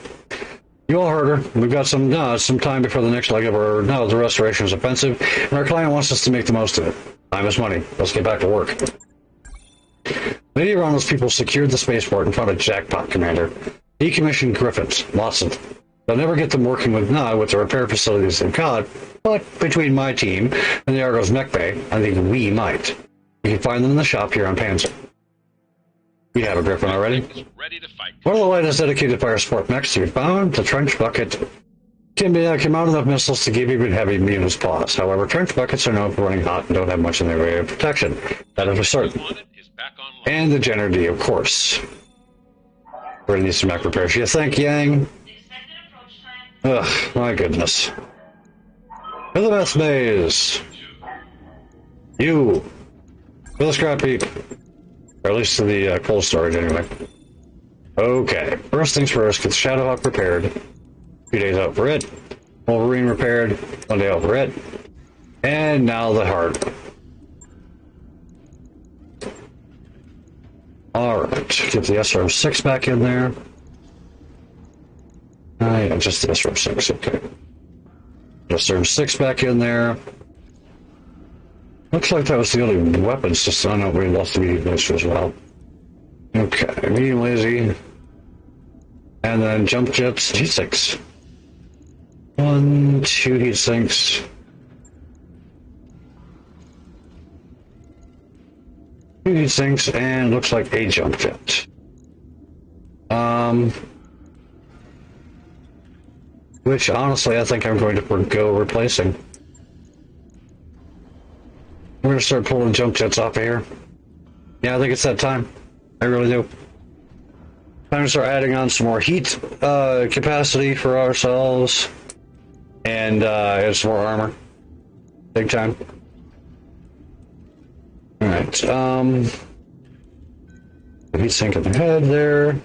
You all heard her. We've got some time before the next leg of the Restoration is offensive, and our client wants us to make the most of it. Time is money. Let's get back to work. Lady Aranno's people secured the spaceport and found a jackpot, Commander. Decommissioned Griffins. Lots of them. They'll never get them working with the repair facilities they've got, but between my team and the Argo's mech bay, I think we might. You can find them in the shop here on Panzer. We have a Griffin already.
Ready to fight.
One of the lightest dedicated fire support mechs you found, the Trench Bucket, can mount enough missiles to give even heavy units pause. However, Trench Buckets are known for running hot and don't have much in their way of protection. That is for certain. And the Jenner D, of course. We're gonna need some mech repairs. You think, Yang? Ugh, my goodness. To the best bays. You. To the scrap heap. Or at least to the cold storage, anyway. Okay. First things first, get the Shadowhawk repaired. 2 days out for it. Wolverine repaired. 1 day out for it. And now the heart. Alright. Get the SRM-6 back in there. Yeah, just the SRM-6, okay. SRM-6 back in there. Looks like that was the only weapon system. I know we lost the medium laser as well. Okay, medium lazy. And then jump jets, heat sinks. 1, 2 heat sinks. Two heat sinks, and looks like a jump jet. Which honestly I think I'm going to forgo replacing. We're going to start pulling jump jets off of here. Yeah, I think it's that time. I really do. Time to start adding on some more heat capacity for ourselves. And some more armor. Big time. Alright, heat sink in the head there.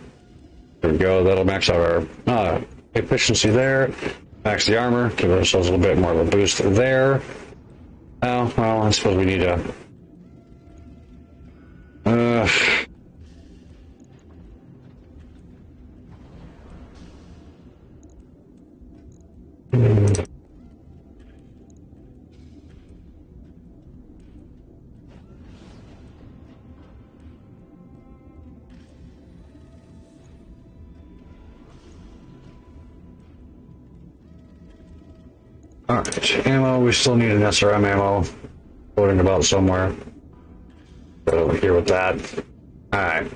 There we go, that'll max out our efficiency there. Max the armor, give ourselves a little bit more of a boost there. Oh, well, I suppose we need to... Alright, ammo, we still need an SRM ammo floating about somewhere. Go over here with that. Alright.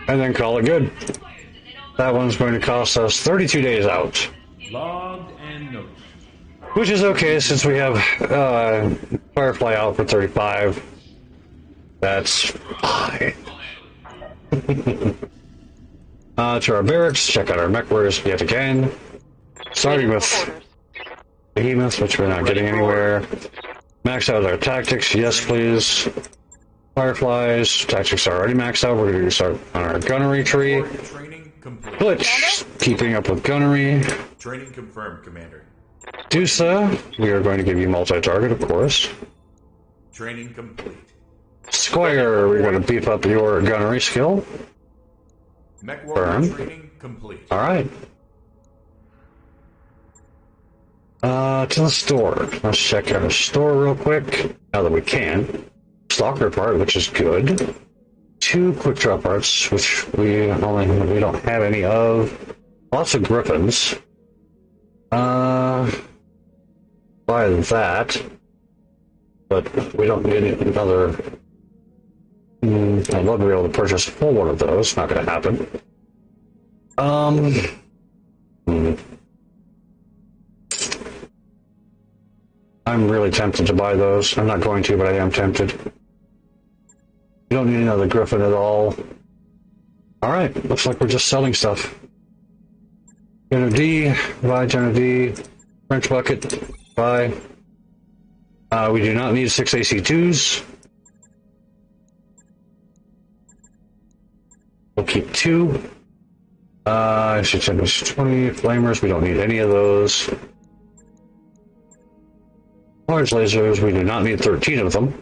And then call it good. That one's going to cost us 32 days out.
Logged and noted.
Which is okay since we have Firefly out for 35. That's fine. To our barracks, check out our mech wares yet again. Starting with Behemoth, which we're not getting anywhere. Max out our tactics, yes please. Fireflies, tactics are already maxed out. We're going to start on our gunnery tree. Glitch, keeping up with gunnery.
Training confirmed, Commander.
Dusa, we are going to give you multi-target, of course.
Training complete.
Squire, we're going to beef up your gunnery skill.
Mech warrior training complete.
Alright. To the store. Let's check out our store real quick. Now that we can. Stalker part, which is good. 2 quick drop parts, which we don't have any of. Lots of griffins. Buy that. But we don't need another. I'd love to be able to purchase a full one of those. Not going to happen. I'm really tempted to buy those. I'm not going to, but I am tempted. You don't need another griffin at all. Alright, looks like we're just selling stuff. Jenner D, buy Jenner D. French Bucket, buy. We do not need 6 AC2s. We'll keep 2. I should send us 20 flamers. We don't need any of those. Large lasers, we do not need 13 of them.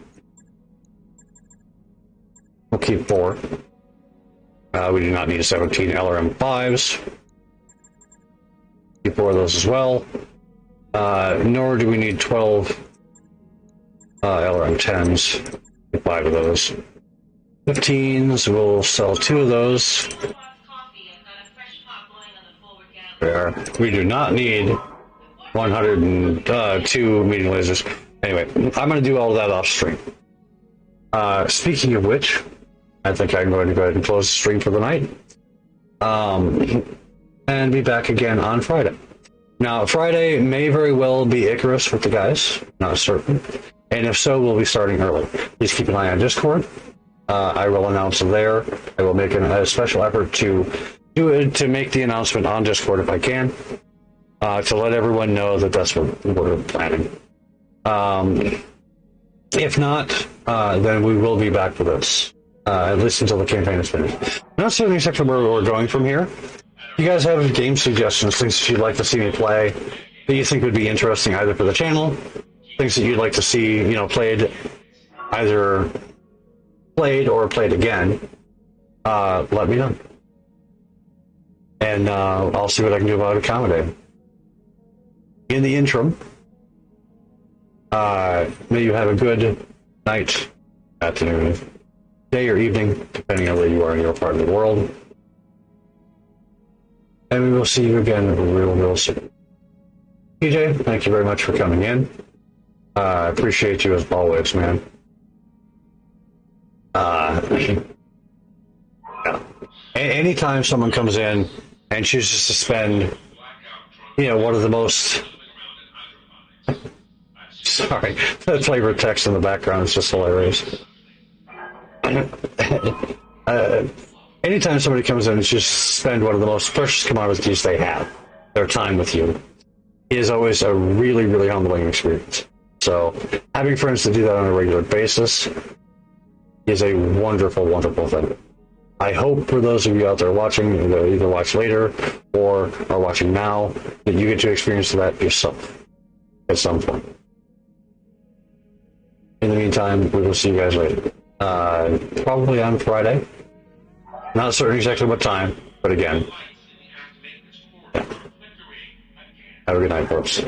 We'll keep 4. 4 We do not need 17 LRM5s. Keep 4 of those as well. Nor do we need 12 LRM10s. 5 of those. 15s, we'll sell 2 of those. There. We do not need 102 medium lasers. Anyway, I'm going to do all of that off stream. Speaking of which, I think I'm going to go ahead and close the stream for the night. And be back again on Friday. Now, Friday may very well be Icarus with the guys. Not certain. And if so, we'll be starting early. Please keep an eye on Discord. I will announce there. I will make a special effort to make the announcement on Discord if I can, to let everyone know that that's what we're planning. If not, then we will be back for this, at least until the campaign is finished. Not certainly exactly where we're going from here. If you guys have game suggestions, things that you'd like to see me play, that you think would be interesting either for the channel, things that you'd like to see, played, either played or played again, let me know. And I'll see what I can do about accommodating. In the interim, may you have a good night, afternoon, day, or evening, depending on where you are in your part of the world. And we will see you again real soon. PJ, thank you very much for coming in. I appreciate you as always, man. Yeah. Anytime someone comes in and chooses to spend, one of the most... Sorry, that flavor text in the background is just hilarious. Anytime somebody comes in and just spend one of the most precious commodities they have, their time with you, is always a really, really humbling experience. So having friends to do that on a regular basis is a wonderful, wonderful thing. I hope for those of you out there watching, that either watch later or are watching now, that you get to experience that yourself at some point. In the meantime, we will see you guys later. Probably on Friday. Not certain exactly what time, but again. Yeah. Have a good night, folks.